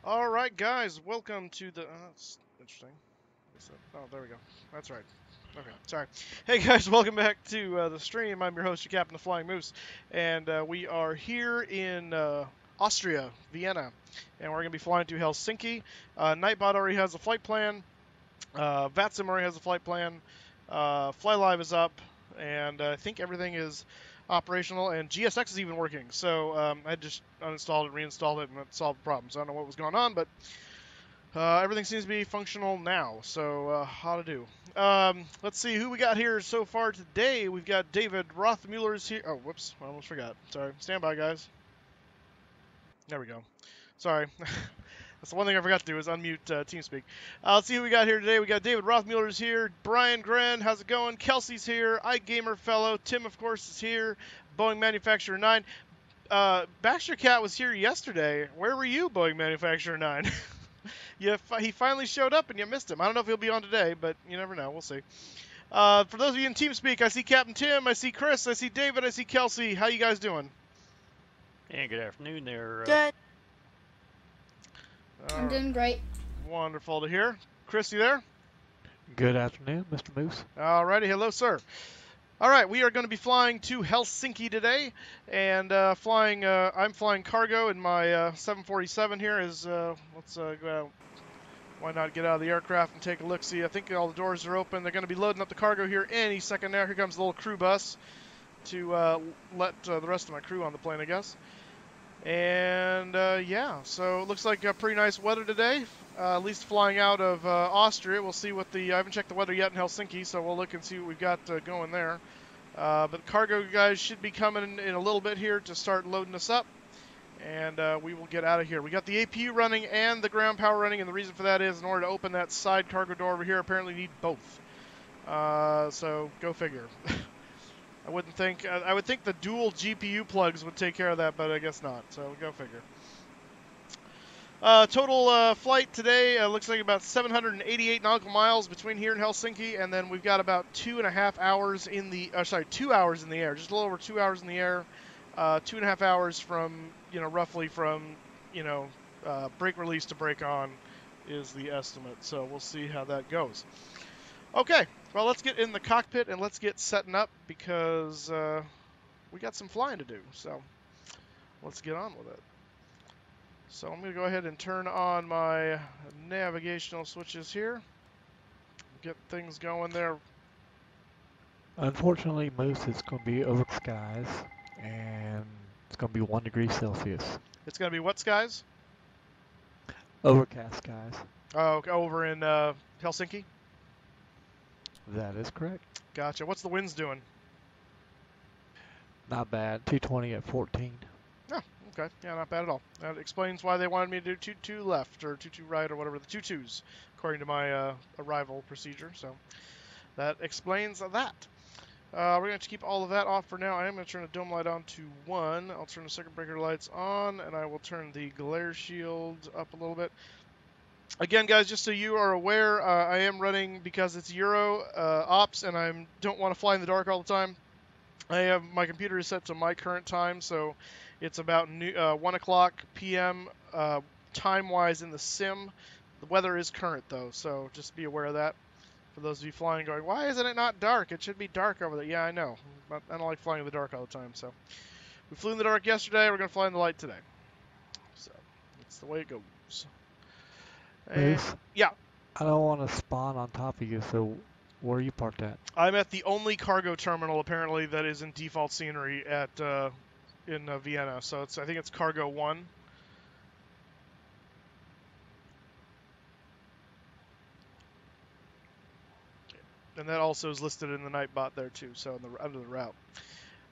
All right, guys, welcome to the. That's interesting. Oh, there we go. That's right. Okay, sorry. Hey guys, welcome back to the stream. I'm your host, your captain, the Flying Moose, and we are here in Austria, Vienna, and we're going to be flying to Helsinki. NightBot already has a flight plan. VATSIM already has a flight plan. FlyLive is up, and I think everything is operational, and GSX is even working. So I just uninstalled it, reinstalled it, and that solved the problem. So I don't know what was going on, but everything seems to be functional now. So how to do? Let's see who we got here so far today. We've got David Rothmuller's here. Oh, whoops, I almost forgot. Sorry. Stand by, guys. There we go. Sorry. That's the one thing I forgot to do is unmute TeamSpeak. Let's see who we got here today. We got David Rothmuller's here. Briangren, how's it going? Kelsey's here. Igamerfellow. Tim, of course, is here. Boeing Manufacturer 9. Baxter Cat was here yesterday. Where were you, Boeing Manufacturer 9? He finally showed up and you missed him. I don't know if he'll be on today, but you never know. We'll see. For those of you in TeamSpeak, I see Captain Tim, I see Chris, I see David, I see Kelsey. How you guys doing? Yeah, good afternoon there. Good. I'm doing great. Wonderful to hear. Chris, you there? Good afternoon, Mr. Moose. Alrighty, hello, sir. All right, we are going to be flying to Helsinki today, and I'm flying cargo in my 747 here. Let's go out. Why not get out of the aircraft and take a look-see? I think all the doors are open. They're going to be loading up the cargo here any second now. Here comes the little crew bus to let the rest of my crew on the plane, I guess. And yeah, so it looks like pretty nice weather today, at least flying out of Austria. We'll see what I haven't checked the weather yet in Helsinki, so we'll look and see what we've got going there. But the cargo guys should be coming in a little bit here to start loading us up, and we will get out of here. We got the APU running and the ground power running, and the reason for that is in order to open that side cargo door over here, apparently you need both. So go figure. I wouldn't think. I would think the dual GPU plugs would take care of that, but I guess not. So go figure. Total flight today looks like about 788 nautical miles between here and Helsinki, and then we've got about 2.5 hours in the. 2 hours in the air, just a little over 2 hours in the air. 2.5 hours from roughly from break release to break on is the estimate. So we'll see how that goes. Okay, well, let's get in the cockpit and let's get setting up because we got some flying to do. So let's get on with it. So I'm going to go ahead and turn on my navigational switches here. Get things going there. Unfortunately, Moose, it's going to be over skies, and it's going to be 1 degree Celsius. It's going to be what skies? Overcast skies. Oh, over in Helsinki? That is correct. Gotcha. What's the winds doing? Not bad. 220 at 14. Oh, okay. Yeah, not bad at all. That explains why they wanted me to do 2-2 left or 2-2 right or whatever. The 2-2s, according to my arrival procedure. So that explains that. We're going to have to keep all of that off for now. I am going to turn the dome light on to 1. I'll turn the circuit breaker lights on, and I will turn the glare shield up a little bit. Again, guys, just so you are aware, I am running because it's Euro ops, and I don't want to fly in the dark all the time. My computer is set to my current time, so it's about 1 o'clock p.m. Time-wise in the sim. The weather is current, though, so just be aware of that. For those of you flying going, why isn't it not dark? It should be dark over there. Yeah, I know. But I don't like flying in the dark all the time, so. We flew in the dark yesterday. We're going to fly in the light today. So that's the way it goes. Moose? Yeah. I don't want to spawn on top of you, so where are you parked at? I'm at the only cargo terminal, apparently, that is in default scenery at in Vienna. So I think it's Cargo 1. And that also is listed in the NightBot there, too, so under the route.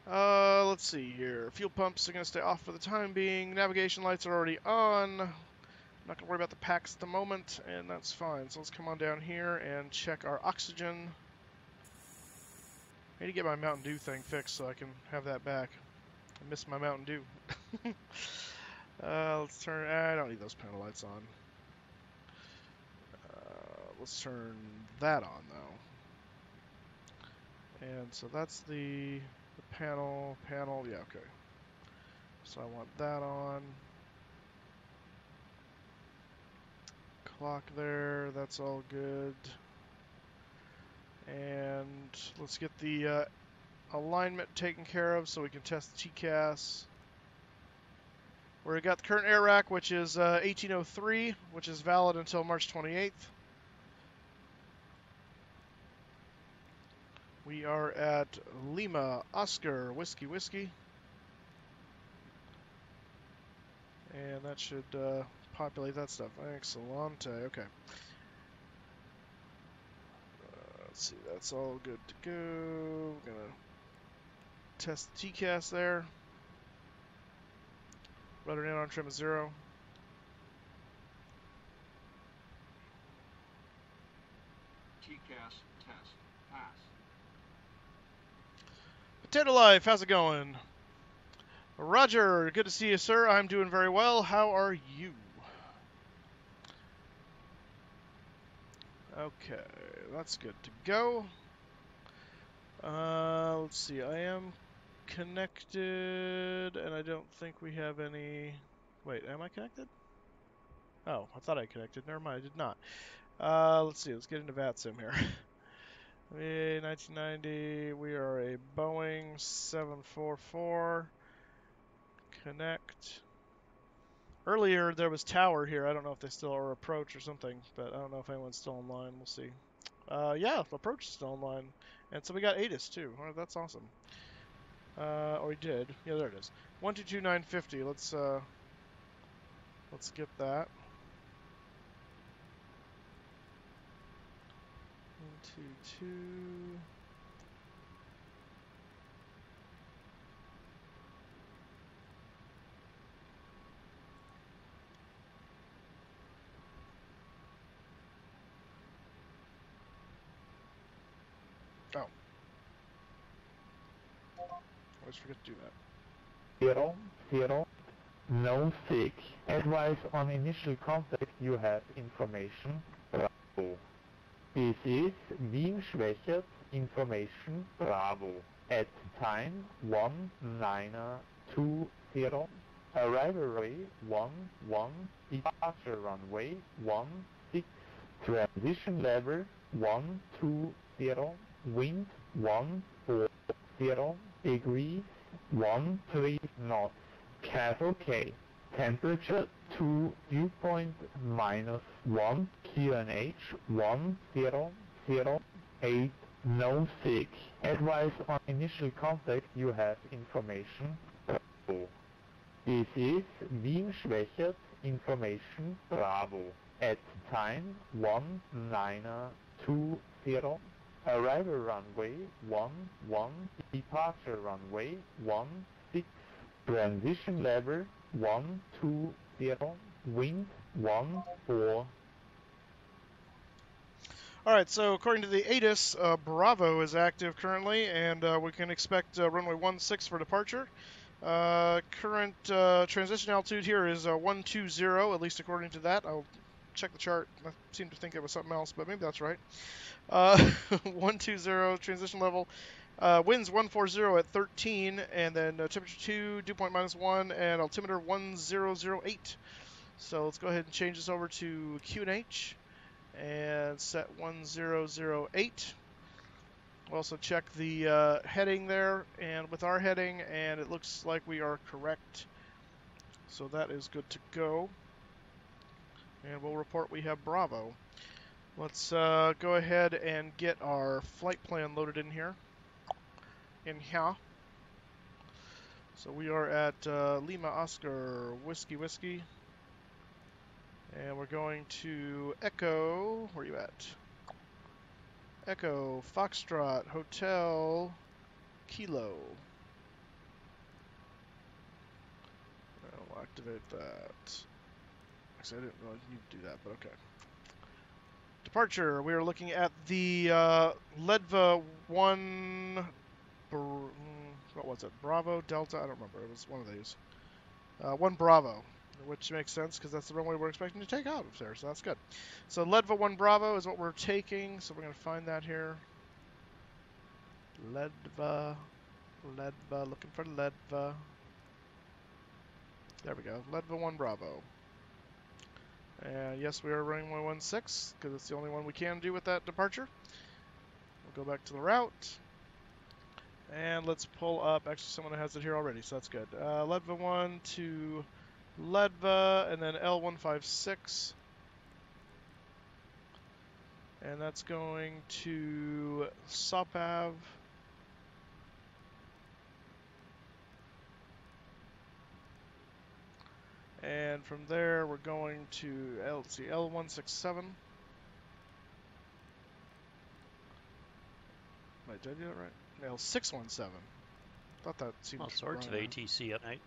Let's see here. Fuel pumps are going to stay off for the time being. Navigation lights are already on. I'm not going to worry about the packs at the moment, and that's fine. So let's come on down here and check our oxygen. I need to get my Mountain Dew thing fixed so I can have that back. I miss my Mountain Dew. Let's turn... I don't need those panel lights on. Let's turn that on, though. And so that's the panel, yeah, okay. So I want that on. clock there. That's all good. And let's get the alignment taken care of so we can test the TCAS. We got the current air rack, which is 1803, which is valid until March 28th. We are at Lima, Oscar, Whiskey, Whiskey. And that should populate that stuff. Excellent. Okay. Let's see, that's all good to go. We're going to test the TCAS there. Rudder in on trim is 0. TCAS test pass. Potato Life, how's it going? Roger, good to see you, sir. I'm doing very well. How are you? Okay, that's good to go. Let's see, I am connected, and I don't think we have any... Wait, am I connected? Oh, I thought I connected. Never mind, I did not. Let's see, let's get into VATSIM here. 1990, we are a Boeing 744. Connect. Earlier there was tower here. I don't know if they still are approach or something, but I don't know if anyone's still online. We'll see. Yeah, approach is still online, and so we got ATIS too. Oh, that's awesome. Or we did. Yeah, there it is. 122950. Let's get that. 122. Oh. I always forget to do that. 00, no sick. Advice on initial contact, you have information. Bravo. This is Wien Schwächert, information. Bravo. At time 1920. Arrival runway 11, departure runway 16, transition level 120, wind 140 degrees, 13 knots, CAF temperature 2, dew point -1, QNH 1008, no sick. Advice on initial contact, you have information. Bravo. This is Wien Schwächert, information. Bravo. At time 1920. Arrival runway 11, departure runway 16, transition level 120, wind 14. Alright, so according to the ATIS, Bravo is active currently, and we can expect runway 16 for departure. Current transition altitude here is 120, at least according to that. I'll check the chart. I seem to think it was something else, but maybe that's right. 120 transition level. Winds 140 at 13, and then temperature 2, dew point -1, and altimeter 1008. So let's go ahead and change this over to QNH and set 1008. We'll also check the heading there, and with our heading, and it looks like we are correct. So that is good to go. And we'll report we have Bravo. Let's go ahead and get our flight plan loaded in here. So we are at Lima, Oscar, Whiskey, Whiskey. And we're going to Echo. Where are you at? Echo, Foxtrot, Hotel, Kilo. I'll activate that. Actually, I didn't really need to do that, but okay. Departure. We are looking at the LOWW 1. What was it? Bravo, Delta? I don't remember. It was one of these. 1 Bravo, which makes sense because that's the runway we're expecting to take out of there, so that's good. So LOWW 1 Bravo is what we're taking, so we're going to find that here. LOWW, looking for LOWW. There we go, LOWW 1 Bravo. And yes, we are running 116 because it's the only one we can do with that departure. We'll go back to the route. And let's pull up, actually someone has it here already, so that's good. LEDVA 1 to LEDVA, and then L156. And that's going to Sopav. And from there, we're going to L167. Wait, did I do that right? L617. Thought that seemed All sorts of wrong. ATC at night.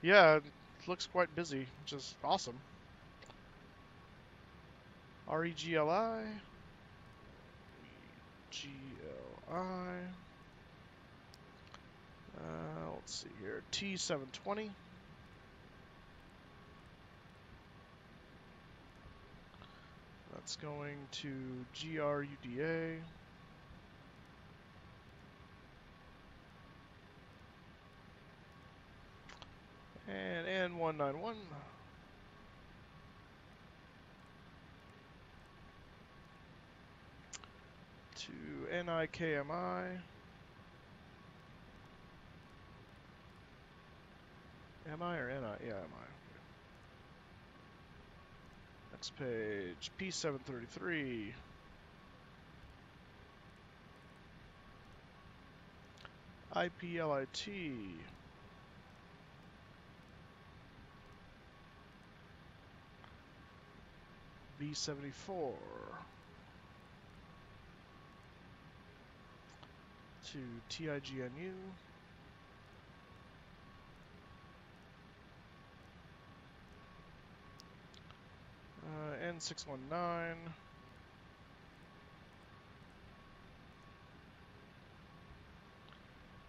Yeah, it looks quite busy, which is awesome. REGLI. GLI. Let's see here. T720. That's going to GRUDA. And N191. To NIKMI. MI or NI? Yeah, MI. Next page, P733. IPLIT. B74. To TIGNU. N619.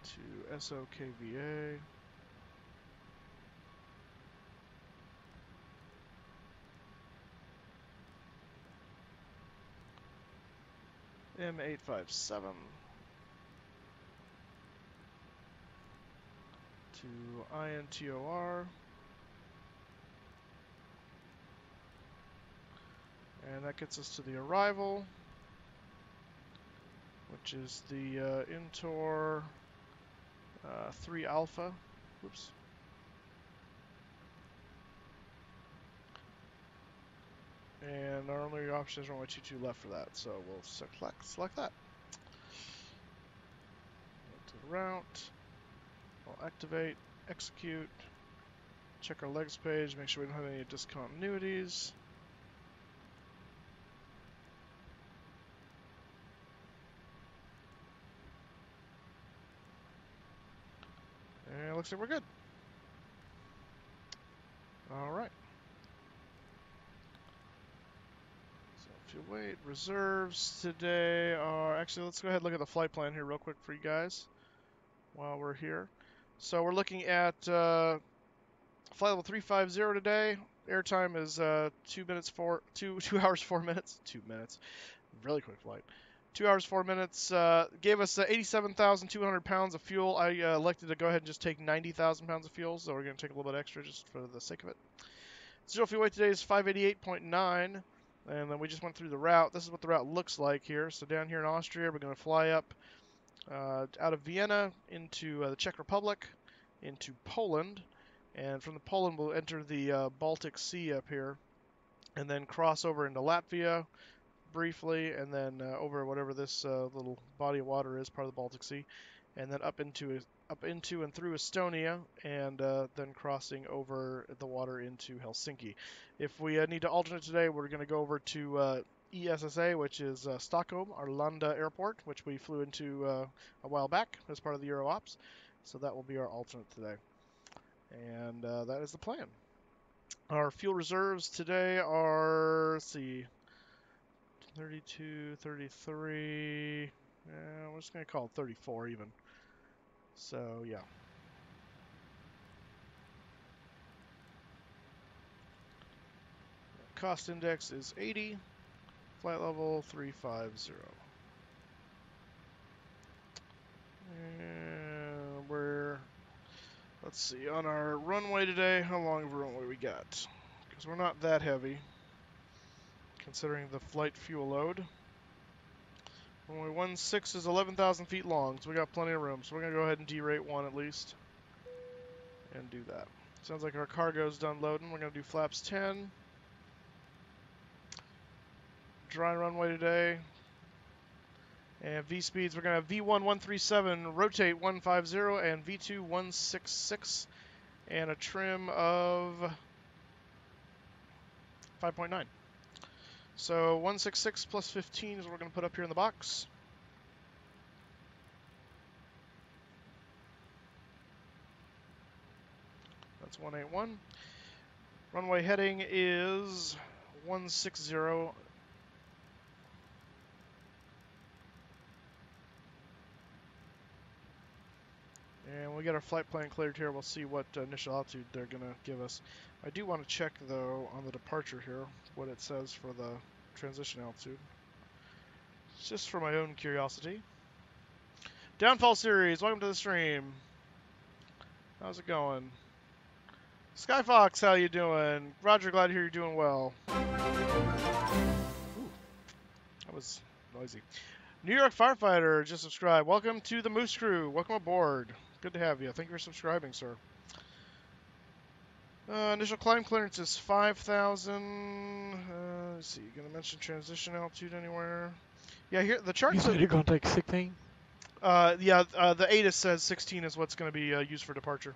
To SOKVA. M857. To INTOR. And that gets us to the arrival, which is the Intor 3 Alpha. Whoops. And our only option is runway 22 left for that, so we'll select that. Go to the route. We'll activate, execute, check our legs page, make sure we don't have any discontinuities. And it looks like we're good. All right. So if you wait, reserves today are, actually let's go ahead and look at the flight plan here real quick for you guys while we're here. So we're looking at flight level 350 today. Airtime is 2 hours 4 minutes. 2 minutes. Really quick flight. 2 hours 4 minutes. Gave us 87,200 pounds of fuel. I elected to go ahead and just take 90,000 pounds of fuel, so we're going to take a little bit extra just for the sake of it. Zero fuel weight today is 588.9, and then we just went through the route. This is what the route looks like here. So down here in Austria, we're going to fly up out of Vienna into the Czech Republic, into Poland, and from the Poland we'll enter the Baltic Sea up here, and then cross over into Latvia briefly, and then over whatever this little body of water is, part of the Baltic Sea, and then up into and through Estonia, and then crossing over the water into Helsinki. If we need to alternate today, we're going to go over to ESSA, which is Stockholm, Arlanda Airport, which we flew into a while back as part of the Euro Ops. So that will be our alternate today. And that is the plan. Our fuel reserves today are, let's see, 32, 33, we're just going to call it 34 even. So, yeah. Cost index is 80, flight level 350. And we're, let's see, on our runway today, how long of a runway we got? Because we're not that heavy. considering the flight fuel load. Runway 16 is 11,000 feet long, so we got plenty of room. So we're going to go ahead and derate 1 at least. And do that. Sounds like our cargo's done loading. We're going to do flaps 10. Dry runway today. And V speeds, we're going to have V1 137, rotate 150, and V2 166. And a trim of 5.9. So 166 plus 15 is what we're going to put up here in the box. That's 181. Runway heading is 160. And when we get our flight plan cleared here, we'll see what initial altitude they're going to give us. I do want to check, though, on the departure here, what it says for the transition altitude. It's just for my own curiosity. Downfall Series, welcome to the stream. How's it going? Skyfox, how you doing? Roger, glad to hear you're doing well. Ooh, that was noisy. New York Firefighter just subscribed. Welcome to the Moose Crew. Welcome aboard. Good to have you. Thank you for subscribing, sir. Initial climb clearance is 5,000. Let's see. You gonna mention transition altitude anywhere? Yeah, here the chart. You said you're gonna take 16? Yeah. The ATIS says 16 is what's gonna be used for departure.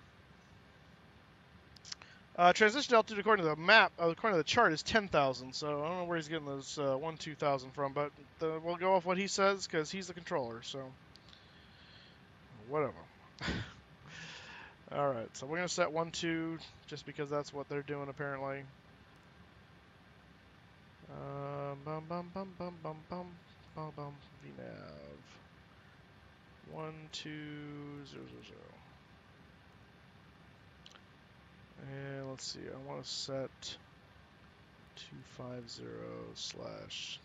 Transition altitude according to the map, according to the chart, is 10,000. So I don't know where he's getting those 2,000 from, but we'll go off what he says because he's the controller. So whatever. All right, so we're gonna set 12 just because that's what they're doing apparently. Bum bum bum bum bum bum bum bum. VNav 1200. And let's see. I want to set 250 slash.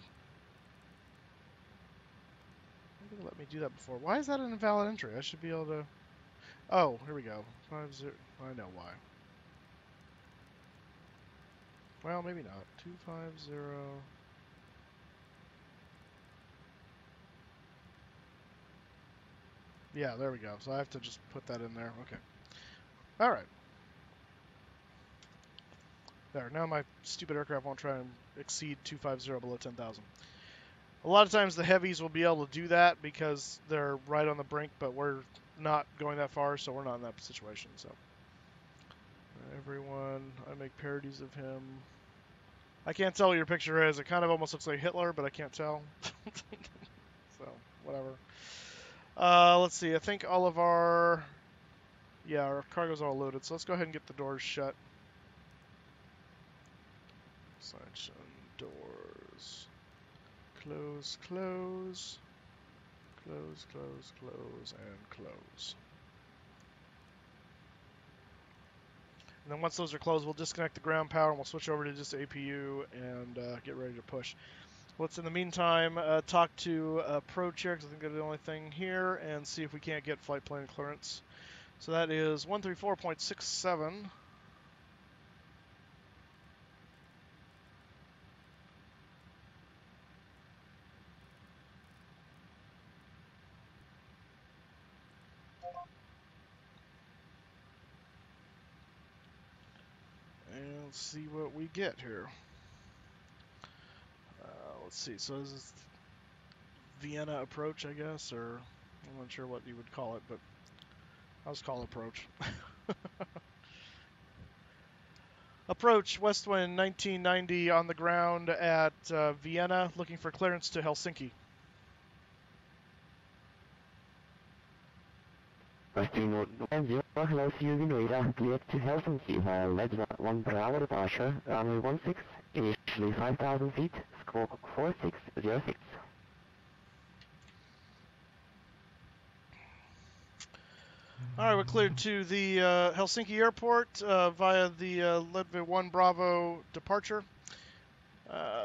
Why did it let me do that before? Why is that an invalid entry? I should be able to. Oh, here we go. 50. I know why. Well, maybe not. 250. Yeah, there we go. So I have to just put that in there. Okay. All right. There. Now my stupid aircraft won't try and exceed 250 below 10,000. A lot of times the heavies will be able to do that because they're right on the brink, but we're not going that far, so we're not in that situation. So everyone, I make parodies of him. I can't tell what your picture is. It kind of almost looks like Hitler, but I can't tell. So whatever. Let's see. I think all of our cargo's all loaded. So let's go ahead and get the doors shut. Section doors. Close, close. Close, close, close, and close. And then once those are closed, we'll disconnect the ground power and we'll switch over to just APU and get ready to push. Let's, in the meantime, talk to approach here, because I think they're the only thing here, and see if we can't get flight plan clearance. So that is 134.67. And let's see what we get here. Let's see, so this is Vienna approach, I guess, or I'm not sure what you would call it, but I'll just call it approach. Approach, WestWind 1990 on the ground at Vienna, looking for clearance to Helsinki. WestWind 10, hello, Vienna, cleared to Helsinki, LOWW Bravo departure, runway 16, initially 5,000 feet, squawk 4606. All right, we're cleared to the Helsinki airport via the LOWW Bravo departure,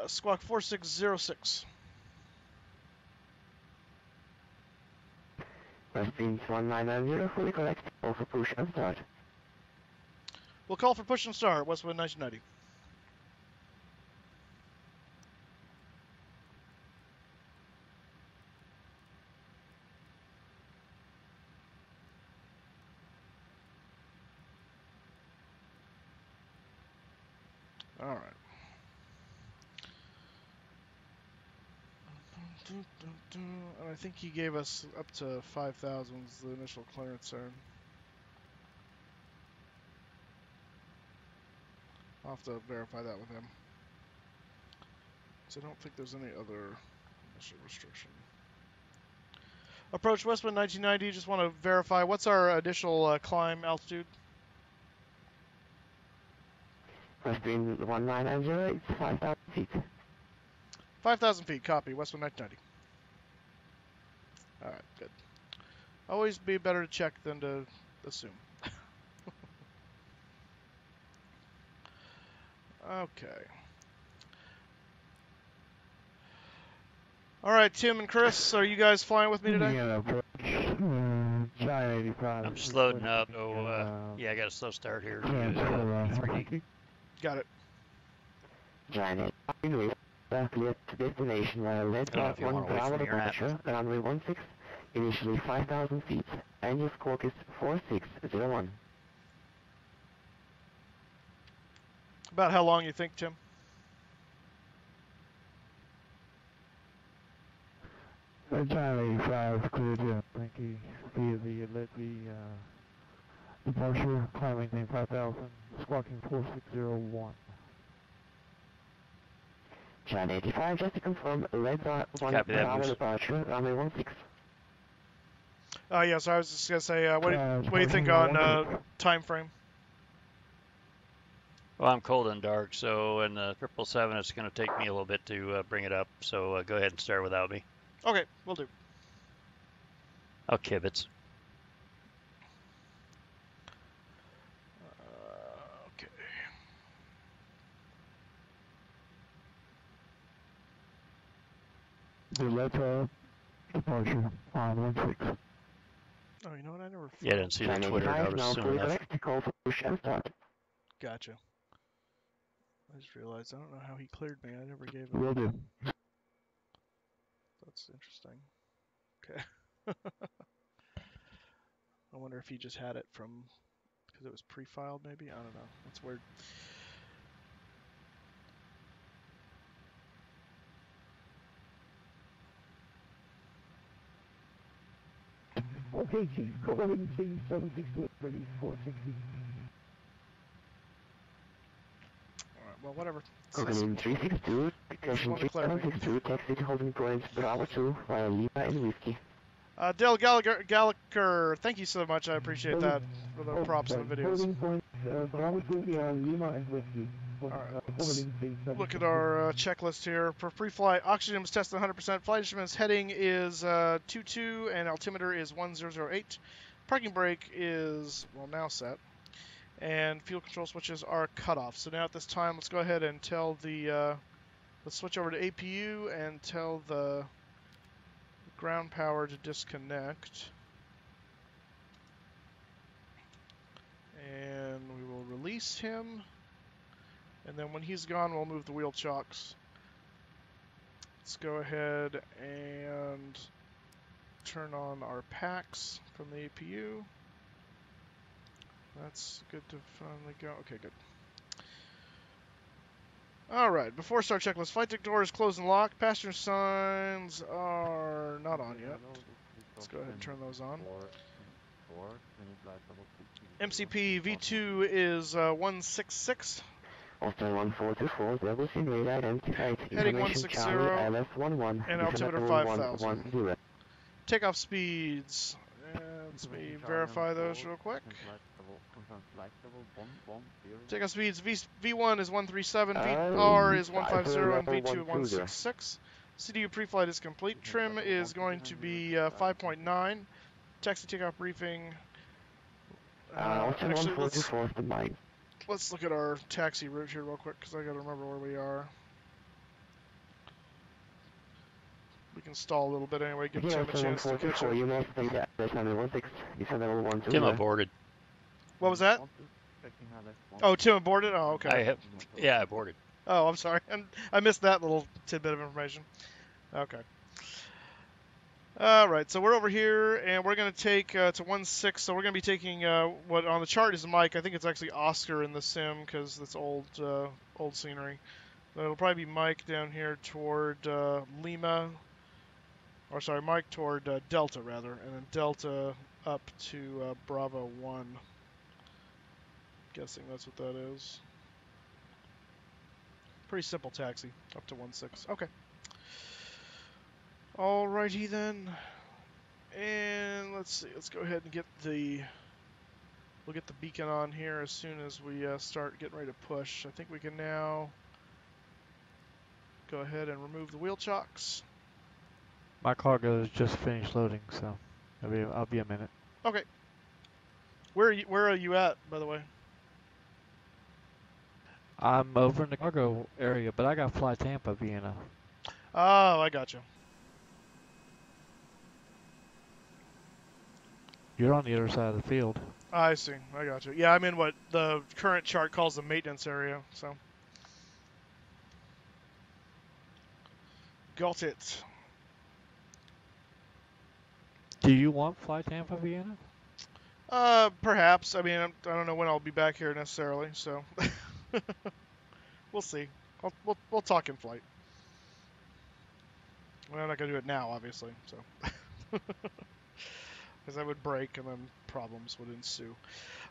squawk 4606. WestWind 1990, fully correct, call for push and start. We'll call for push and start, WestWind 1990. All right. And I think he gave us up to 5,000 was the initial clearance there. I'll have to verify that with him. So I don't think there's any other initial restriction. Approach WestWind 1990. Just want to verify. What's our additional climb altitude? WestWind 1990, it's 5,000 feet. 5,000 feet. Copy. WestWind 1990. All right. Good. Always be better to check than to assume. Okay. All right, Tim and Chris, are you guys flying with me today? Yeah, approach. Giant 85. I'm just loading up. Oh, yeah, I got a slow start here. 3D. Got it. Giant 85, clear to destination via red I don't know if you dot 1 wanna wait for Bravo me or not. departure, runway 16, initially 5,000 feet, and your squawk is 4601. About how long you think, Tim? Giant 85, clear to Frankie via the departure, climbing name 5,000, squawking 4601. Giant 85, just to confirm, red dot 1 Copy that, Bravo Moose. departure, runway 16. Yeah, so I was just gonna say, what do you think on time frame? Well, I'm cold and dark, so in the 777, it's going to take me a little bit to bring it up. So go ahead and start without me. Okay, we'll do. I'll kibitz. Okay. The red dot departure on 16. Oh, you know what? I never. Yeah, I didn't see the Giant Twitter 85, notice now soon clear enough. direct to call for push and start. Gotcha. I just realized I don't know how he cleared me. I never gave him. Will do. That's interesting. Okay. I wonder if he just had it from because it was pre-filed, maybe. I don't know. That's weird. Okay, Chief, go ahead and change 762 ready 460. Alright, well, whatever. Opening 362, attention Just wanna 3762, taxi holding point Bravo 2 via Lima and Whiskey. Dale Gallagher, thank you so much. I appreciate that for the props in the videos. Holding point Bravo 2 via Lima and Whiskey. Alright, let's look at our checklist here. For pre-flight, oxygen was tested 100%. Flight instruments heading is 22 and altimeter is 1008. Parking brake is, well, now set. And fuel control switches are cut off. So now at this time, let's go ahead and tell the, let's switch over to APU and tell the ground power to disconnect. And we will release him. And then when he's gone, we'll move the wheel chocks. Let's go ahead and turn on our packs from the APU. That's good to finally go. Okay, good. Alright, before start checklist, flight deck door is closed and locked. Passenger signs are not on yet. Let's go ahead and turn those on. MCP V2 is 166. Austin 1424, levels in radar identified. Heading Information 160 Charlie LS11. and altimeter 5,000. Takeoff speeds. Let me verify those real quick. Takeoff speeds, V1 is 137, VR is 150, and V2 is 166. CDU pre-flight is complete. Trim is going to be 5.9. Taxi takeoff briefing. Austin Actually, 144 is the mic. let's look at our taxi route here real quick, because I got to remember where we are. We can stall a little bit anyway, give Tim a chance to catch up. You may think that there's only 16. You said level 1 2. Tim aborted. What was that? Oh, Tim aborted? Oh, okay. Yeah, I aborted. Oh, I'm sorry. I missed that little tidbit of information. Okay. Alright, so we're over here, and we're going to take to 1-6, so we're going to be taking what on the chart is Mike. I think it's actually Oscar in the sim, because it's old scenery. So it'll probably be Mike down here toward Lima, or sorry, Mike toward Delta, rather, and then Delta up to Bravo 1. Guessing that's what that is. Pretty simple taxi, up to 1-6. Okay. Alrighty then. And let's see, let's go ahead and get we'll get the beacon on here as soon as we start getting ready to push. I think we can now go ahead and remove the wheel chocks. My cargo is just finished loading, so I'll be a minute. Okay. Where are you at, by the way? I'm over in the cargo area, but I got Fly Tampa, Vienna. Oh, I got you. You're on the other side of the field. I see. I got you. Yeah, I'm in what the current chart calls the maintenance area, so. Got it. Do you want Fly Tampa, Vienna? Perhaps. I mean, I don't know when I'll be back here necessarily, so. We'll see. We'll talk in flight. Well, I'm not gonna do it now, obviously, so. Because that would break and then problems would ensue.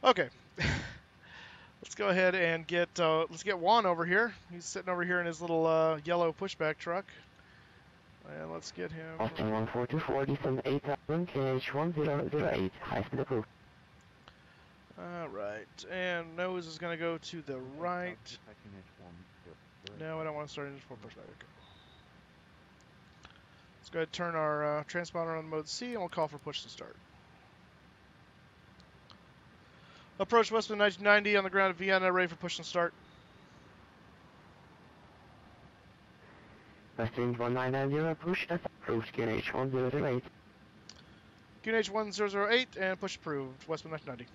Okay. Let's go ahead and let's get Juan over here. He's sitting over here in his little yellow pushback truck. And let's get him. Austin 14240, descend 8000, KH1008, high speed approved. Alright, and nose is going to go to the right. No, I don't want to start engine for pushback. Okay. Let's go ahead and turn our transponder on mode C, and we'll call for push to start. Approach WestWind 1990 on the ground at Vienna, ready for push and start. WestWind 1990, push as approved, KH1008. QNH 1008 and push approved. WestWind 1990.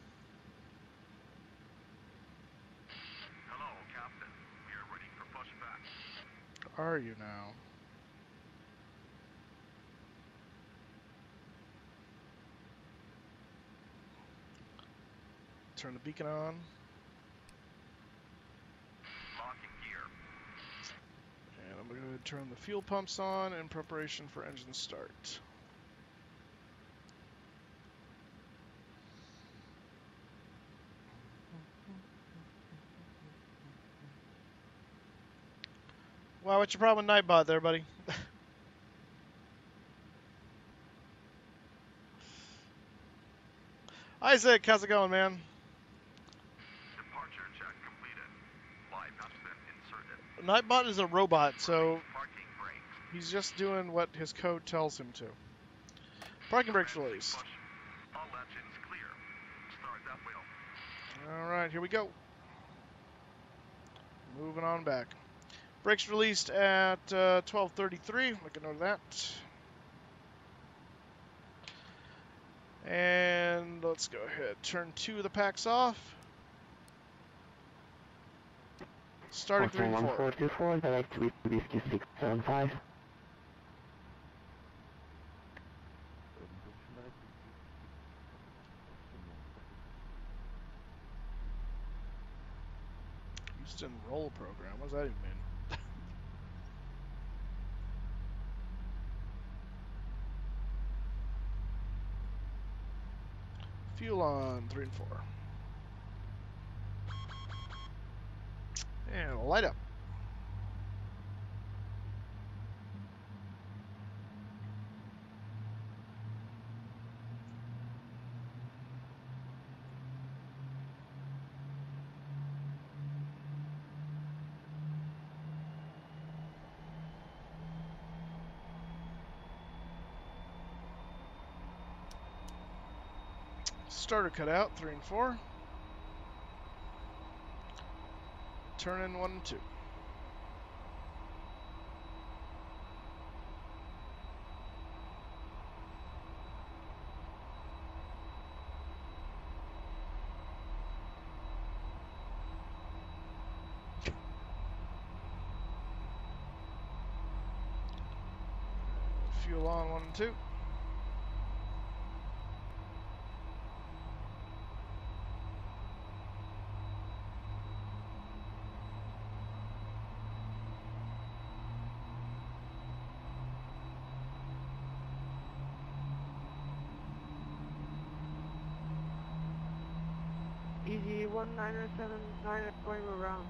Hello, Captain. We are ready for pushback. Are you now? Turn the beacon on. Locking gear. And I'm going to turn the fuel pumps on in preparation for engine start. Wow, what's your problem with NightBot there, buddy? Isaac, how's it going, man? Departure check completed. Live has been inserted. NightBot is a robot, so Parking brakes. he's just doing what his code tells him to. Parking brakes released. Push. All engines clear. Start that wheel. Alright, here we go. Moving on back. Brakes released at 12:33. Make a note of that. And let's go ahead. Turn 2 of the packs off. Starting 3 and 4. 1424, direct with whiskey 675. Houston roll program. What does that even mean? Fuel on 3 and 4. And light up. Starter cut out, 3 and 4. Turn in 1 and 2. Fuel on 1 and 2. ED1979 is going around.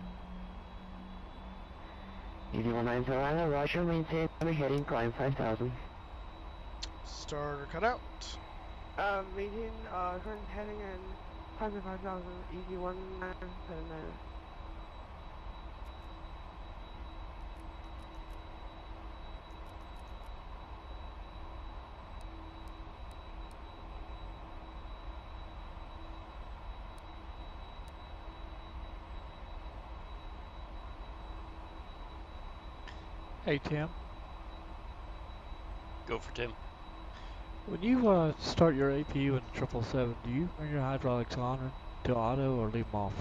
ED1979, Roger, maintain heading climb 5000. Starter cut out. Maintain current heading and climb to 5000, ED1979. Hey Tim, Go for Tim. when you start your APU in 777, do you bring your hydraulics on to auto or leave them off?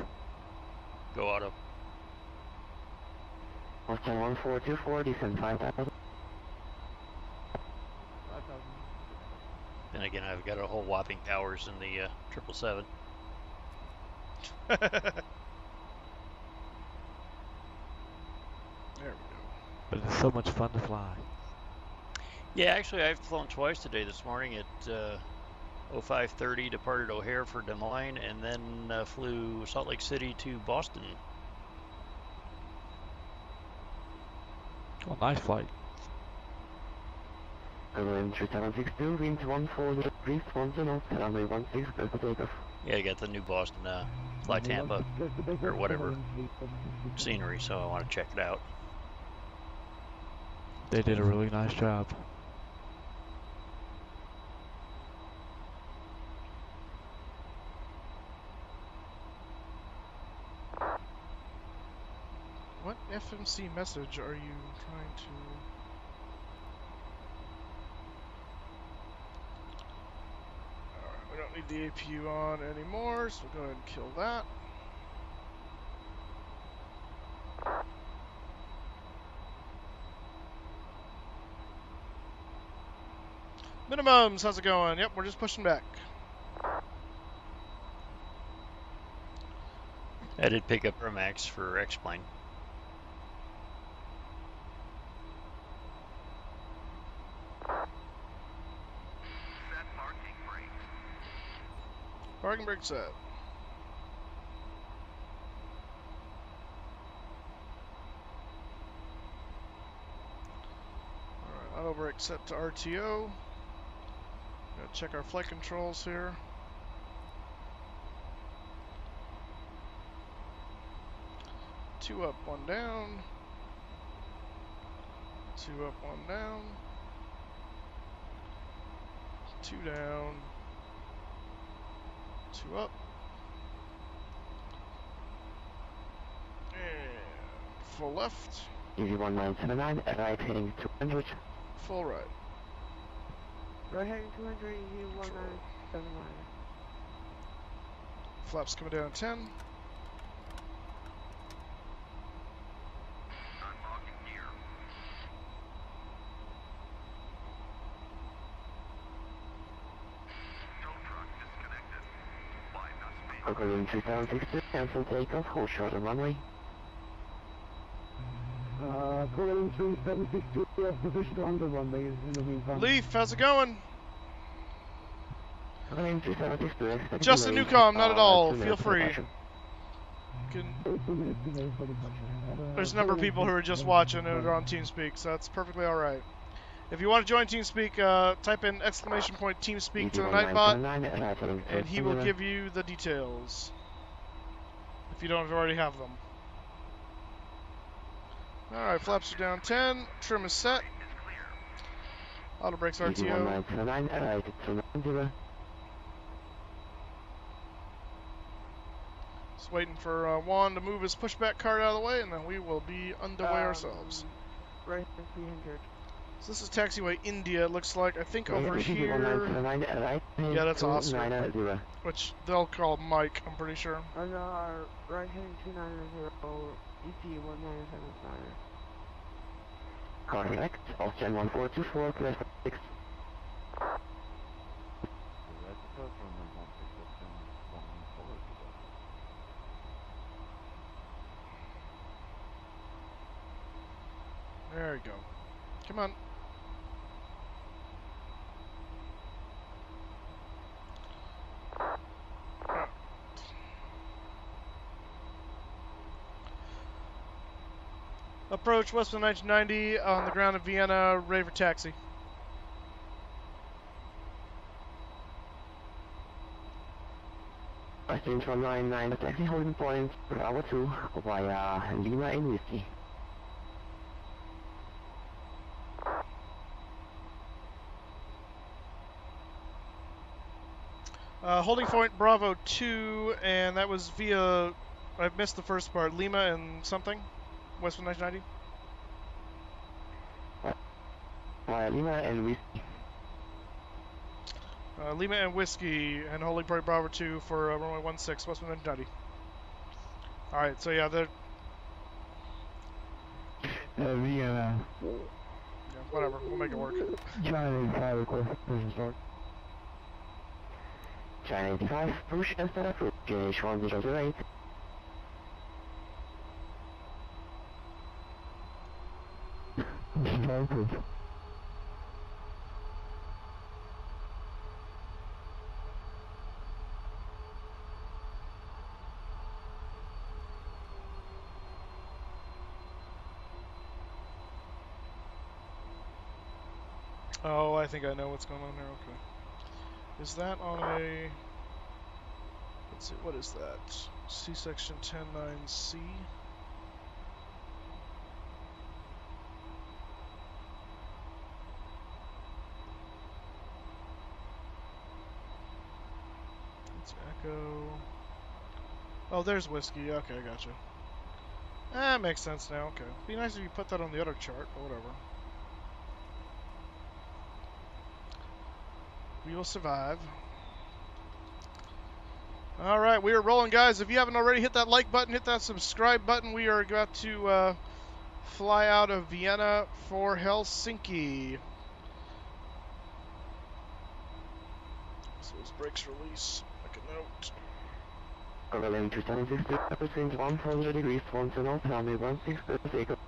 Go auto. Austin 1424, descend 5000. 5000. Then again, I've got a whole whopping hours in the 777. There we go. But it's so much fun to fly. Yeah, actually, I've flown twice today. This morning at 05:30, departed O'Hare for Des Moines, and then flew Salt Lake City to Boston. Well, nice flight. Berlin 3762, wind 140 degrees, 10 knots, runway 16, clear for takeoff. Yeah, I got the new Boston Fly Tampa, or whatever, scenery, so I want to check it out. They did a really nice job. What FMC message are you trying to... Alright, we don't need the APU on anymore, so we'll go ahead and kill that. Minimums, how's it going? Yep, we're just pushing back. I did pick up a max for X-Plane. Set parking brakes. Parking brake set. Alright, auto brake set to RTO. Gotta check our flight controls here. Two up, one down. Two up, one down. Two down. Two up. And full left. ED1979, right heading 200. Full right. Right heading 200, ED1979. Flaps coming down 10. Unlocking gear. Tow truck disconnected. Bypass speed. Berlin 3762, cancel takeoff, hold short on runway. Berlin 3762, we have position on the runway in the meantime. Leif, how's it going? Berlin 3762, expect Just a delay, newcom, not at all. 2 Feel minutes free. departure. There's a number of people who are just watching and are on TeamSpeak, so that's perfectly alright. If you want to join TeamSpeak, type in ! TeamSpeak to the NightBot, and he will give you the details. If you don't already have them. Alright, flaps are down 10, trim is set. Auto brakes RTO. Just waiting for Juan to move his pushback cart out of the way, and then we will be underway ourselves. Right heading 300. So this is taxiway India, it looks like. I think over here... Yeah, that's Oscar. Which they'll call Mike, I'm pretty sure. And right heading 290, ET1979. Correct. Austrian 1424, clear for 6. There we go. Come on. Approach Westwind 1990 on the ground of Vienna, ready for taxi. Westwind 199, taxi holding point Bravo 2 via Lima and Whiskey. Holding point Bravo 2, and that was via, I've missed the first part, Lima and something? Westwind 1990? Via Lima and Whiskey. Lima and Whiskey, and holding point Bravo 2 for runway 16, Westwind 1990. Alright, so yeah, they're... Vienna. Yeah, whatever, we'll make it work. China 85 request push start. China 85, push and start approach, gauge 1008. Start push. Oh, I think I know what's going on there, okay. Is that on a... Let's see, what is that? C-section 10-9C? It's Echo... Oh, there's Whiskey, okay, gotcha. That makes sense now, okay. Be nice if you put that on the other chart, but whatever. We will survive. Alright, we are rolling, guys. If you haven't already, hit that like button, hit that subscribe button. We are about to fly out of Vienna for Helsinki. So as brakes release, make a note. Overland 2060, represent 100 degrees, 1 to north, runway 16, Takeoff.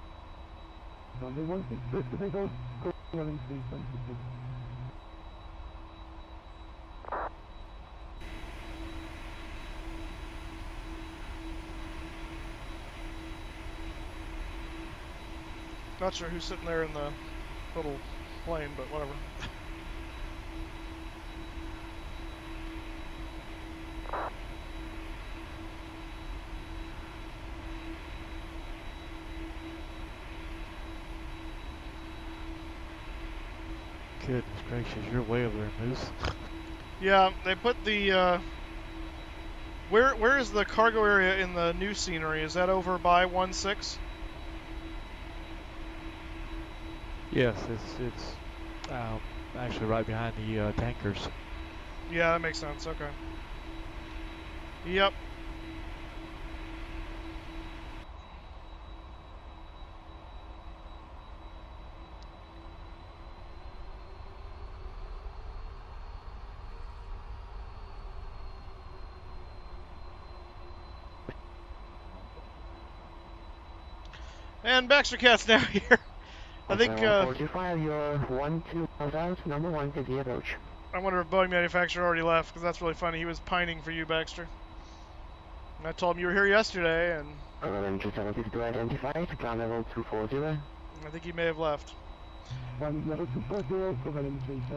Not sure who's sitting there in the little plane, but whatever. Goodness gracious, you're way over there, Moose. Yeah, they put the, where is the cargo area in the new scenery? Is that over by 16? Yes, it's actually right behind the tankers. Yeah, that makes sense, okay. Yep. And Baxter Cat's now here. I think, 45, you're 1-2 miles out, number 1 to the approach. I wonder if Boeing manufacturer already left, because that's really funny. He was pining for you, Baxter. And I told him you were here yesterday, and... Overland 272 identified, ground level 240. I think he may have left.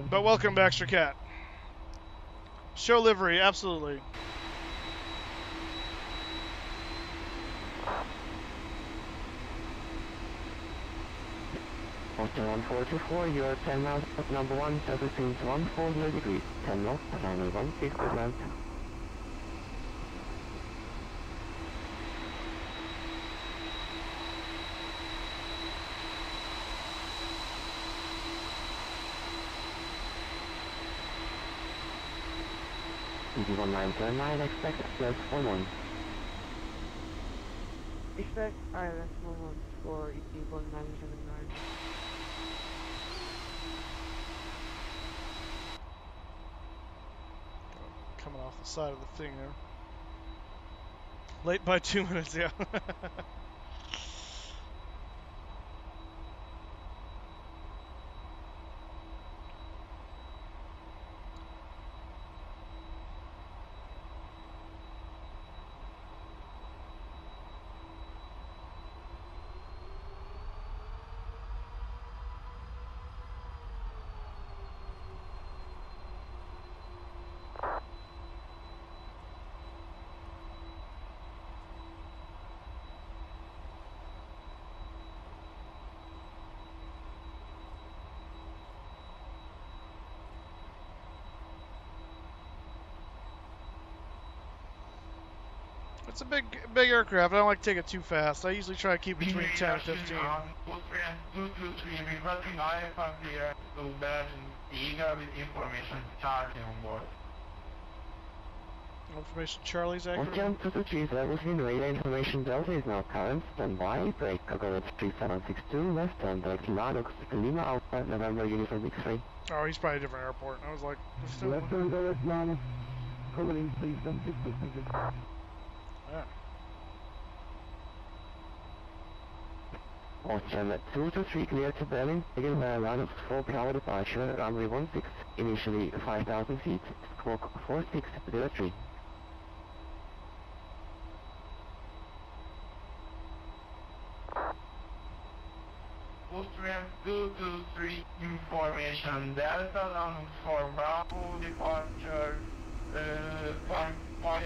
But welcome, Baxter Cat. Show livery, absolutely. Austin 1424, you're 10 miles out, number 1, servicing 140 degrees, 10 knots, runway 16, good land. ED1979, expect plus 11. Expect ILS 11 for ED1979. Coming off the side of the thing there. Late by 2 minutes, yeah. it's a big aircraft. I don't like to take it too fast. I usually try to keep between 10 and 15. Information Charlie's accurate. Ocean 223, service in radar information Delta is now current. Standby, break coverage 3762, left turn direct Maddox, Lima Alpha, November Uniform X-ray. Oh, he's probably a different airport. I was like, Left turn direct Maddox, covering 3762. Yeah. Ocean 223 clear to Berlin, taken by Ramos for power departure, runway 16, initially 5,000 feet, squawk 4603. Austrian 223 information Delta London for Bravo departure 5000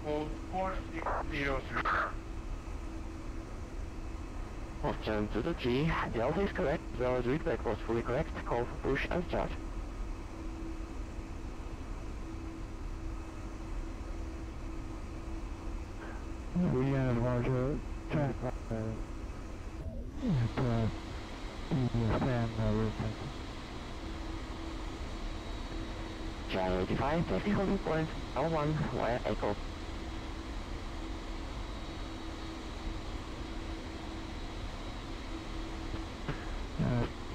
code 4603. Ocean 223, Delta is correct, as well as readback was fully correct, call for push and start. We have larger track Channel 85, taxi holding point L1 via Echo.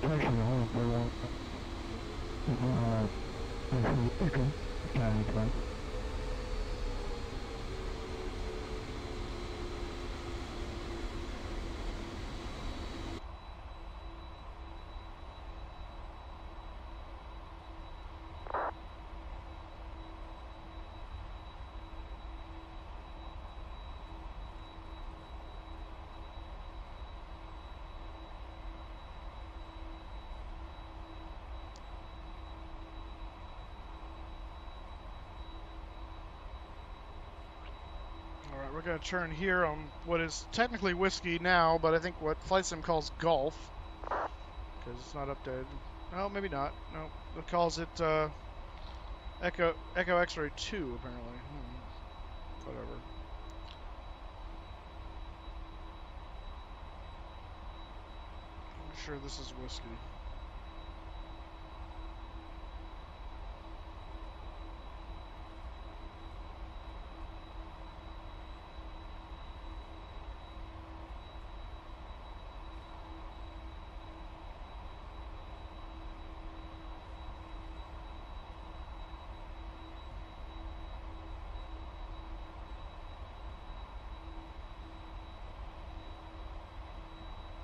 Taxi holding point Echo, Channel 85. Alright, we're going to turn here on what is technically whiskey now, but I think what FlightSim calls golf. Because it's not updated. Oh, maybe not. No, it calls it Echo X-Ray 2, apparently. Whatever. I'm sure this is whiskey.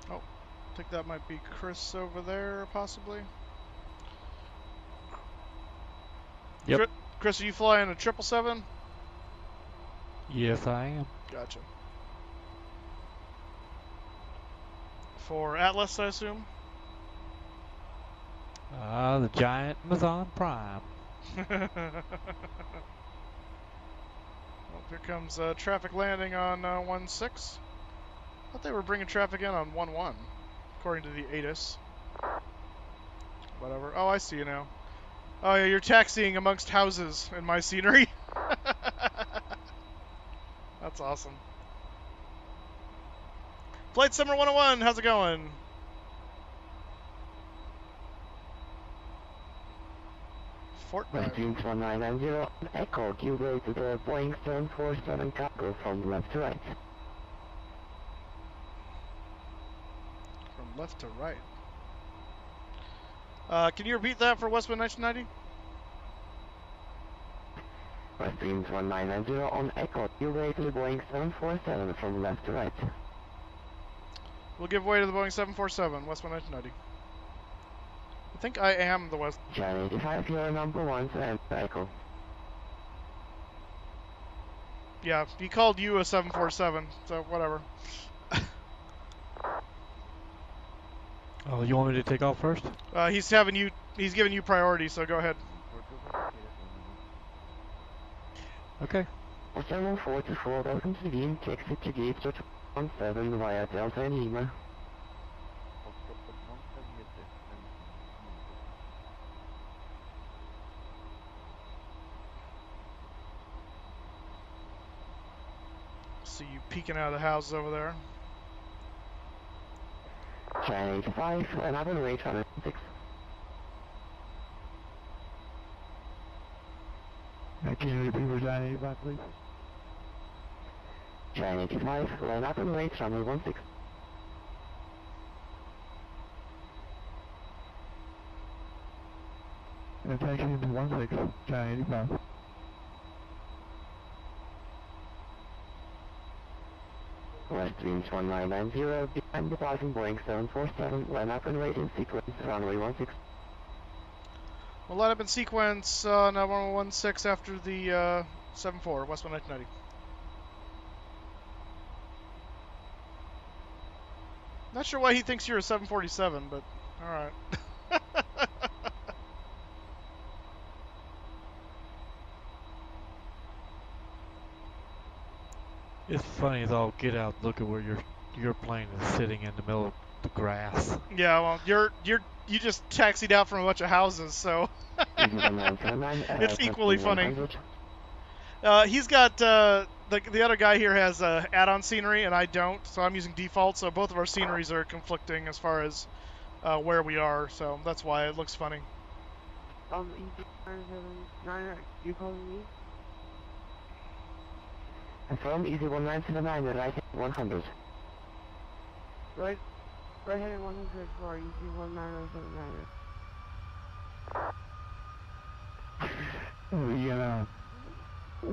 I think that might be Chris over there, possibly. Yep. Chris, are you flying a 777? Yes, I am. Gotcha. For Atlas, I assume? The giant Amazon Prime. Well, here comes traffic landing on 16. I thought they were bringing traffic in on 11, according to the ATIS. Whatever. Oh, I see you now. Oh, yeah, you're taxiing amongst houses in my scenery. That's awesome. Flight Summer 101, how's it going? Fort Dive. Westwind 1990, Echo, Q-Way to the Boeing 747 cargo from left to right. From left to right. Can you repeat that for Westwind 1990? Westwind 1990 on Echo, Q-Way to the Boeing 747 from left to right. We'll give way to the Boeing 747, Westwind 1990. I think I am the West. Channel 85, you're number 1 to enter Echo. Yeah, he called you a 747, so whatever. Oh, you want me to take off first? He's giving you priority, so go ahead. Okay. 744, welcome to Wien, exit to gate 17 via Delta and Lima. peeking out of the houses over there. China 85, and Addon rate 106. Can you repeat for China 85, please? China 85, and Addon rate 116. And taxi into 16, China 85. WestWind 1990, behind departing Boeing 747, line up and rate in sequence, runway 16. We'll let up in sequence, now 16 after the 74, Westwind 1990. Not sure why he thinks you're a 747, but alright. It's funny as all get out. Look at where your plane is sitting in the middle of the grass. Yeah, well, you just taxied out from a bunch of houses, so it's equally funny. He's got the other guy here has add-on scenery, and I don't, so I'm using default. So both of our sceneries are conflicting as far as where we are, so that's why it looks funny. You calling me? From easy 1979, right 100. Right heading 100 for easy 19079. Vienna,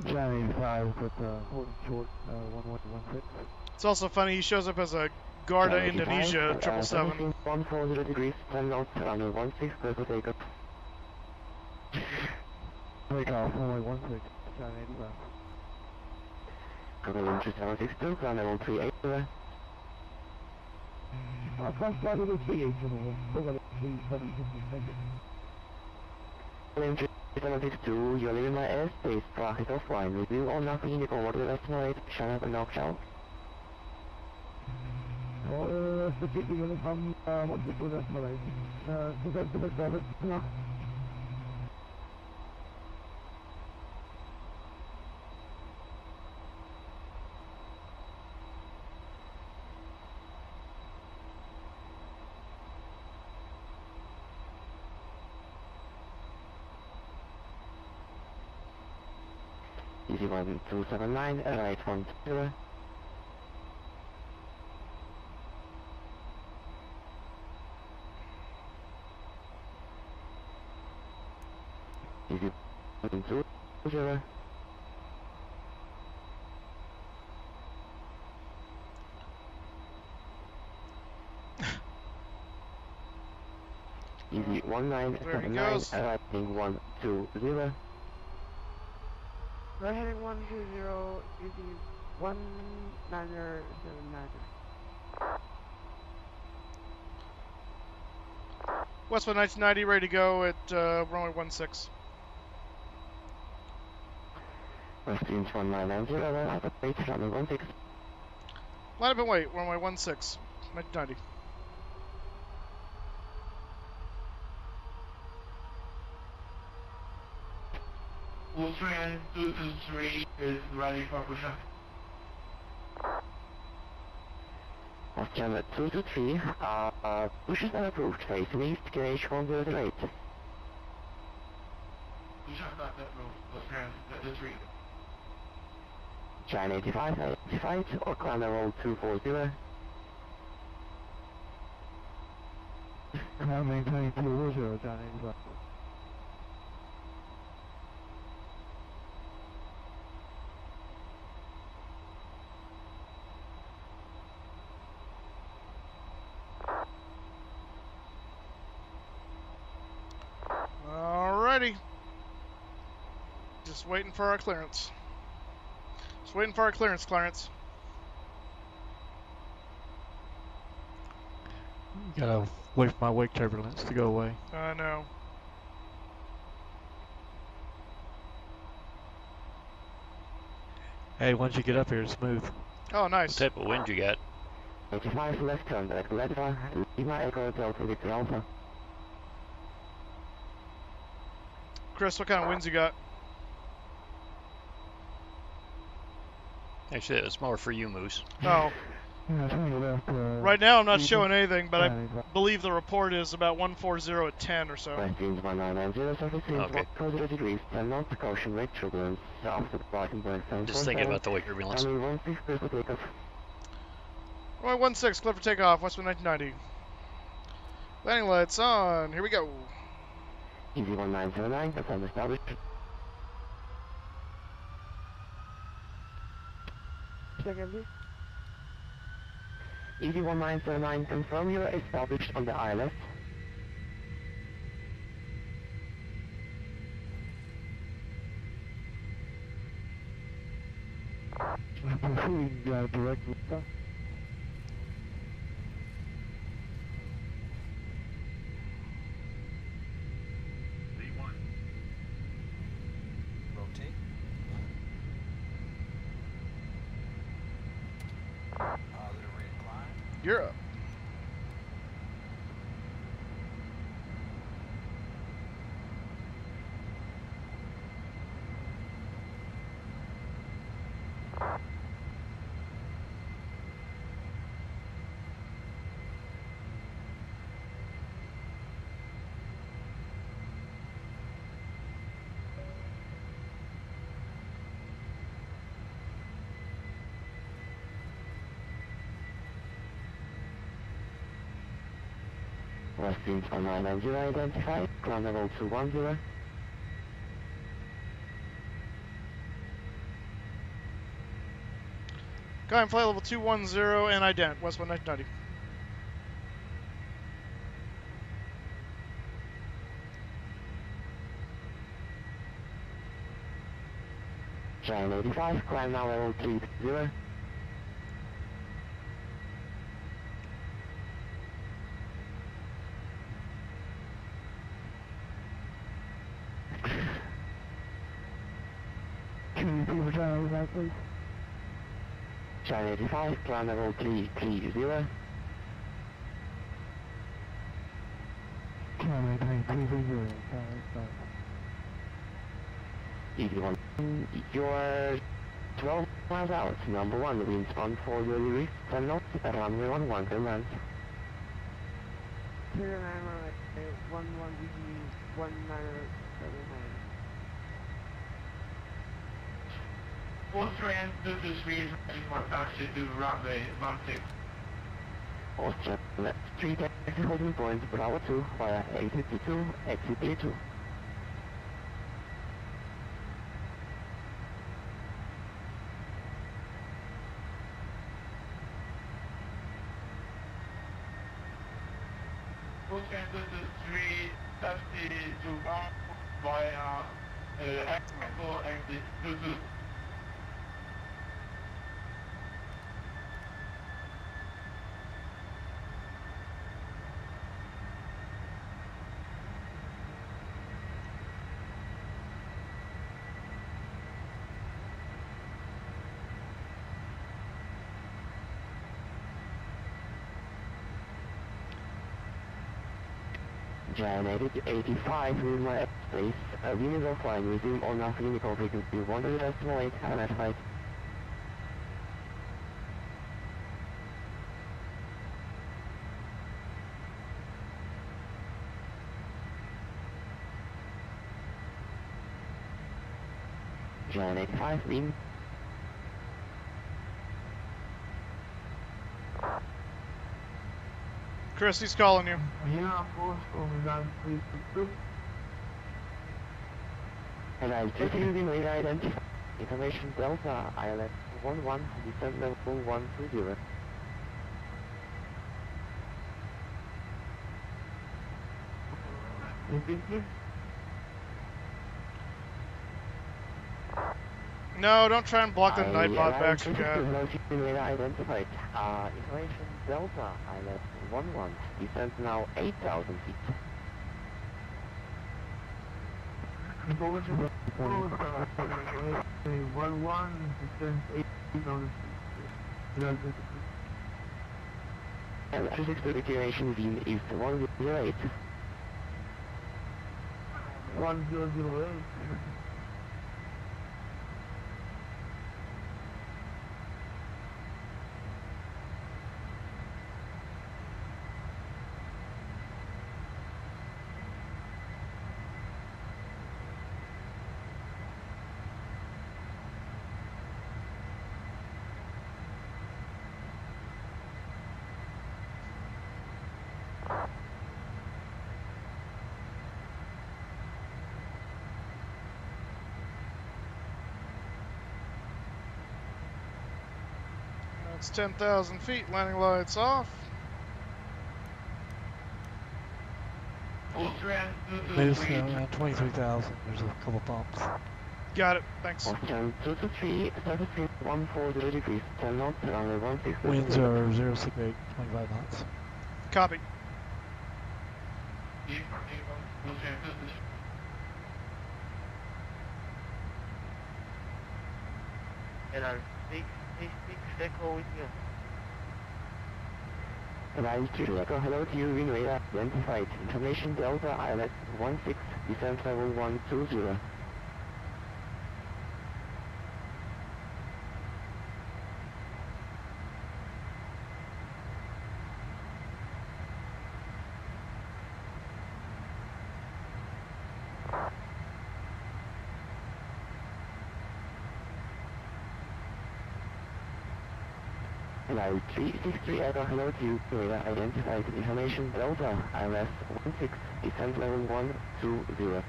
China 85, but holding short, 1116. It's also funny, he shows up as a Garda Indonesia 777. 140 degrees, 10 knots, runway 16, clear for takeoff. Takeoff, runway 16, China 85. Runway 762, runway 38. Runway 762, you're leaving my airspace, bracket offline. Review all nothing in the forward with estimate, shut up and knock out. Easy 1279, right 10. Easy 1220. Easy 1979, arriving 120. Right heading 120, easy 1979. Westwind 1990, ready to go at runway 16. WestWind 1990, line up and wait, runway 16. Line up and wait, runway 16, 1990. Wolfman 223 is ready for push-up. Austria 223, pushes are approved, facing east, gauge 108. Push-up not that move, Wolfman 223. China 85, 85, or climb the roll 240. Now maintaining 240, China 85. Alrighty. Just waiting for our clearance. Just waiting for our clearance, Clarence. Gotta wait for my wake turbulence to go away. I know. Hey, once you get up here, it's smooth. Oh, nice. What type of wind you got? 85 left turn, direct Leva, Lima Echo Delta Victor Alpha. Chris, what kind of winds you got? Actually, it was more for you, Moose. Oh. Right now I'm not showing anything, but I believe the report is about 140 at 10 or so. Westwinds 1990, surface winds Okay. 140 degrees, 10 knots, precaution rate turbulence, after departing by Just thinking about the weight turbulence. runway 16, clear for takeoff. Runway 16, clear for takeoff, Westwind 1990. Landing lights on, here we go. Easy 1909, confirm established. Second, please. Easy 1909, confirm you are established on the ILS. Direct D1. Rotate. Positive rate of climb. You're up. Westwinds 1990 identified, ground level 210. Climb flight level 210 and ident, Westwind 1990. Giant 85, climb now level 30. Can you see Giant 85, please? Giant 85, climb level 330. Giant 85, 330. Easy one. You're 12 miles out. Number 1, wind spawn for your release. 10 knots at runway 11, commands. Clear 9 11 degree 1979. Austrian, this is Reed, taxi to runway 16. Austria, left 3 taxi holding points, Bravo 2, via 852, exit A2. Austrian, this is Reed, taxi to Bravo via Echo exit 22. Giant 85 in my space, Vienna flying, resume on off Unico frequency 1.8, and at height. Giant 85 in. Chris, he's calling you. Yeah, boss, over down 322. And I'm just using radar identified. Information Delta, ILS 11, descent level 120. No, don't try and block the NightBot, Baxter Cat. Radar identified. Information Delta, ILS 11, descent now 8,000 feet. 11, descent 8,000 feet. And physics duration beam is 108. 1008. It's 10,000 feet. Landing lights off. Austrian Minus 223. around 23,000. There's a couple bumps. Got it. Thanks. Austrian 223, 140 degrees, 10 knots, runway 16. Winds are 068, 25 knots. Copy. Austrian 223. LR 666 Echo with you. Line 2 Echo, hello to you, wind radar identified. Information Delta ILS 16, descent level 120. Line 363 Echo, hello to you, radar identified. Information Delta ILS 16, descent level 120.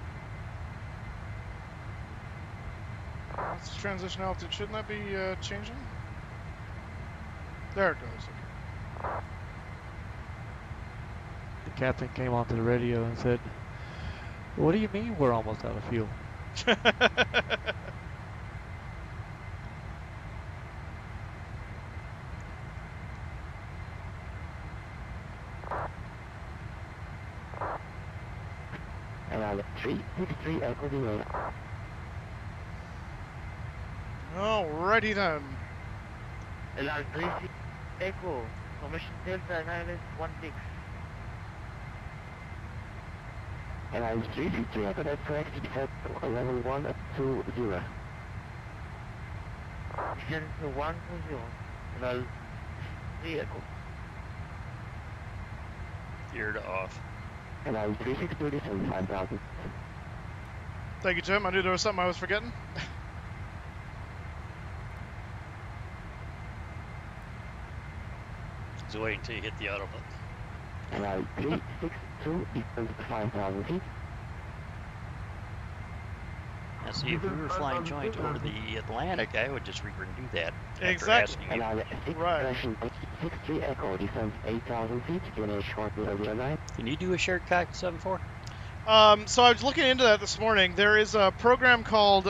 What's the transition altitude? Shouldn't that be changing? There it goes. The captain came onto the radio and said, "What do you mean we're almost out of fuel?" Line 363 Echo, delay. Alrighty then. LR 36 Echo. Formation Delta ILS 16. Line 363 Echo, that's correct, descent level 120. Descent to 120. LR 3 Echo. Gear to off. Line 362 descent 5,000. Thank you, Tim. I knew there was something I was forgetting. Just wait until you hit the auto button. Line 362 descent 5,000 feet. Now see, if we were flying joint over the Atlantic, I would just redo that. After Exactly. asking you. Line 6 Right. correction 63 Echo descent 8,000 feet. In a short 09. Can you do a shared cockpit 7.4? So I was looking into that this morning. There is a program called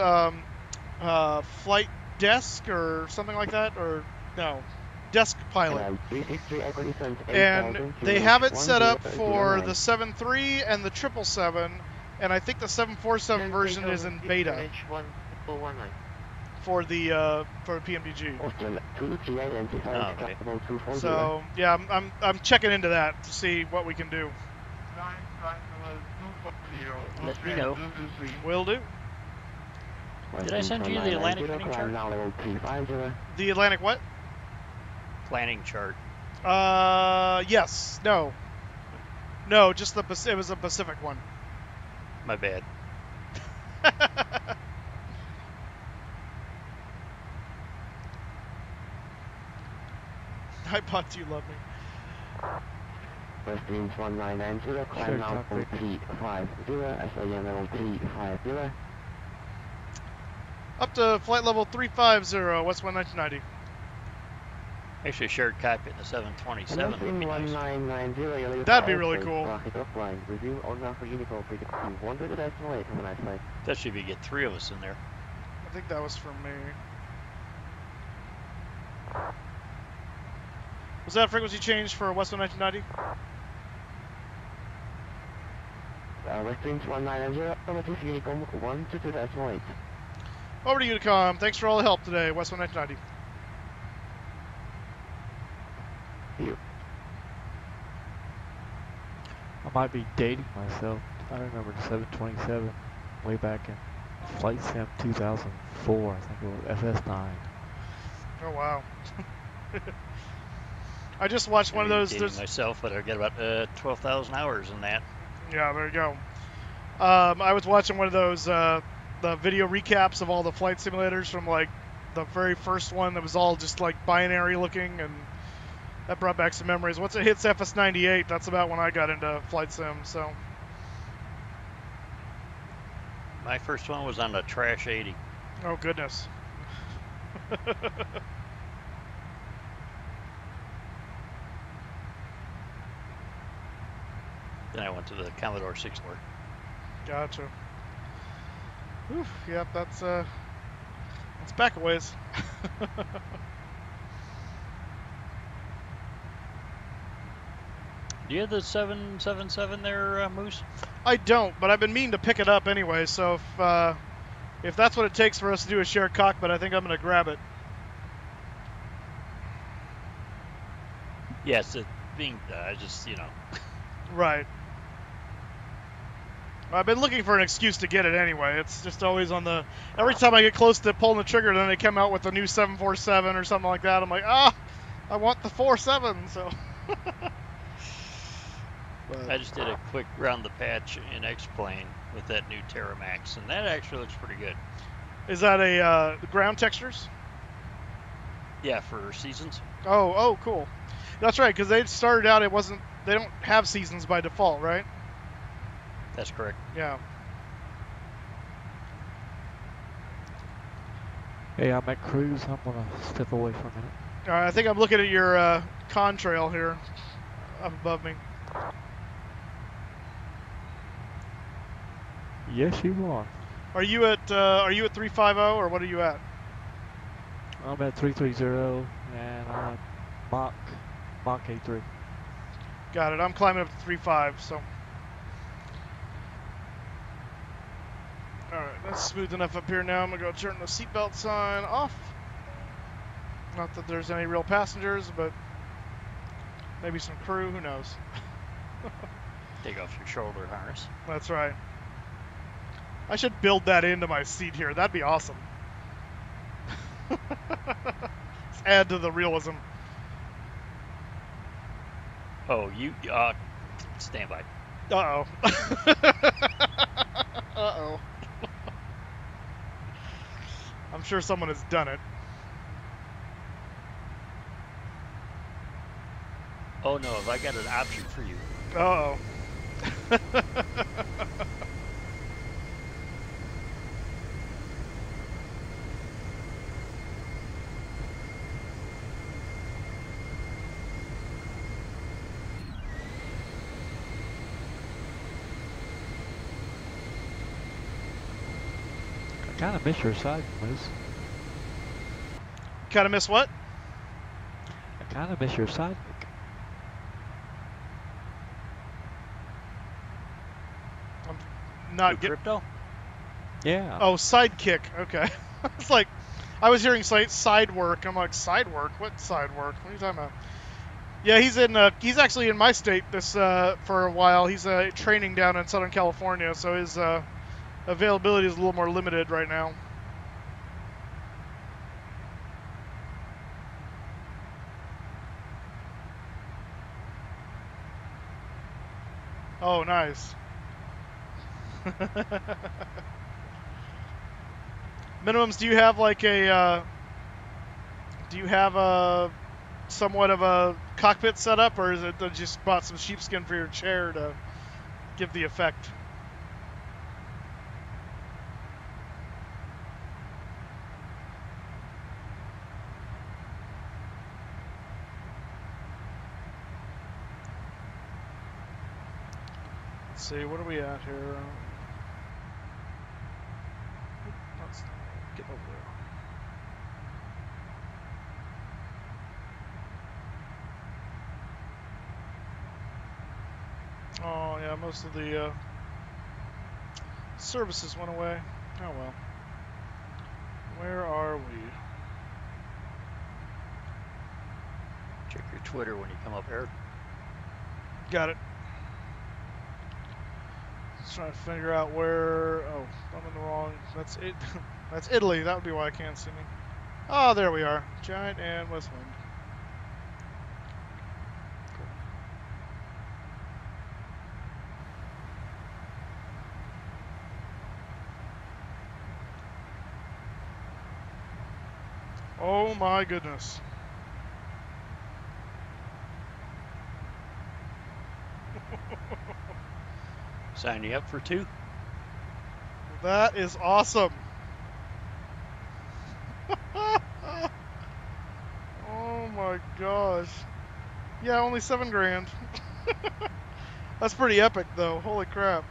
Flight Desk or something like that, or no, Desk Pilot. Line 363 Echo descent 8,000 And feet. they in have it H1 set up 009. for the 7.3 and the 777, and I think the 747 version is in beta H1019. for the for PMDG. Austrian 223 identified. Oh, okay. Capital 240. So yeah, I'm checking into that to see what we can do. Line level 240. Let me know. Austrian 223. Will do. Did I send you the Atlantic Climb planning chart? now level 350. The Atlantic what? Planning chart. Yes. No. No, just the it was a Pacific one. My bad. NightBot, do you love me? WestWind 1990, climb Sure, now copy. level 350, SIM level 350. Up to flight level 350, WestWind 1990. Actually, a shared cockpit in the 727 would be nice. 1990, That'd be really cool. Rocket offline, review on for Unico, frequency 100 decimal 8, have a nice night. Especially if you get 3 of us in there. I think that was from me. Was that frequency change for WestWind 1990? WestWind 1990, affirmative, Unicom 122 decimal 8. Over to Unicom. Thanks for all the help today, WestWind 1990. You. I might be dating myself. I remember the 727 way back in Flight Sim 2004. I think it was FS9. Oh wow. I just watched one of those. Dating myself, but I get about 12,000 hours in that. Yeah, there you go. I was watching one of those the video recaps of all the flight simulators from like the very first one that was all just like binary looking, and that brought back some memories. Once it hits FS98, that's about when I got into flight sim. So My first one was on the Trash 80. oh goodness. Then I went to the Commodore 64. Gotcha. Oof, yep, that's back a ways. Do you have the 777 there, Moose? I don't, but I've been meaning to pick it up anyway. So if that's what it takes for us to do a shared cockpit, I think I'm gonna grab it. Yes, it being just Right. I've been looking for an excuse to get it anyway. It's just always on the... Every time I get close to pulling the trigger, then they come out with a new 747 or something like that. I'm like, I want the 47, so... But I just did a quick round the patch in X-Plane with that new Terramax, and that actually looks pretty good. is that a ground textures? Yeah, for seasons. Oh, cool. That's right, because they started out, they don't have seasons by default, right? That's correct. Yeah. Hey, I'm at cruise. I'm gonna step away for a minute. All right, I think I'm looking at your contrail here up above me. Yes, you are. Are you at 350 or what are you at? I'm at 330 and I'm Mach A3. Got it. I'm climbing up to 35, so. All right, that's smooth enough up here now. I'm gonna go turn the seatbelt sign off. Not that there's any real passengers, but maybe some crew. Who knows? Take off your shoulder harness. That's right. I should build that into my seat here. That'd be awesome. Let's add to the realism. Oh, you stand by. Uh-oh. Uh-oh. I'm sure someone has done it. Oh no, have I got an option for you? Uh-oh. I kind of miss your side, Moose. Kind of miss what? I kind of miss your side. I'm not getting... Crypto? Yeah. Oh, sidekick. Okay. It's like, I was hearing side work. I'm like, side work? What side work? What are you talking about? Yeah, he's actually in my state for a while. He's training down in Southern California, so his availability is a little more limited right now. Oh, nice. Minimums, do you have like somewhat of a cockpit setup, or is it that you just bought some sheepskin for your chair to give the effect? Let's see, what are we at here? Let's get over there. Oh, yeah, most of the services went away. Oh, well. Where are we? Check your Twitter when you come up here. Got it. Just trying to figure out where... Oh, I'm in the wrong... That's it. That's Italy. That would be why I can't see me. Oh, there we are. Giant and WestWind. Oh my goodness. Sign you up for 2? That is awesome. Oh my gosh. Yeah, only $7 grand. That's pretty epic, though. Holy crap.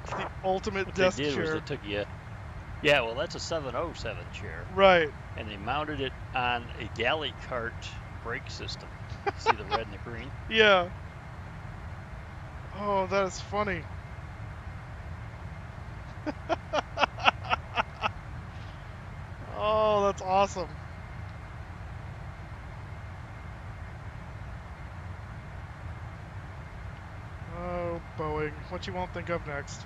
It's the ultimate What desk they did was chair. they took you. Yeah, well, that's a 707 chair. Right. And they mounted it on a galley cart brake system. See the red and the green? Yeah. Oh, that is funny. Oh, that's awesome. Oh, Boeing. What you won't think of next.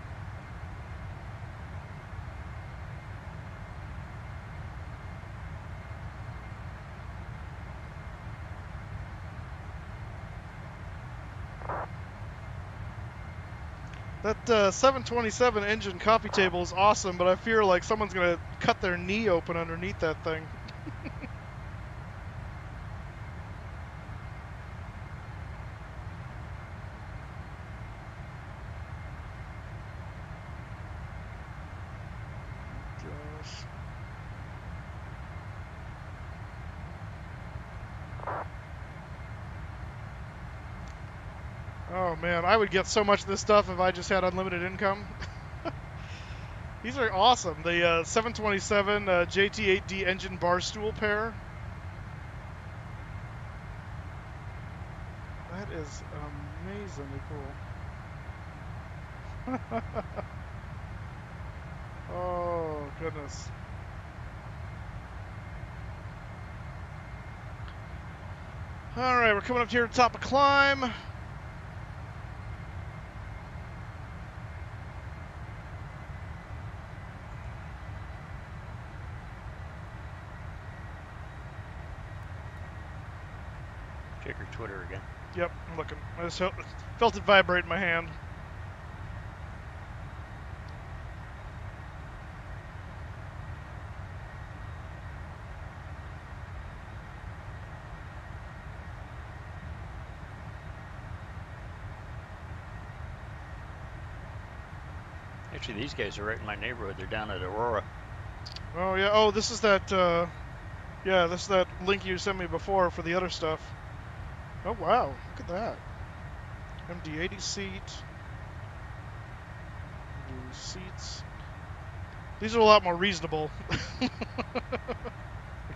That 727 engine coffee table is awesome, but I fear like someone's going to cut their knee open underneath that thing. Gosh. Oh man, I would get so much of this stuff if I just had unlimited income. These are awesome. The 727 JT8D engine bar stool pair. That is amazingly cool. Oh, goodness. Alright, we're coming up here to the top of climb. Check your Twitter again. Yep, I'm looking. I just felt it vibrate in my hand. Actually, these guys are right in my neighborhood. They're down at Aurora. Oh yeah. Oh, this is that. Yeah, this is that link you sent me before for the other stuff. Oh wow, look at that. MD80 seat. MD seats. These are a lot more reasonable. A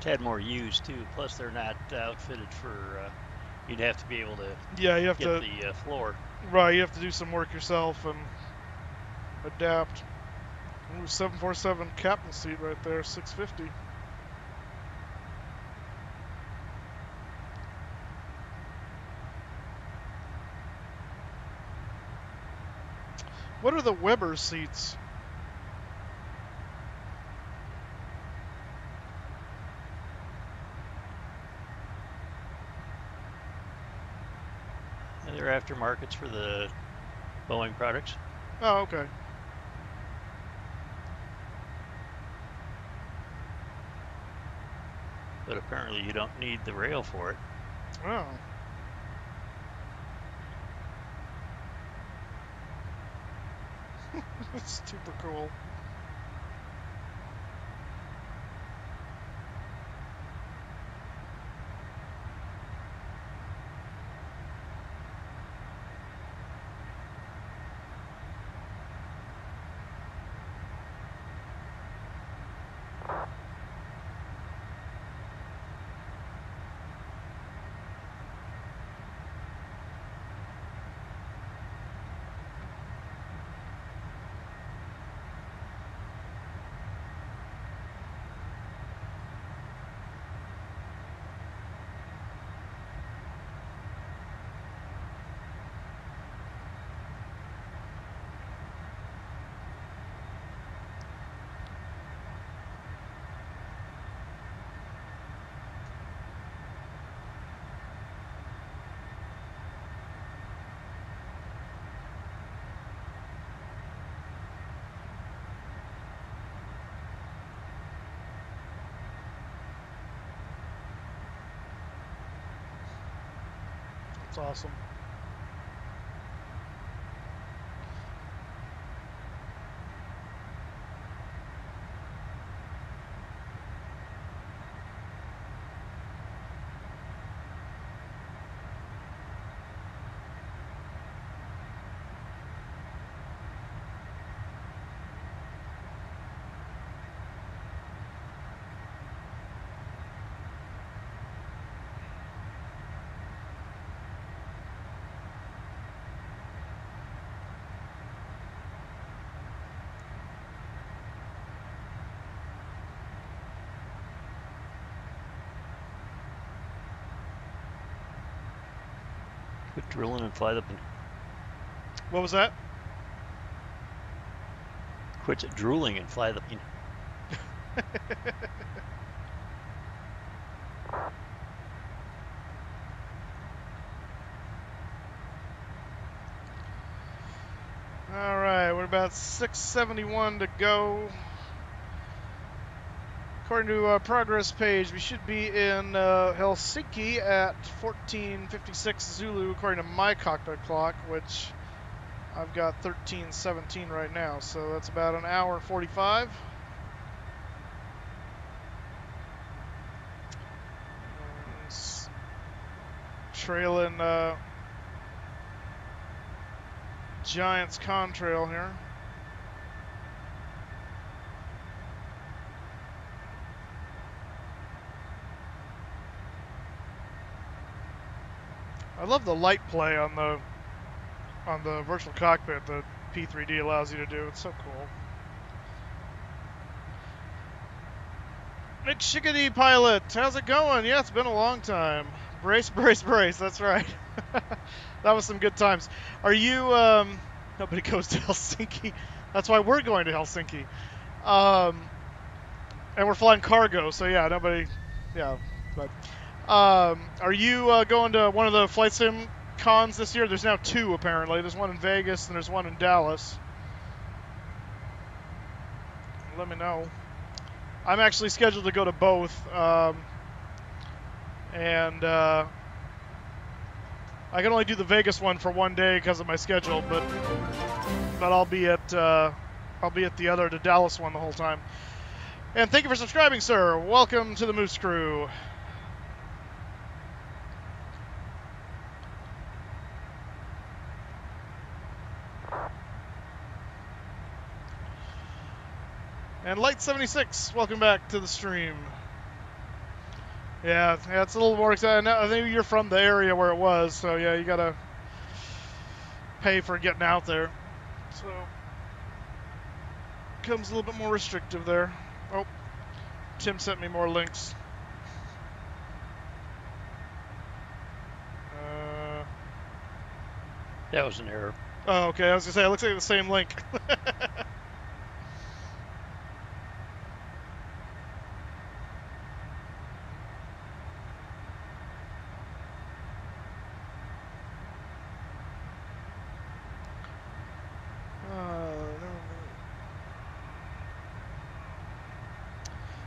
tad more used too. Plus, they're not outfitted for. You'd have to be able to Yeah, you have get to. the floor. Right, you have to do some work yourself and adapt. Ooh, 747 captain seat right there, 650. What are the Weber seats? And they're aftermarkets for the Boeing products. Oh, okay. But apparently you don't need the rail for it. Oh. That's super cool. That's awesome. Quit drilling and fly the plane. What was that? Quit drooling and fly the plane. All right, we're about 671 to go. According to our progress page, we should be in Helsinki at 14:56 Zulu, according to my cockpit clock, which I've got 13:17 right now, so that's about an hour and 45. Trailing Giants contrail here. I love the light play on the virtual cockpit that P3D allows you to do. It's so cool. Encrypted Pilot, how's it going? Yeah, it's been a long time. Brace, brace, brace. That's right. That was some good times. Are you? Nobody goes to Helsinki. That's why we're going to Helsinki. And we're flying cargo, so yeah, nobody. Yeah, but. Are you going to one of the flight sim cons this year? There's now 2 apparently. There's one in Vegas and there's one in Dallas. Let me know. I'm actually scheduled to go to both, and I can only do the Vegas one for one day because of my schedule, but I'll be at the Dallas one the whole time. And thank you for subscribing, sir. Welcome to the Moose Crew. And Light76, welcome back to the stream. Yeah, it's a little more exciting. I think you're from the area where it was, so yeah, you gotta pay for getting out there. So, comes a little bit more restrictive there. Oh, Tim sent me more links. That was an error. Oh, okay, I was gonna say, it looks like the same link.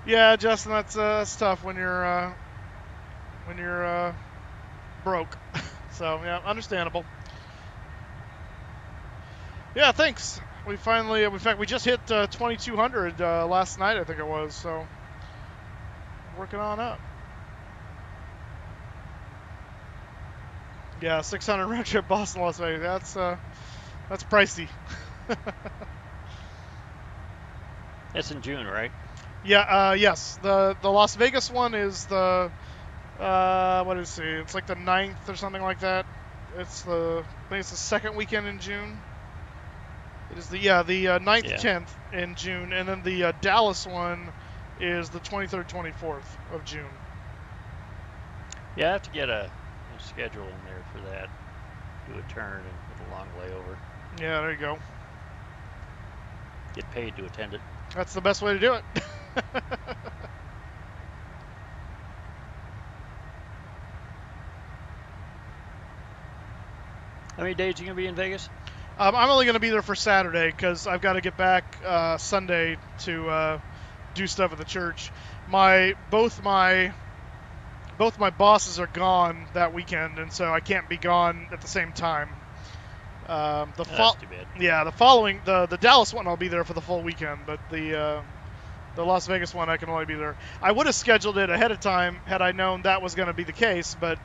Yeah, Justin, that's tough when you're broke. So yeah, understandable. Yeah, thanks. We finally, in fact, we just hit 2,200 last night, I think it was. So working on up. Yeah, 600 round trip Boston, Las Vegas. That's pricey. That's in June, right? Yeah, yes. The Las Vegas one is the what is it? It's like the 9th or something like that. I think it's the second weekend in June. It is the 9th, 10th in June, and then the Dallas one is the 23rd, 24th of June. Yeah, I have to get a schedule in there for that. Do a turn and put a long layover. Yeah, there you go. Get paid to attend it. That's the best way to do it. How many days are you going to be in Vegas? I'm only going to be there for Saturday because I've got to get back Sunday to do stuff at the church. Both my bosses are gone that weekend, and so I can't be gone at the same time. That's too bad. Yeah, the Dallas one I'll be there for the full weekend, but the Las Vegas one I can only be there. I would have scheduled it ahead of time had I known that was going to be the case, but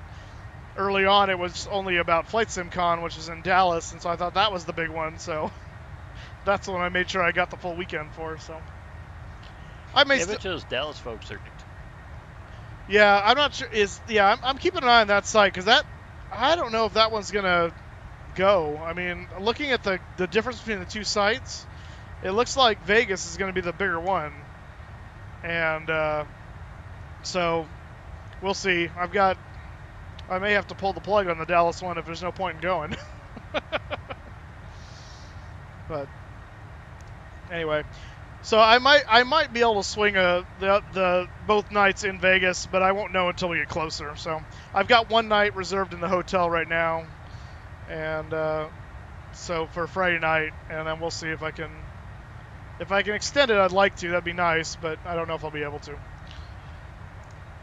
early on it was only about Flight Sim Con, which is in Dallas, and so I thought that was the big one, so that's the one I made sure I got the full weekend for. So I may bet those Dallas folks are. Yeah, I'm not sure. I'm keeping an eye on that site because I don't know if that one's gonna go. I mean, looking at the difference between the two sites, it looks like Vegas is going to be the bigger one, and so we'll see. I've got I may have to pull the plug on the Dallas one if there's no point in going. But anyway, so I might be able to swing the both nights in Vegas, but I won't know until we get closer. So I've got one night reserved in the hotel right now, and so for Friday night, and then we'll see if I can extend it. I'd like to. That'd be nice, but I don't know if I'll be able to.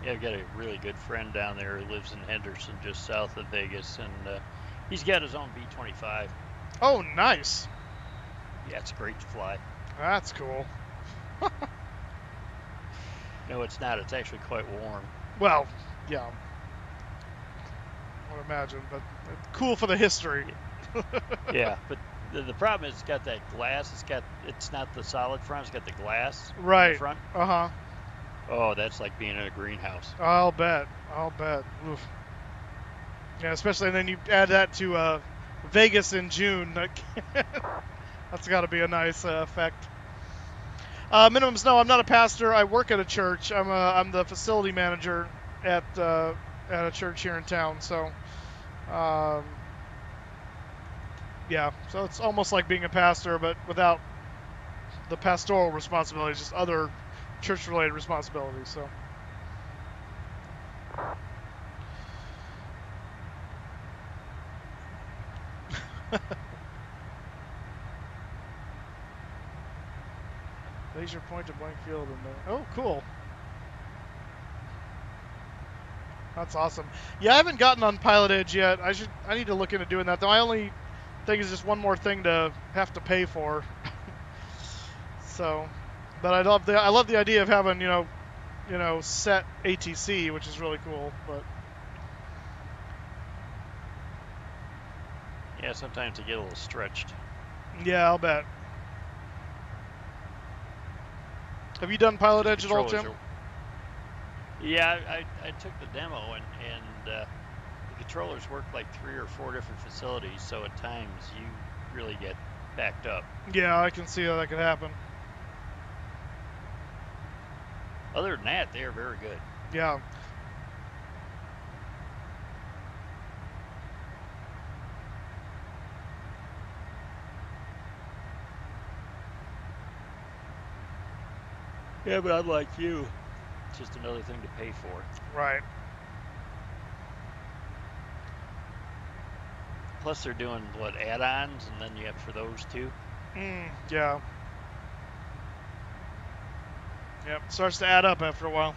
Yeah, I've got a really good friend down there who lives in Henderson, just south of Vegas, and he's got his own B-25. Oh, nice. Yeah, it's great to fly. That's cool. No, it's not. It's actually quite warm. Well, yeah. I would imagine, but cool for the history. Yeah, but the problem is it's got that glass. It's not the solid front. It's got the glass right in the front. Uh-huh. Oh, that's like being in a greenhouse. I'll bet. Oof. Yeah, especially, and then you add that to Vegas in June. That's got to be a nice effect. Minimums, no, I'm not a pastor. I work at a church. I'm the facility manager at a church here in town. So, yeah. So it's almost like being a pastor, but without the pastoral responsibilities, just other church-related responsibilities. So. Laser point at blank field in there. Oh, cool. That's awesome. Yeah, I haven't gotten on Pilot Edge yet. I need to look into doing that. The only thing is just one more thing to have to pay for. So, but I love the idea of having you know set ATC, which is really cool. But yeah, sometimes they get a little stretched. Yeah, I'll bet. Have you done Pilot Edge at all, Tim? Yeah, I took the demo, and the controllers work like 3 or 4 different facilities, so at times you really get backed up. Yeah, I can see how that could happen. Other than that, they are very good. Yeah. Yeah, but unlike you, it's just another thing to pay for. Right. Plus, they're doing, what, add-ons, and then you have for those too? Yeah. Yep, starts to add up after a while.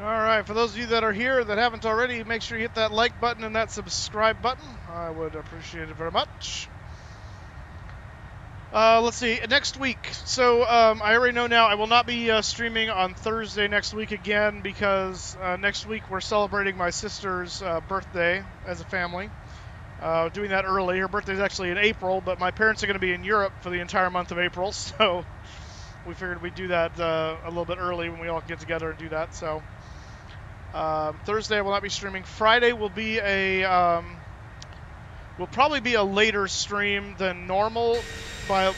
Alright, for those of you that are here that haven't already, make sure you hit that like button and that subscribe button. I would appreciate it very much. Let's see, next week. So, I already know now I will not be streaming on Thursday next week again because next week we're celebrating my sister's birthday as a family. Doing that early. Her birthday is actually in April, but my parents are going to be in Europe for the entire month of April, so we figured we'd do that a little bit early when we all get together and do that. So Thursday I will not be streaming. Friday will be will probably be a later stream than normal by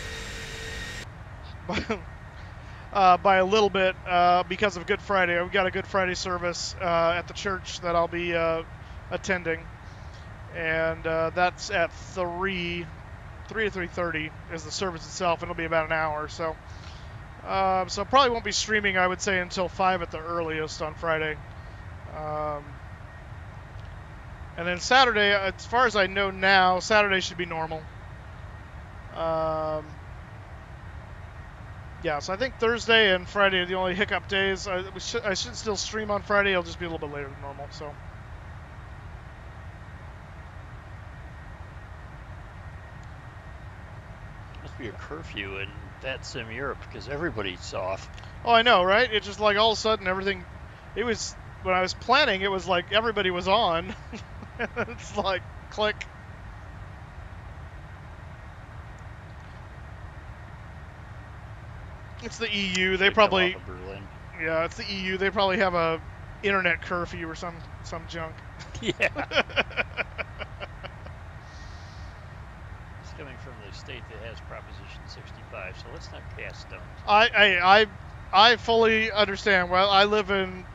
a little bit because of Good Friday. We've got a Good Friday service at the church that I'll be attending, and that's at 3 3 to 3:30 is the service itself, and it'll be about an hour. So probably won't be streaming, I would say, until 5 at the earliest on Friday. And then Saturday, as far as I know now, Saturday should be normal. Yeah, so I think Thursday and Friday are the only hiccup days. I should still stream on Friday. It'll just be a little bit later than normal. So. Must be a curfew in VATSIM Europe because everybody's off. Oh, I know, right? It's just like all of a sudden everything. It was when I was planning. It was like everybody was on. It's like click. It's the EU. They probably. Yeah, it's the EU. They probably have a internet curfew or some junk. Yeah. It's coming from the state that has Proposition 65, so let's not cast stones. I fully understand. Well, I live in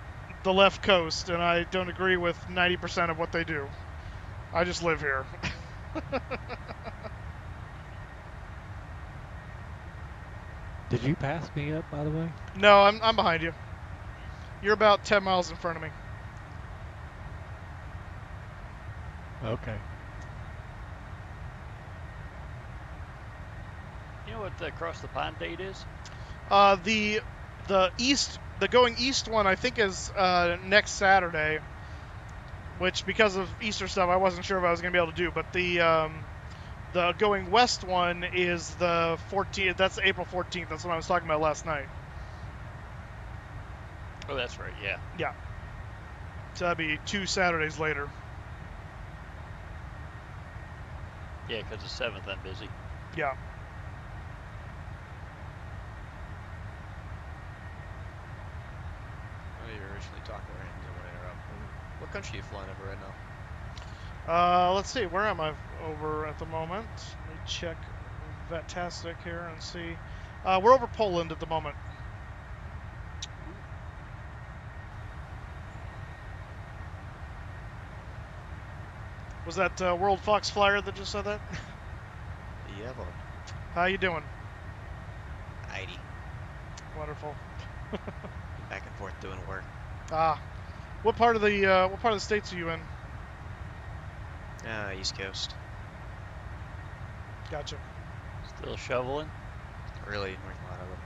the left coast, and I don't agree with 90% of what they do. I just live here. Did you pass me up, by the way? No, I'm behind you. You're about 10 miles in front of me. Okay. You know what the across the pond date is? The going east one I think is next Saturday, which because of Easter stuff I wasn't sure if I was gonna be able to do. But the going west one is the 14th. That's April 14th. That's what I was talking about last night. Oh, that's right. Yeah. Yeah. So that'd be 2 Saturdays later. Yeah, because the 7th I'm busy. Yeah. You were originally talking right into when I interrupt. What country are you flying over right now? Let's see. Where am I over at the moment? Let me check Vatastic here and see. We're over Poland at the moment. Was that World Fox Flyer that just said that? Yeah, well, How you doing? 80. Wonderful. Back and forth doing work. What part of the states are you in? East Coast. Gotcha. Still shoveling? Really, North Montana.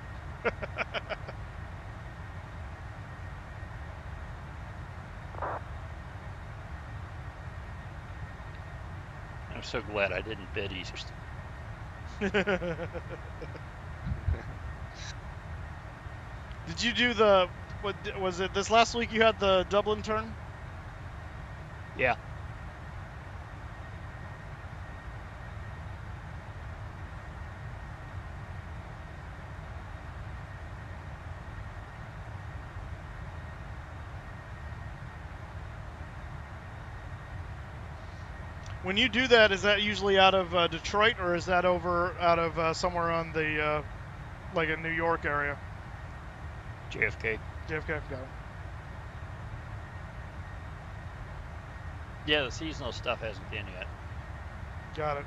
I'm so glad I didn't bid East. Did you do the? What was it? This last week you had the Dublin turn? Yeah. When you do that, is that usually out of Detroit, or is that over out of somewhere on the, like a New York area? JFK. JFK, got it. Yeah, the seasonal stuff hasn't been yet. Got it.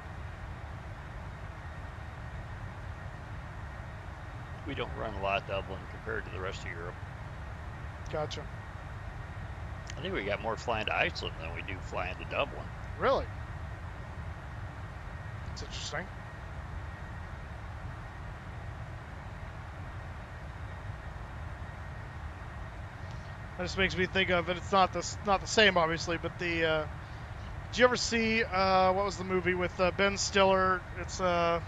We don't run a lot Dublin compared to the rest of Europe. Gotcha. I think we got more flying to Iceland than we do flying to Dublin. Really? That's interesting. That just makes me think of it. It's not the same, obviously, but the. Did you ever see what was the movie with Ben Stiller? It's oh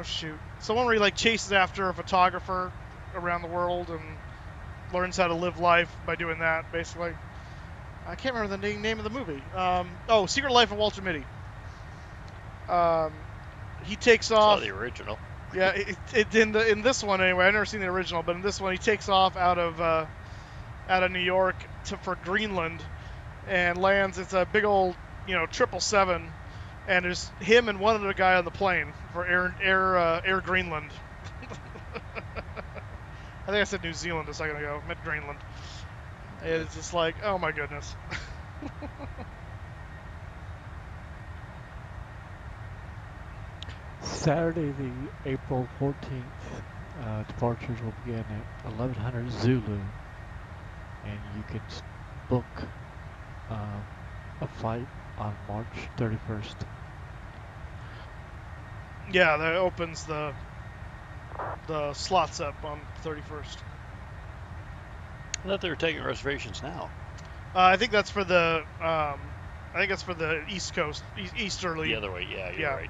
shoot, someone where he like chases after a photographer around the world and learns how to live life by doing that, basically. I can't remember the name of the movie. Oh, Secret Life of Walter Mitty. He takes off. Saw the original. Yeah, in this one anyway. I've never seen the original, but in this one he takes off out of New York for Greenland and lands. It's a big old 777, and there's him and one other guy on the plane for Air Greenland. I think I said New Zealand a second ago. I meant Greenland. It's just like, oh my goodness. Saturday, the April 14th, departures will begin at 1100 Zulu, and you can book a flight on March 31st. Yeah, that opens the slots up on 31st. I thought they were taking reservations now. I think that's for the East Coast, easterly. The other way, yeah, you're right.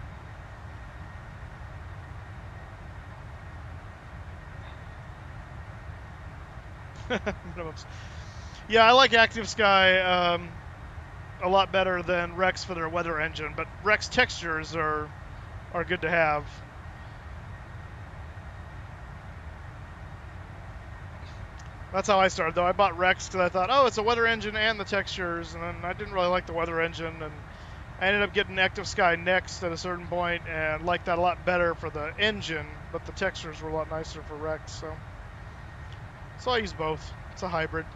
Yeah, I like Active Sky a lot better than Rex for their weather engine, but Rex textures are good to have. That's how I started, though. I bought Rex because I thought, oh, it's a weather engine and the textures, and then I didn't really like the weather engine, and I ended up getting Active Sky next at a certain point and liked that a lot better for the engine, but the textures were a lot nicer for Rex, so I use both. It's a hybrid.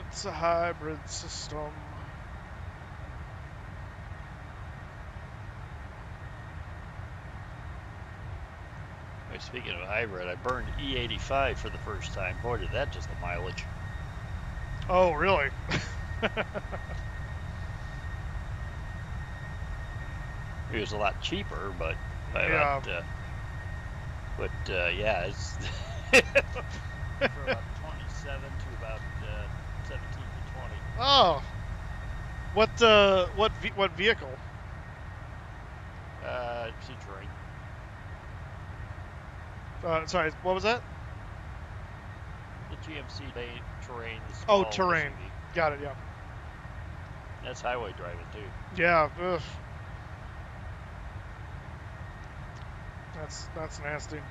It's a hybrid system. Speaking of hybrid, I burned E85 for the first time. Boy, did that just the mileage. Oh, really? It was a lot cheaper, but yeah. Yeah, it's for about 27 to about 17 to 20. Oh, what vehicle? C-Terrain. Sorry, what was that? The GMC Terrain. Oh, Terrain. SUV. Got it. Yeah. That's highway driving too. Yeah. Ugh. That's nasty.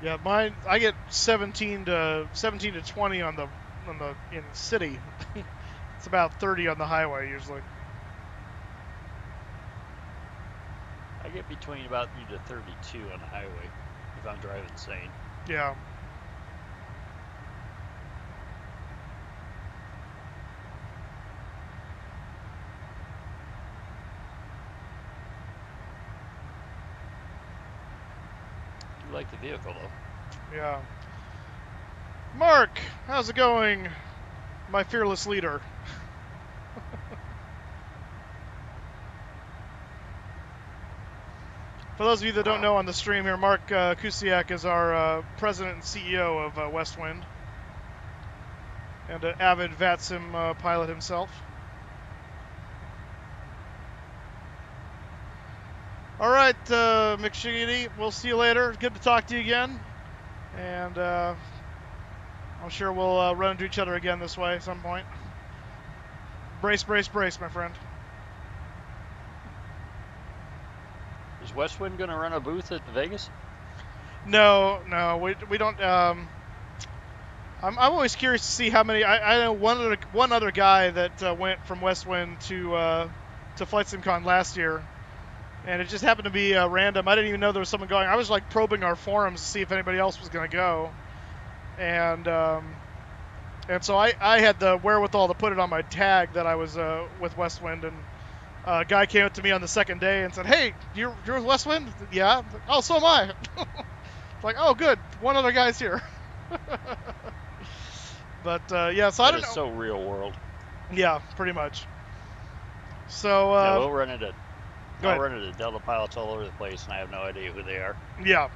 Yeah, mine. I get 17 to 20 in the city. It's about 30 on the highway usually. I get between about 30 to 32 on the highway if I'm driving sane. Yeah. You like the vehicle though. Yeah. Mark, how's it going? My fearless leader. For those of you that don't know on the stream here, Mark Kusiak is our president and CEO of WestWind, and an avid VATSIM pilot himself. All right, McShiggity, we'll see you later. Good to talk to you again, and I'm sure we'll run into each other again this way at some point. Brace, brace, brace, my friend. Is WestWind going to run a booth at Vegas? No, we don't. I'm always curious to see how many. I know one other guy that went from WestWind to FlightSimCon last year, and it just happened to be random. I didn't even know there was someone going. I was like probing our forums to see if anybody else was going to go, and so I had the wherewithal to put it on my tag that I was with WestWind, and a guy came up to me on the second day and said, "Hey, you're with WestWind?" Yeah. Oh, so am I. Like, oh, good. One other guy's here. But yeah, so I don't know. It's so real world. Yeah, pretty much. So yeah, we'll run into. I'll run into Delta pilots all over the place, and I have no idea who they are. Yeah.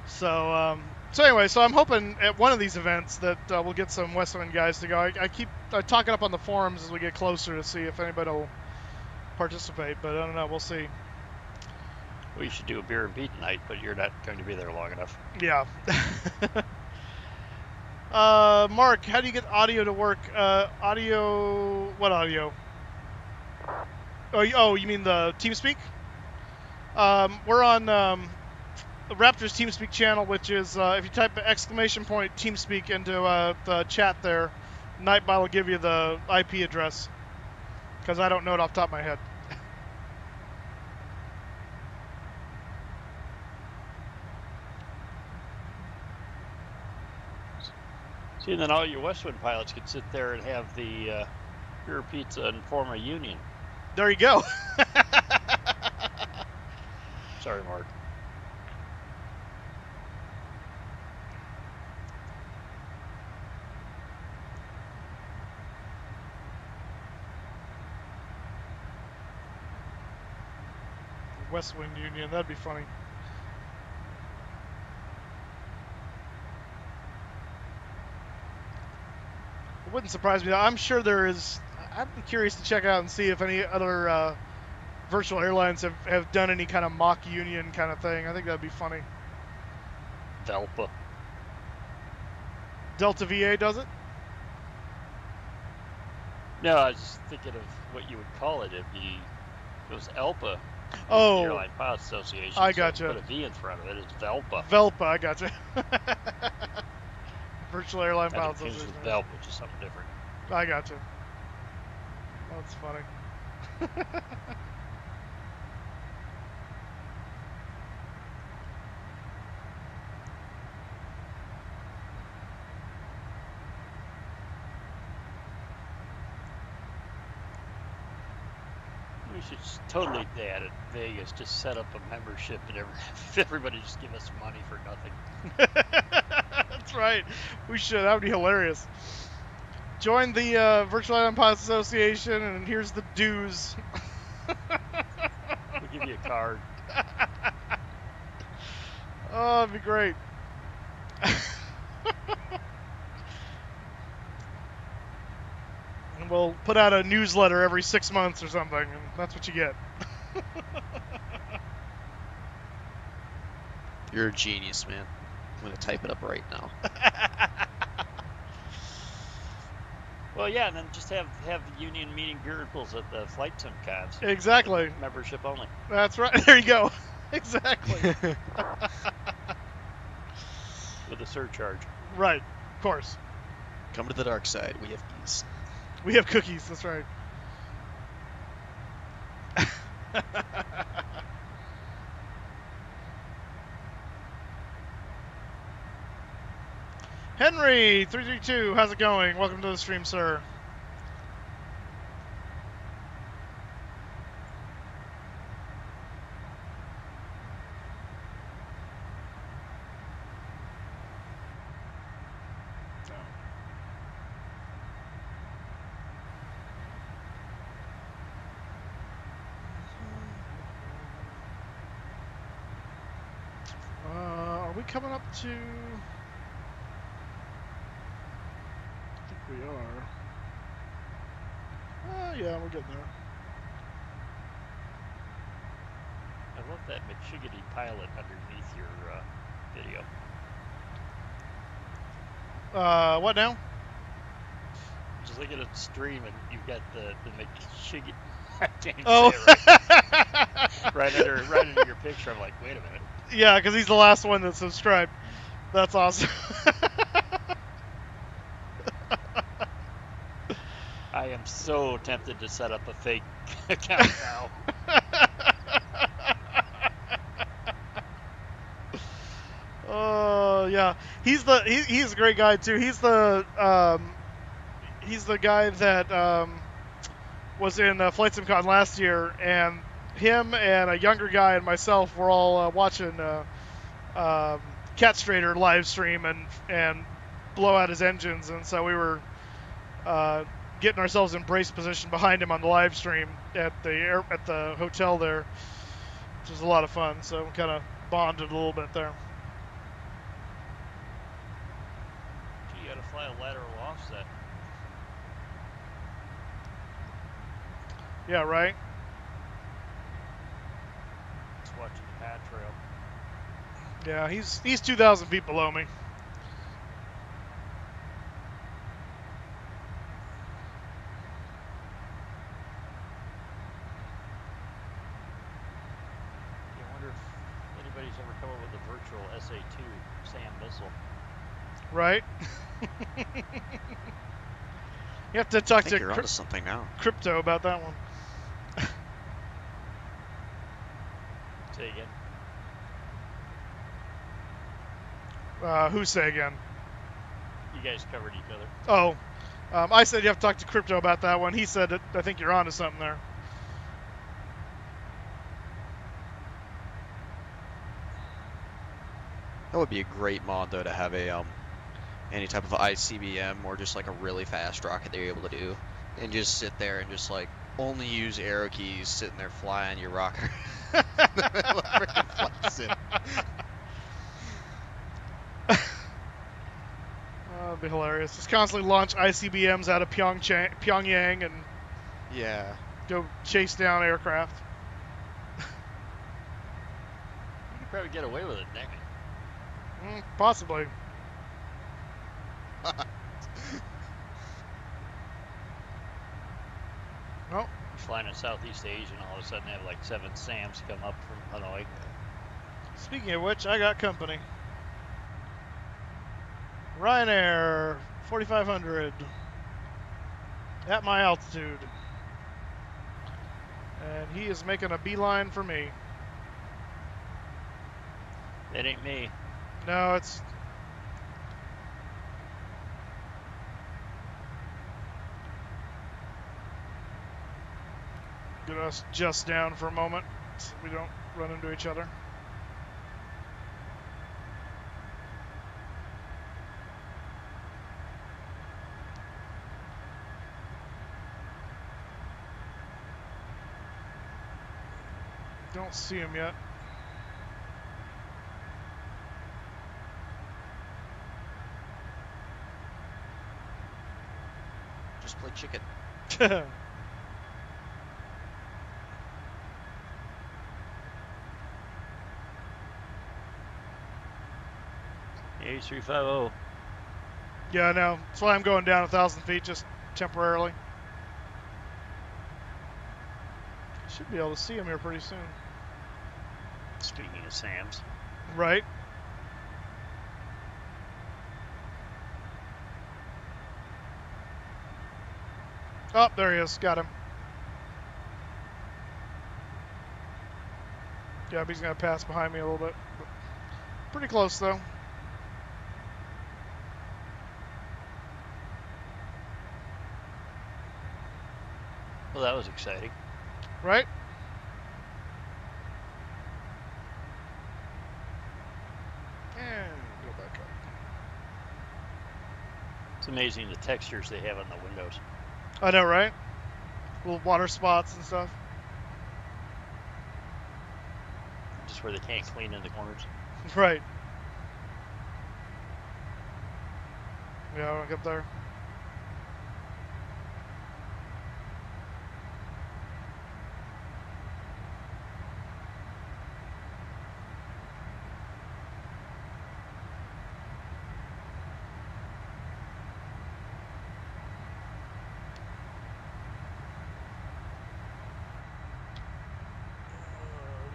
So anyway, so I'm hoping at one of these events that we'll get some WestWind guys to go. I keep talking up on the forums as we get closer to see if anybody will participate, but I don't know. We'll see. We should do a beer and beat tonight, but you're not going to be there long enough. Yeah. Mark, how do you get audio to work? Audio? What audio? Oh, you mean the TeamSpeak? We're on Raptor's TeamSpeak channel, which is if you type !TeamSpeak into the chat there, NightBot will give you the IP address, because I don't know it off the top of my head. See, and then all your WestWind pilots could sit there and have the beer pizza and form a union. There you go. Sorry, Mark. WestWind Union, that'd be funny. It wouldn't surprise me. I'm sure there is. I'd be curious to check out and see if any other virtual airlines have done any kind of mock union kind of thing. I think that'd be funny. Velpa. Delta VA does it? No, I was just thinking of what you would call it. It was ELPA. Oh, the Airline Pilots Association. I so gotcha. Put a V in front of it. It's Velpa. Velpa, I gotcha. Virtual Airline I Pilots confused Association. with Velpa, which is something different. I gotcha. That's funny. We should totally add at Vegas, just set up a membership and everybody just give us money for nothing. That's right. We should. That would be hilarious. Join the Virtual Airline Pilots Association, and here's the dues. We'll give you a card. Oh, that'd be great. And we'll put out a newsletter every 6 months or something, and that's what you get. You're a genius, man. I'm going to type it up right now. Well, yeah, and then just have union meeting vehicles at the flight sim cons. Exactly. Membership only. That's right. There you go. Exactly. With a surcharge. Right. Of course. Come to the dark side. We have these. We have cookies. That's right. Henry 332, how's it going? Welcome to the stream, sir. Are we coming up to... I think we are. Yeah, we're getting there. I love that McShiggity pilot underneath your video. What now? Just looking at the stream and you've got the McShiggity. I can't even Oh. say it right. right under your picture. I'm like, wait a minute. Yeah, because he's the last one that subscribed. That's awesome. I am so tempted to set up a fake account now. Oh yeah, he's a great guy too. He's the guy that was in Flight SimCon last year, and him and a younger guy and myself were all watching Cat Strader live stream and blow out his engines, and so we were getting ourselves in brace position behind him on the live stream at the hotel there, which was a lot of fun. So we kind of bonded a little bit there. Gee, you gotta fly a lateral offset. Yeah, right. Just watching the pad trail. Yeah, he's 2,000 feet below me. I wonder if anybody's ever come up with a virtual SA-2 SAM missile. Right. You have to talk to You're onto something now. Crypto about that one. Say again. Who say again? guys covered each other. Oh, I said you have to talk to Crypto about that one. He said, I think you're onto something there. That would be a great mod though to have a any type of ICBM or just like a really fast rocket that you're able to do, and just sit there and just like only use arrow keys, sitting there flying your rocket. Freaking flights in. That'd be hilarious. Just constantly launch ICBMs out of Pyongyang and Yeah. go chase down aircraft. You could probably get away with it, Nick. Possibly. Well, You're flying in Southeast Asia and all of a sudden have like 7 SAMs come up from Hanoi. speaking of which, I got company. Ryanair 4500 at my altitude. And he is making a beeline for me. That ain't me. No, it's... Get us just down for a moment so we don't run into each other. Don't see him yet. Just play chicken. H350. Yeah, I know. That's why I'm going down 1,000 feet just temporarily. Should be able to see him here pretty soon. Speaking of SAMs. Right. Oh, there he is. Got him. Yeah, he's going to pass behind me a little bit. But pretty close, though. Well, that was exciting. Right? And go back up. It's amazing the textures they have on the windows. I know, right? Little water spots and stuff. Just where they can't clean in the corners. Right. Yeah, I'll get up there.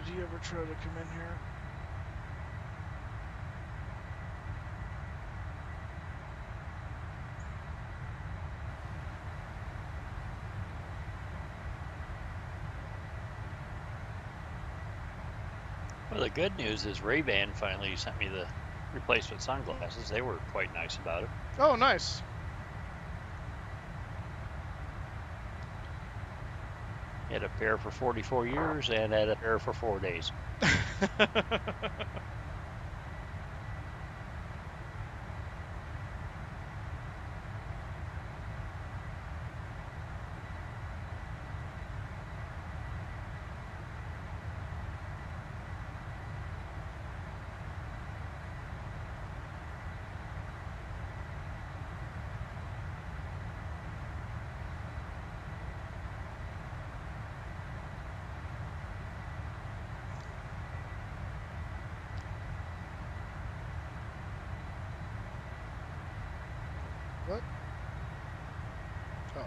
Did he ever try to come in here? Well, the good news is Ray-Ban finally sent me the replacement sunglasses. They were quite nice about it. Oh, nice. Had a pair for 44 years and had a pair for 4 days. What? Oh.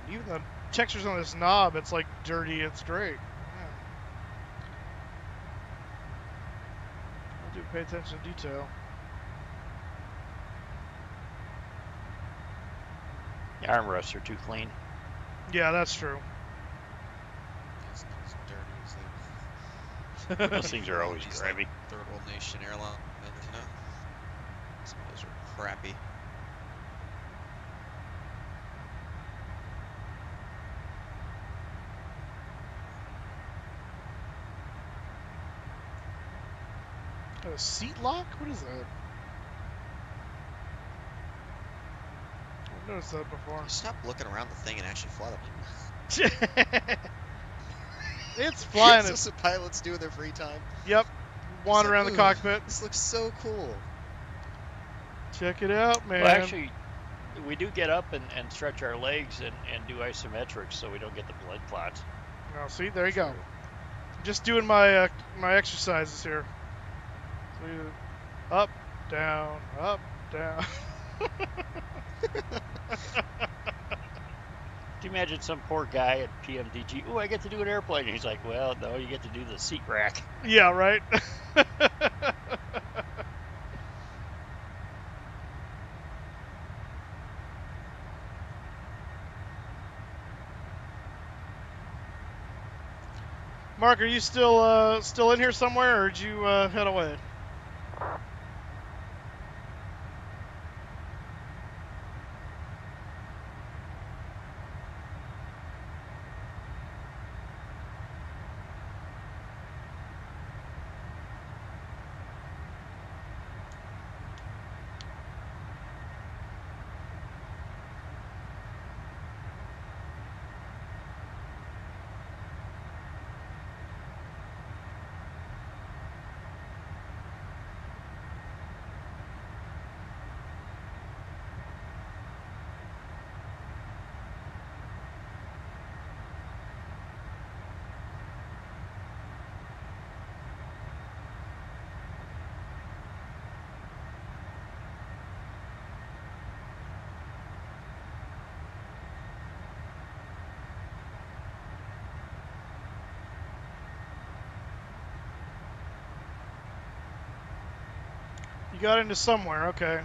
Man, even the textures on this knob, it's like dirty. It's great. Man. I do pay attention to detail. The armrests are too clean. Yeah, that's true. It's not as dirty as Those things are always these, grabby. like, third world nation airlines, you know? Some of those are crappy. A seat lock? What is that? I've noticed that before. Stop looking around the thing and actually fly the plane. It's flying. That's what pilots do in their free time. Yep. Wander It's around like, the cockpit. This looks so cool. Check it out, man. Well, actually, we do get up and stretch our legs and do isometrics so we don't get the blood clots. Oh, see, there you go. Just doing my my exercises here. So up, down, up, down. Do you imagine some poor guy at PMDG? Oh, I get to do an airplane. And he's like, well, no, you get to do the seat rack. Yeah, right. Mark, are you still in here somewhere, or did you head away? You got into somewhere, okay.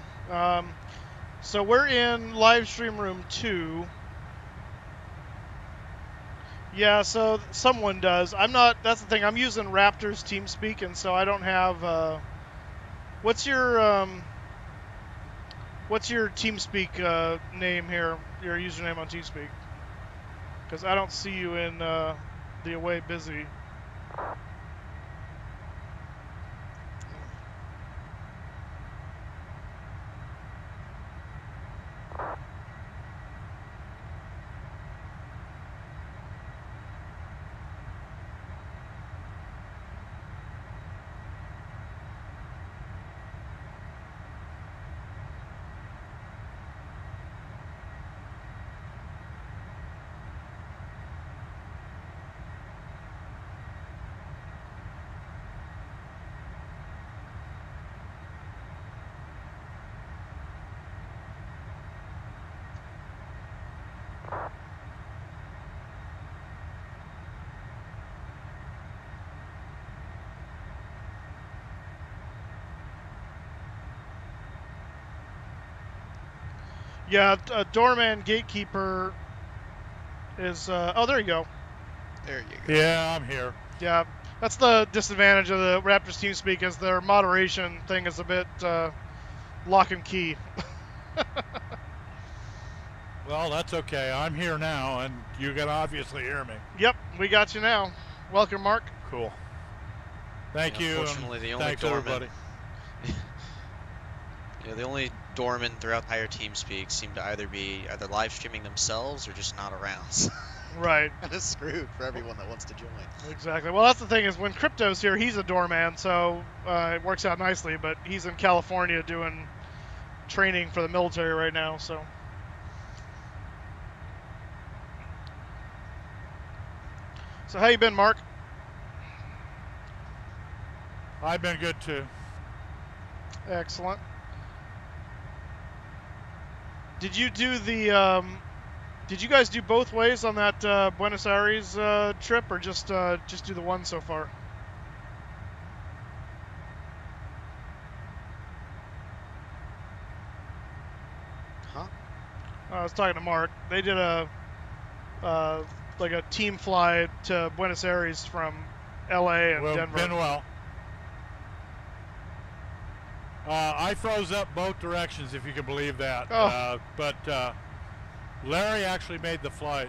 So we're in live stream room 2. Yeah, so someone does. I'm not. That's the thing. I'm using Raptor's TeamSpeak, and so I don't have. What's your TeamSpeak name here? Your username on TeamSpeak? Because I don't see you in the away busy. Yeah, doorman gatekeeper is. Oh, there you go. There you go. Yeah, I'm here. Yeah, that's the disadvantage of the Raptors TeamSpeak, is their moderation thing is a bit lock and key. Well, that's okay. I'm here now, and you can obviously hear me. Yep, we got you now. Welcome, Mark. Cool. Thank you. Unfortunately, the only thanks, doorman. everybody. Yeah, the only doormen throughout the entire TeamSpeak seem to either live streaming themselves or just not around. Right. Kind of screwed for everyone that wants to join. Exactly. Well, that's the thing, is when Crypto's here, he's a doorman, so it works out nicely. But he's in California doing training for the military right now, so. So how you been, Mark? I've been good too. Excellent. Did you do the Did you guys do both ways on that Buenos Aires trip, or just do the one so far? Huh? I was talking to Mark. They did a like a team fly to Buenos Aires from L.A. and Denver. Been well. I froze up both directions, if you can believe that. Oh. But Larry actually made the flight.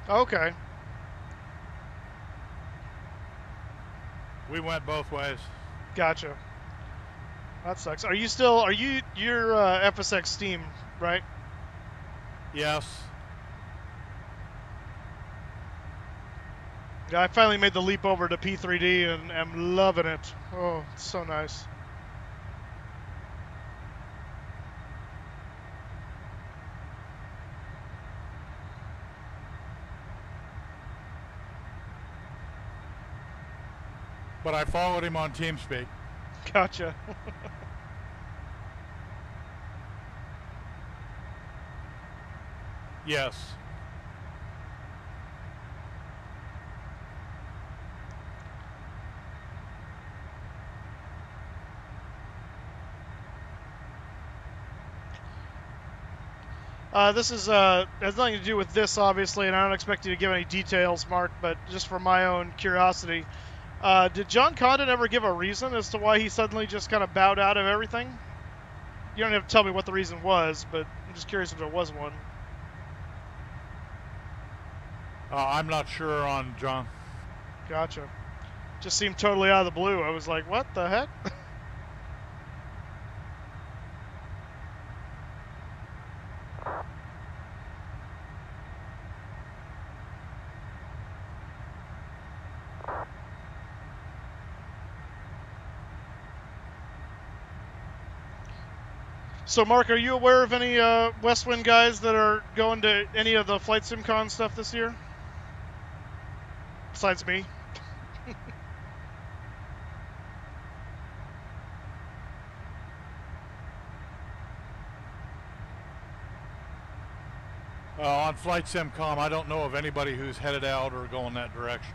Okay. We went both ways. Gotcha. That sucks. You're FSX Steam, right? Yes. Yeah, I finally made the leap over to P3D and am loving it. Oh, it's so nice. But I followed him on TeamSpeak. Gotcha. Yes. This is has nothing to do with this, obviously, and I don't expect you to give any details, Mark, but just for my own curiosity, did John Condon ever give a reason as to why he suddenly just kind of bowed out of everything? You don't have to tell me what the reason was, but I'm just curious if there was one. I'm not sure on John. Gotcha. Just seemed totally out of the blue. I was like, what the heck? So, Mark, are you aware of any WestWind guys that are going to any of the Flight SimCon stuff this year? Besides me. On Flight SimCon, I don't know of anybody who's headed out or going that direction.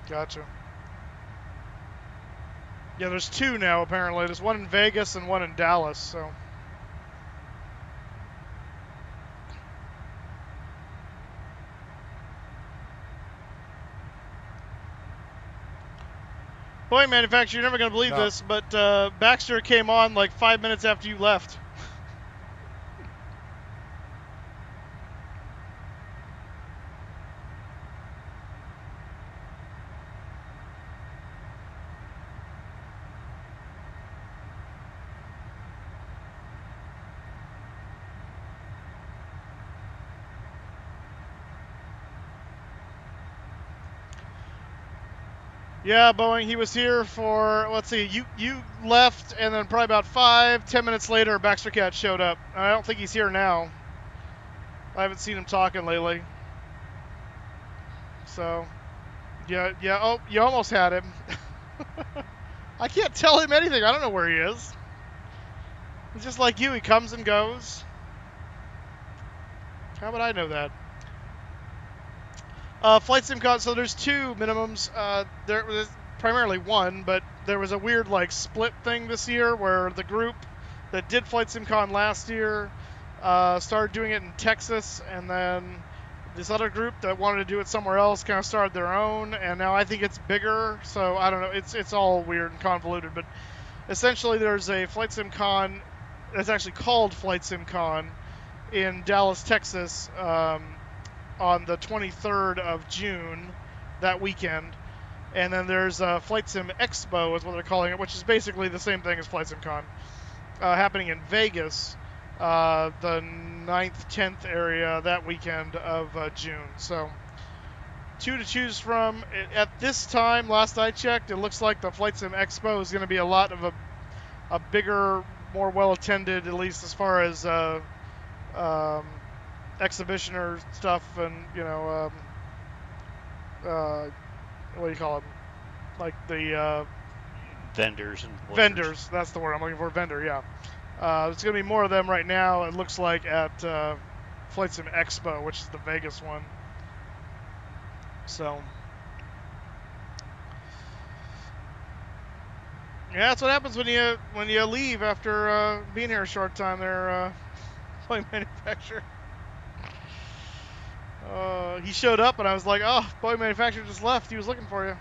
Gotcha. Yeah, there's two now, apparently. There's one in Vegas and one in Dallas, so... Boy, manufacturer, you're never going to believe this, but Baxter came on like 5 minutes after you left. Yeah, Boeing, he was here for, let's see, you left, and then probably about 5-10 minutes later, Baxter Cat showed up. I don't think he's here now. I haven't seen him talking lately. So, yeah, oh, you almost had him. I can't tell him anything. I don't know where he is. He's just like you. He comes and goes. How would I know that? Flight SimCon, so there's two minimums. There was primarily one, but there was a weird like split thing this year where the group that did Flight SimCon last year started doing it in Texas, and then this other group that wanted to do it somewhere else kind of started their own, and now I think it's bigger, so I don't know. It's all weird and convoluted, but essentially there's a Flight SimCon that's actually called Flight SimCon in Dallas, Texas, on the 23rd of June, that weekend. And then there's Flight Sim Expo is what they're calling it, which is basically the same thing as Flight SimCon, happening in Vegas, the 9th, 10th area that weekend of June. So, two to choose from. At this time, last I checked, it looks like the Flight Sim Expo is going to be a lot of a bigger, more well-attended, at least as far as exhibitioner stuff, and what do you call them? Like the vendors and vendors. That's the word I'm looking for. Vendor, yeah. There's gonna be more of them right now. It looks like at Flight Sim Expo, which is the Vegas one. So yeah, that's what happens when you leave after being here a short time. There, Boeing manufacturer. He showed up, and I was like, "Oh, Boeing manufacturer just left. He was looking for you."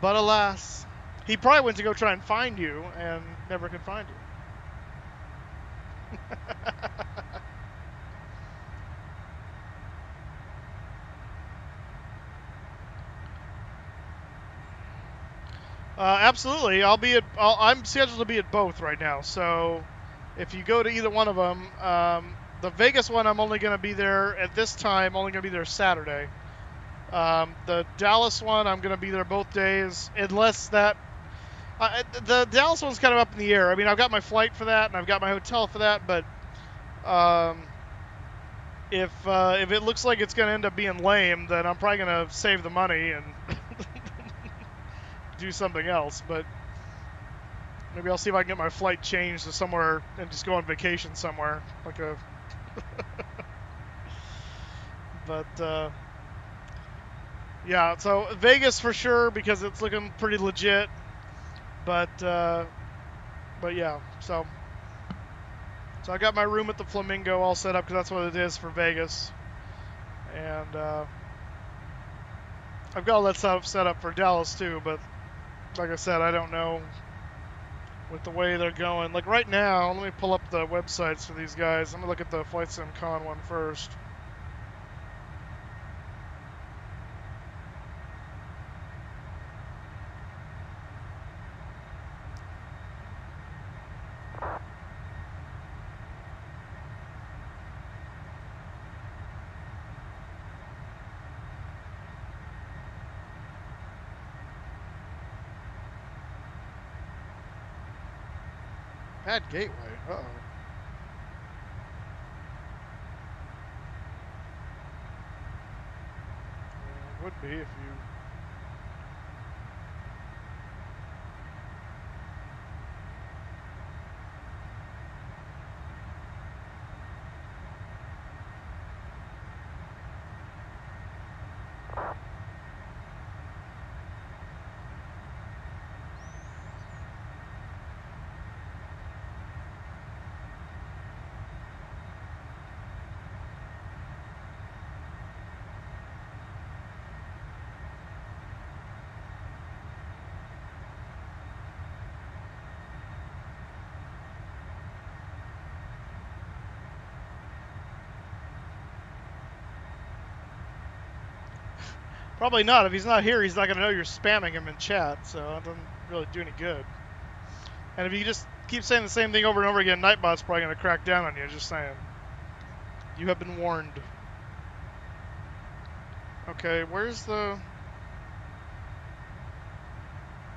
But alas, he probably went to go try and find you, and never could find you. Absolutely. I'm scheduled to be at both right now. So if you go to either one of them, the Vegas one, I'm only going to be there at this time. Only going to be there Saturday. The Dallas one, I'm going to be there both days, unless that. The Dallas one's kind of up in the air. I mean, I've got my flight for that, and I've got my hotel for that, but if it looks like it's going to end up being lame, then I'm probably going to save the money and do something else. But maybe I'll see if I can get my flight changed to somewhere and just go on vacation somewhere, like a. But yeah, so Vegas for sure because it's looking pretty legit. But yeah, so I got my room at the Flamingo all set up because that's what it is for Vegas, and I've got all that stuff set up for Dallas too. But like I said, I don't know with the way they're going. Like right now, let me pull up the websites for these guys. I'm gonna look at the Flight Sim Con one first. Bad gateway. Uh-oh. Would be if you... Probably not. If he's not here, he's not going to know you're spamming him in chat, so it doesn't really do any good. And if you just keep saying the same thing over and over again, NightBot's probably going to crack down on you, just saying. You have been warned. Okay, where's the...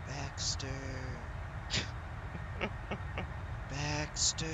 Baxter. Baxter.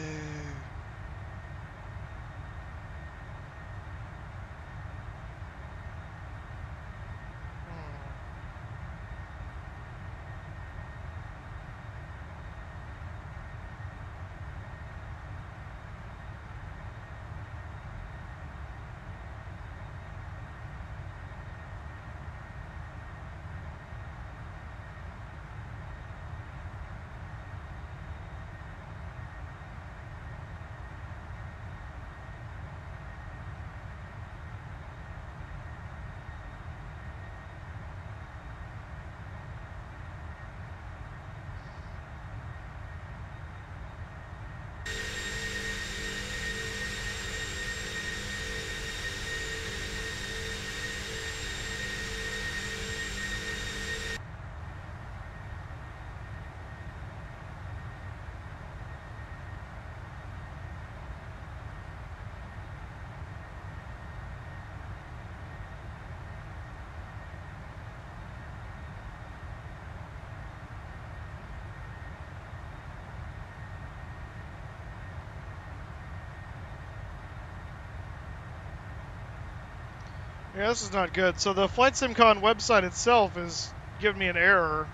Yeah, this is not good. So the Flight SimCon website itself is giving me an error.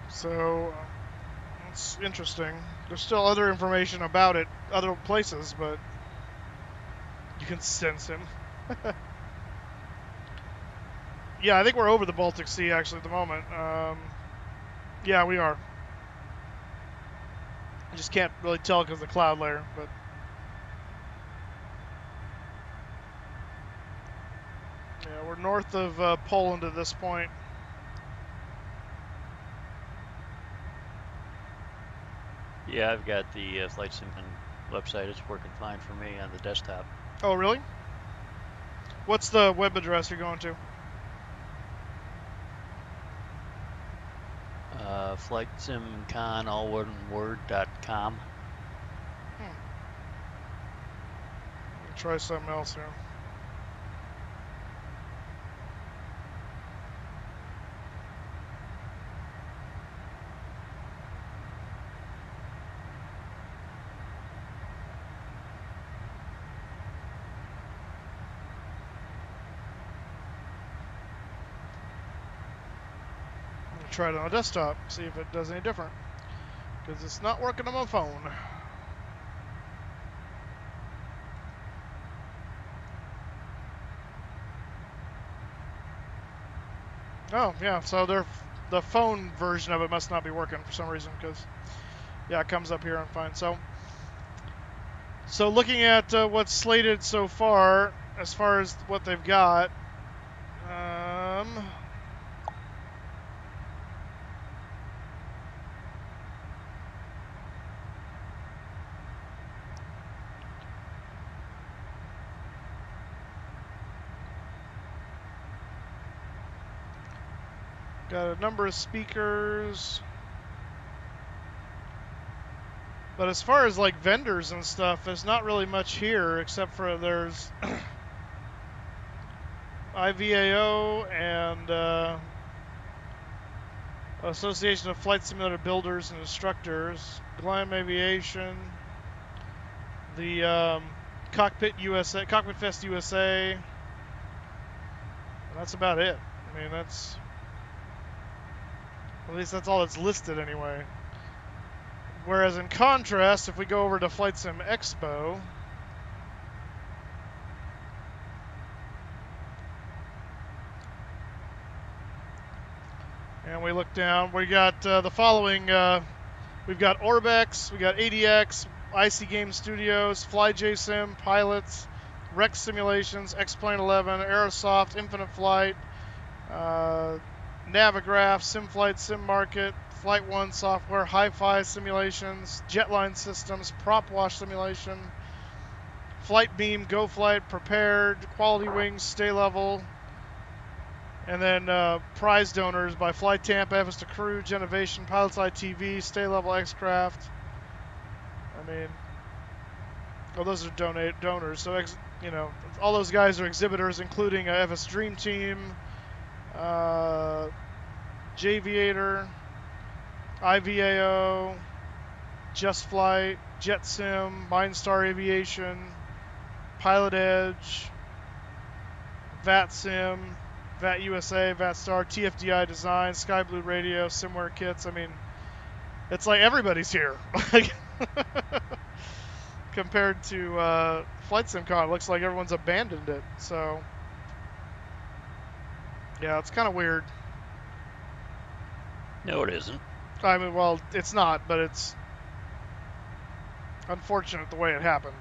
So it's interesting. There's still other information about it, other places, but you can sense him. Yeah, I think we're over the Baltic Sea, actually, at the moment. Yeah, we are. I just can't really tell because of the cloud layer, but... Yeah, we're north of Poland at this point. Yeah, I've got the Flight Sim website. It's working fine for me on the desktop. Oh, really? What's the web address you're going to? FlightSimCon, all one word.com. Try something else here. Try it on a desktop, see if it does any different. Because it's not working on my phone. Oh, yeah, so the phone version of it must not be working for some reason, because, yeah, it comes up here on fine. So looking at what's slated so far as what they've got, got a number of speakers. But as far as like vendors and stuff, there's not really much here except for there's IVAO and Association of Flight Simulator Builders and Instructors, Glam Aviation, the Cockpit Fest USA. And that's about it. I mean, at least that's all that's listed anyway. Whereas in contrast, if we go over to Flight Sim Expo, and we look down, we got the following, we've got Orbex, we got ADX, IC Game Studios, FlyJSim, Pilots, Rex Simulations, X-Plane 11, Aerosoft, Infinite Flight, Navigraph, SimFlight, SimMarket, Flight One Software, Hi-Fi Simulations, Jetline Systems, Prop Wash Simulation, Flight Beam, Go Flight, Prepared, Quality Wings, Stay Level, and then prize donors by Fly Tampa, FS to Crew, Genovation, Pilots ITV, Stay Level X-Craft. I mean, well, those are donors. So, you know, all those guys are exhibitors, including FS Dream Team, Javiator, IVAO, Just Flight, JetSim, Mindstar Aviation, Pilot Edge, VATSIM, VAT USA, VATStar, TFDI Design, Sky Blue Radio, Simware Kits. I mean, it's like everybody's here. Compared to Flight SimCon, it looks like everyone's abandoned it. So, yeah, it's kind of weird. No, it isn't. I mean, well, it's not, but it's unfortunate the way it happened.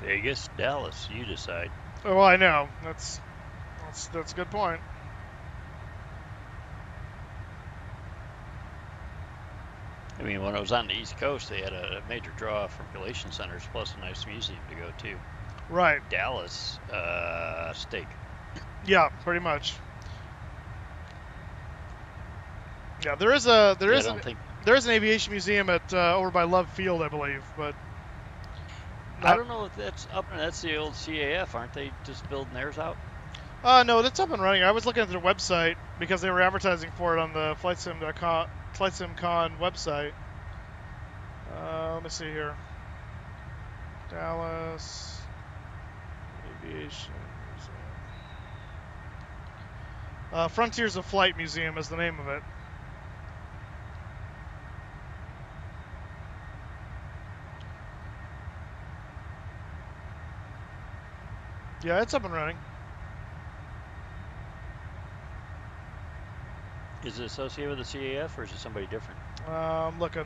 Vegas, Dallas, you decide. Oh, well, I know. That's a good point. I mean, when I was on the East Coast, they had a major draw from relation centers, plus a nice museum to go to. Right. Dallas, steak. Yeah, pretty much. Yeah, there is an aviation museum at over by Love Field, I believe, but I don't know if that's up. That's the old CAF, aren't they just building theirs out? No, that's up and running. I was looking at their website because they were advertising for it on the FlightSimCon website. Let me see here. Dallas Aviation Museum. Frontiers of Flight Museum is the name of it. Yeah, it's up and running. Is it associated with the CAF or is it somebody different? Looking.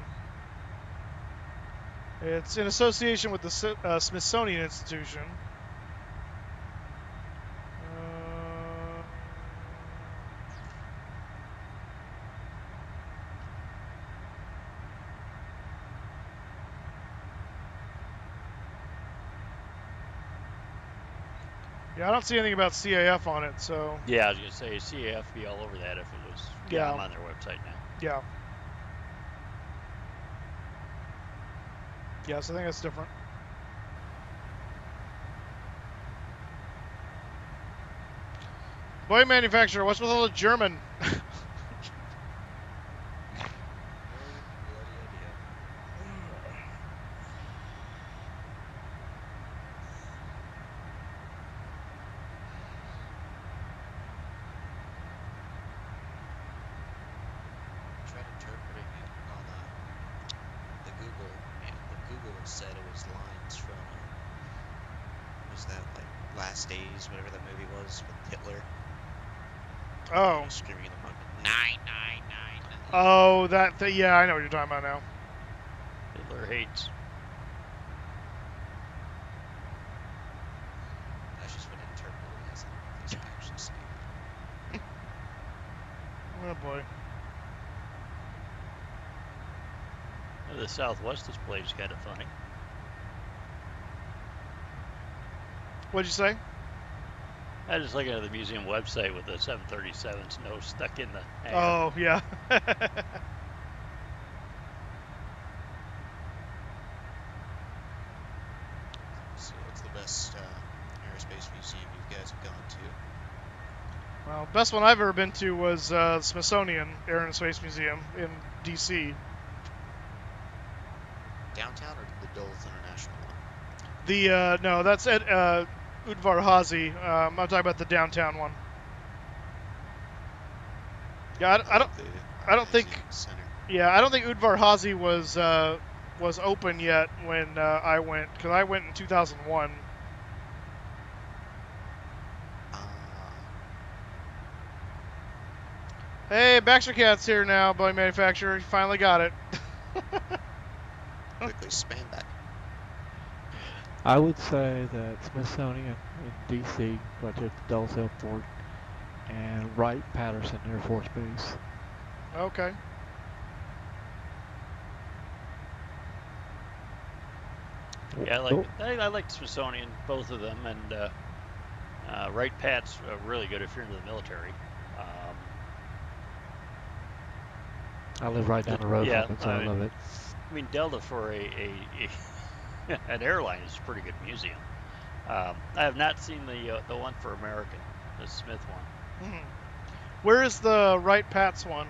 It's in association with the Smithsonian Institution. Yeah, I don't see anything about CAF on it, so... Yeah, I was going to say CAF be all over that if it was... Yeah, I'm on their website now. Yeah. Yes, I think that's different. Boy manufacturer, what's with all the German? Said it was lines from was that like Last Days, whatever that movie was with Hitler. Oh. Screaming in the front. 999. Oh, that thing. Yeah, I know what you're talking about now. Hitler hates. That's just what I interpreted as. I don't know if actually saying. Oh boy. The Southwest display is kind of funny. What'd you say? I was just looking at the museum website with the 737's nose stuck in the hangar. Oh, yeah. So what's the best aerospace museum you guys have gone to? Well, best one I've ever been to was the Smithsonian Air and Space Museum in D.C. Downtown or the Dulles International one? The, no, that's at Udvar Hazy. I'm talking about the downtown one. Yeah, I don't think. Center. Yeah, I don't think Udvar Hazy was open yet when I went, because I went in 2001. Hey, Baxter Cat's here now, boy manufacturer. He finally got it. Quickly span that. I would say that Smithsonian in D.C., right there at the Dulles Airport, and Wright-Patterson Air Force Base. Okay. Yeah, I like Smithsonian, both of them, and Wright-Pat's really good if you're into the military. I live right down the road from it, so I love it. I mean, Delta for an airline is a pretty good museum. I have not seen the one for American, the Smith one. Mm-hmm. Where is the Wright-Pat's one?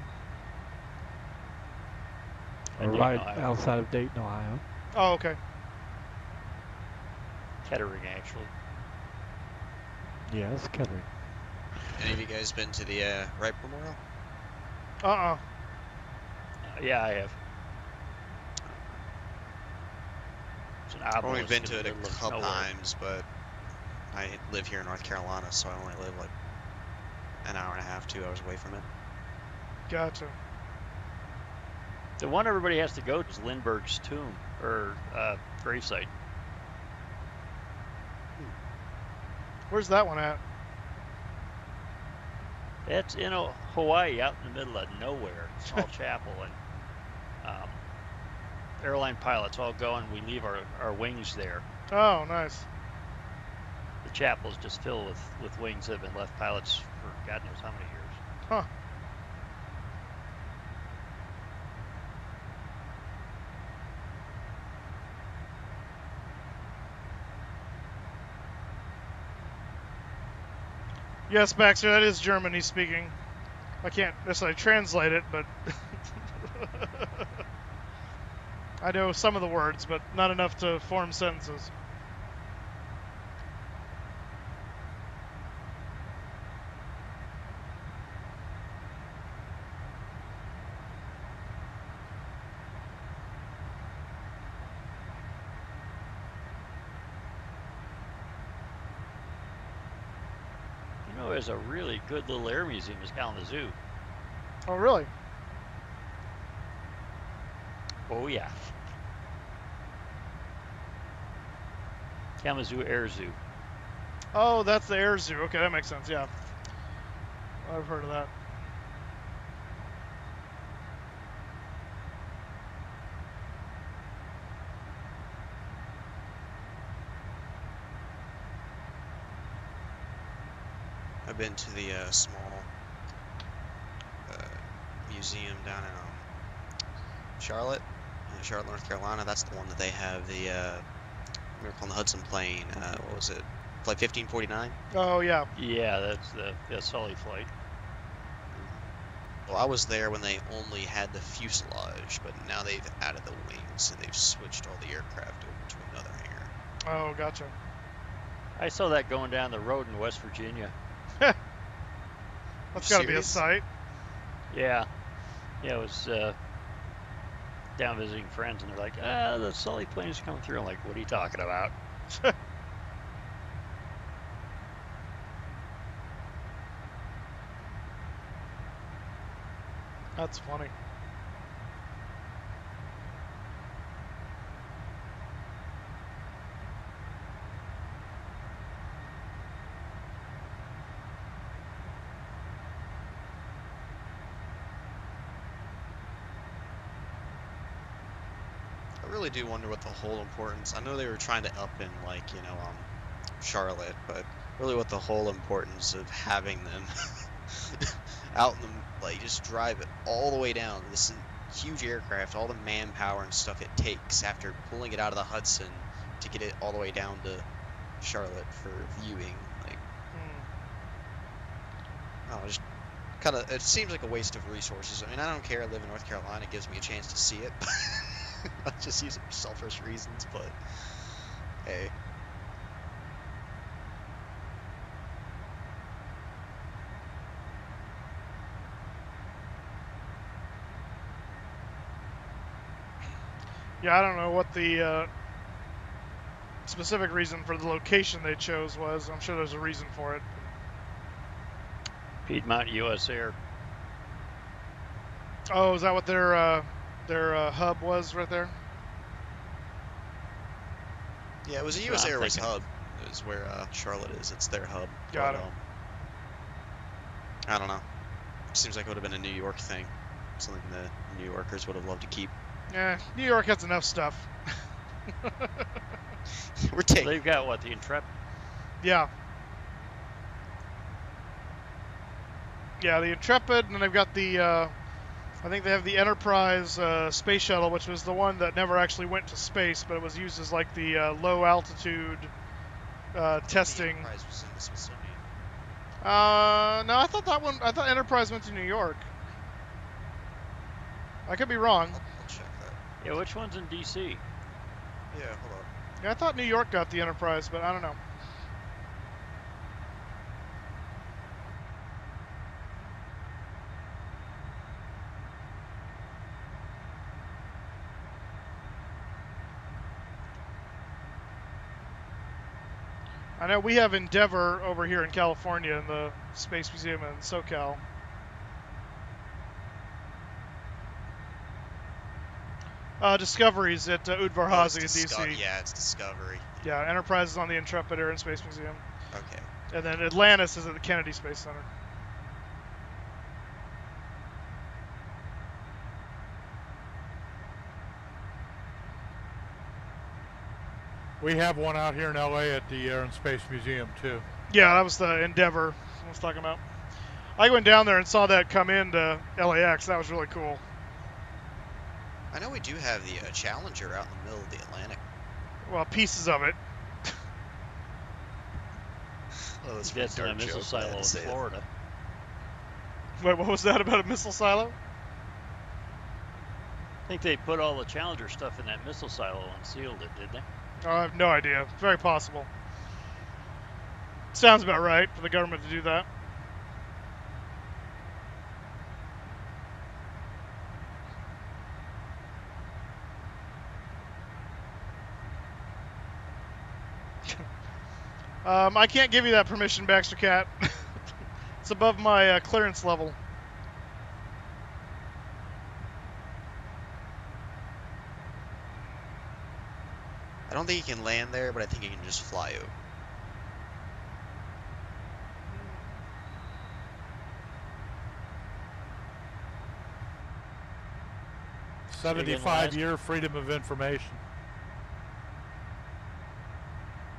Right outside of Dayton, Ohio. Oh, okay. Kettering, actually. Yeah, it's Kettering. Any of you guys been to the Wright Memorial? Yeah, I have. I've only been to it a couple times, but I live here in North Carolina, so I only live like an hour and a half, 2 hours away from it. Gotcha. The one everybody has to go to is Lindbergh's tomb, or gravesite. Where's that one at? It's in Hawaii, out in the middle of nowhere. Small chapel, and airline pilots all go, and we leave our wings there. Oh, nice. The chapel is just filled with wings that have been left pilots for God knows how many years. Huh. Yes, Baxter, that is German he's speaking. I can't necessarily translate it, but I know some of the words, but not enough to form sentences. there's a really good little air museum that's down the zoo. Oh, really? Oh, yeah. Kalamazoo Air Zoo. Oh, that's the air zoo. Okay, that makes sense. Yeah, I've heard of that. I've been to the small museum down in Charlotte, North Carolina. That's the one that they have the Miracle on the Hudson plane. What was it? Flight 1549? Oh, yeah. Yeah, that's the Sully flight. Well, I was there when they only had the fuselage, but now they've added the wings, and they've switched all the aircraft over to another hangar. Oh, gotcha. I saw that going down the road in West Virginia. That's got to be a sight. Yeah. Yeah, it was down visiting friends, and they're like, the Sully plane's coming through. I'm like, what are you talking about? That's funny. I really do wonder what the whole importance. I know they were trying to up in, like, you know, Charlotte, but really what the whole importance of having them out in the, like, just drive it all the way down this huge aircraft, all the manpower and stuff it takes after pulling it out of the Hudson to get it all the way down to Charlotte for viewing. Like, oh, just kind of, it seems like a waste of resources. I mean, I don't care. I live in North Carolina. It gives me a chance to see it. I just use it for selfish reasons, but hey. Yeah, I don't know what the specific reason for the location they chose was. I'm sure there's a reason for it. Piedmont U.S. Air. Oh, is that what their hub was right there? Yeah, it was a U.S. Airways hub. It was where Charlotte is. It's their hub. Got it. I don't know. Seems like it would have been a New York thing. Something the New Yorkers would have loved to keep. Yeah, New York has enough stuff. We're taking. They've got what, the Intrepid? Yeah. Yeah, the Intrepid, and then they've got the. I think they have the Enterprise space shuttle, which was the one that never actually went to space, but it was used as like the low altitude testing. The Enterprise was in the Smithsonian. No, I thought Enterprise went to New York. I could be wrong. I'll check that. Yeah, which one's in D.C.? Yeah, hold on. Yeah, I thought New York got the Enterprise, but I don't know. I know we have Endeavour over here in California in the Space Museum in SoCal. Discovery's at Udvar-Hazy in DC. Yeah, it's Discovery. Yeah, Enterprise is on the Intrepid Air and Space Museum. Okay. And then Atlantis is at the Kennedy Space Center. We have one out here in LA at the Air and Space Museum too. Yeah, that was the Endeavour I was talking about. I went down there and saw that come into LAX. That was really cool. I know we do have the Challenger out in the middle of the Atlantic. Well, pieces of it. Oh, that's in a missile silo in Florida. Wait, what was that about a missile silo? I think they put all the Challenger stuff in that missile silo and sealed it, did they? Oh, I have no idea. Very possible. Sounds about right for the government to do that. I can't give you that permission, Baxter Cat. It's above my clearance level. I don't think you can land there, but I think you can just fly over. So 75-year freedom of information.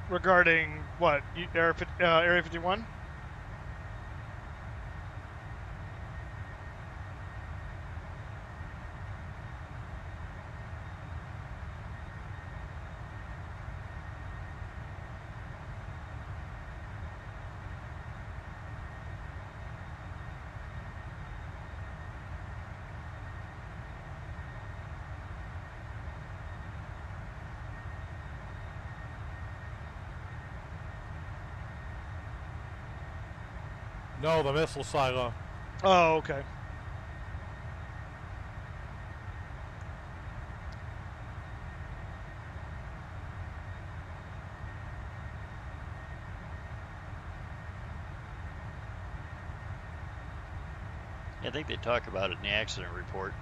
Regarding what? Area 51? No, the missile silo. Oh, okay. I think they talk about it in the accident report.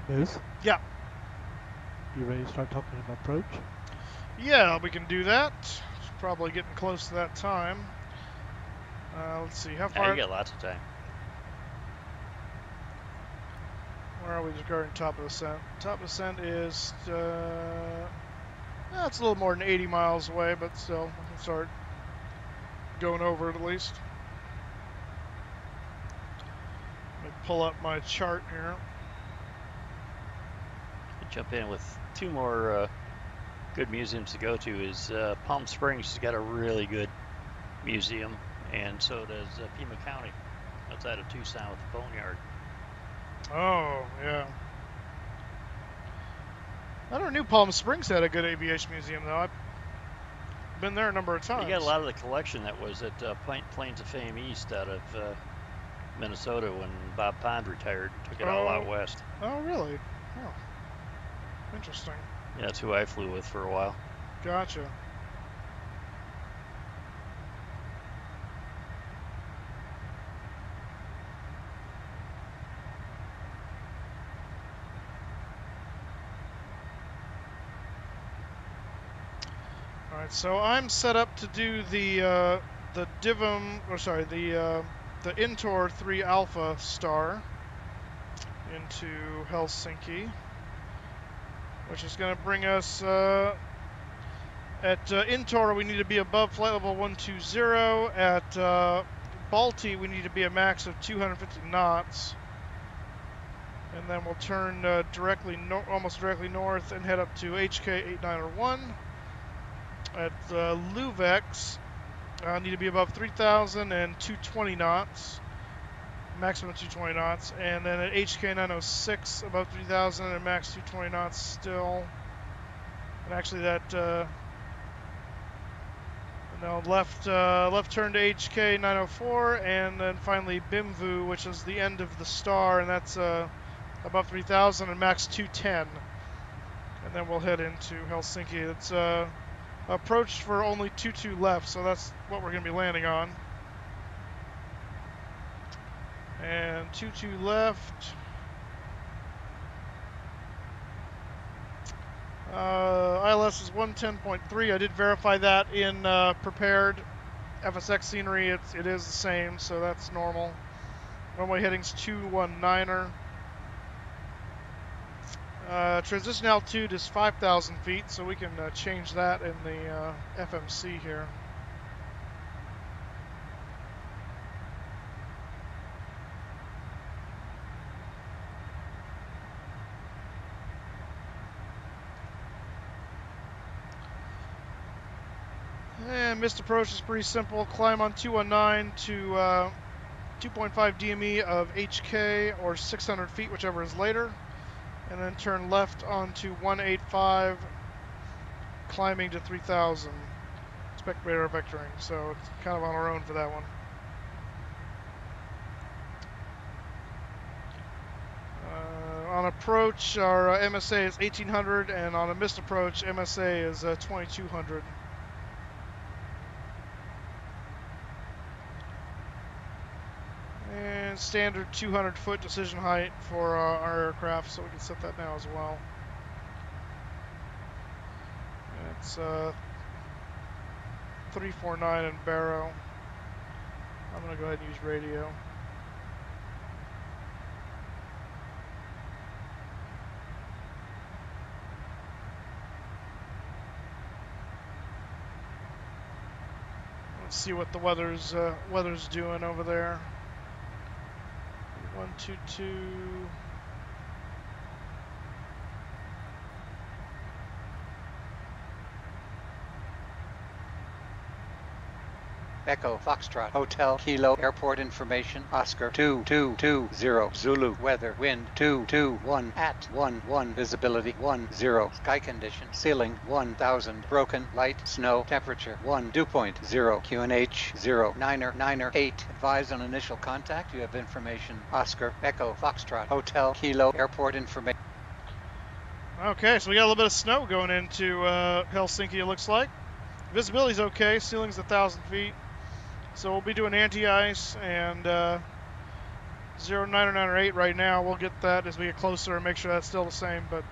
Hey, Moose. Yeah. You ready to start talking about approach? Yeah, we can do that. It's probably getting close to that time. Let's see, how far... You got lots of time. Where are we regarding top of ascent? Top of ascent is... it's a little more than 80 miles away, but still, I can start going over it at least. Let me pull up my chart here. Jump in with two more good museums to go to. Is Palm Springs has got a really good museum, and so does Pima County outside of Tucson with the Boneyard. Oh, yeah. I never knew Palm Springs had a good aviation museum, though. I've been there a number of times. You got a lot of the collection that was at Plains of Fame East out of Minnesota when Bob Pond retired and took it all out west. Oh, really? Oh. Interesting. Yeah, that's who I flew with for a while. Gotcha. All right, so I'm set up to do the Divum, or sorry, the Intor 3 Alpha star into Helsinki, which is going to bring us at Intor we need to be above flight level 120. At Balti we need to be a max of 250 knots, and then we'll turn almost directly north and head up to HK 8901. At Luvex need to be above 3,000 and 220 knots. Maximum 220 knots, and then at HK 906 above 3,000 and max 220 knots still. And actually that Now left turn to HK 904, and then finally Bimvu, which is the end of the star, and that's above 3,000 and max 210. And then we'll head into Helsinki. It's approach for only 22 left, so that's what we're going to be landing on. And 22 left. ILS is 110.3. I did verify that in prepared FSX scenery. It is the same, so that's normal. Runway heading's 219er. Transition altitude is 5,000 feet, so we can change that in the FMC here. And missed approach is pretty simple. Climb on 219 to 2.5 DME of HK or 600 feet, whichever is later. And then turn left onto 185, climbing to 3,000. Expect radar vectoring, so it's kind of on our own for that one. On approach, our MSA is 1,800, and on a missed approach, MSA is 2,200. And standard 200-foot decision height for our aircraft, so we can set that now as well. It's 349 in Barrow. I'm going to go ahead and use radio. Let's see what the weather's doing over there. 122. Echo Foxtrot Hotel Kilo Airport Information Oscar 2220 Zulu Weather Wind 221 at 11 Visibility 10 Sky Condition Ceiling 1000 Broken Light Snow Temperature 1 Dew Point 0 QNH 0 9er 8 Advise on initial contact. You have information Oscar Echo Foxtrot Hotel Kilo Airport Information. Okay, so we got a little bit of snow going into Helsinki, it looks like. Visibility's okay, ceiling's 1,000 feet. So we'll be doing anti-ice and 0909 or 8 right now. We'll get that as we get closer and make sure that's still the same. But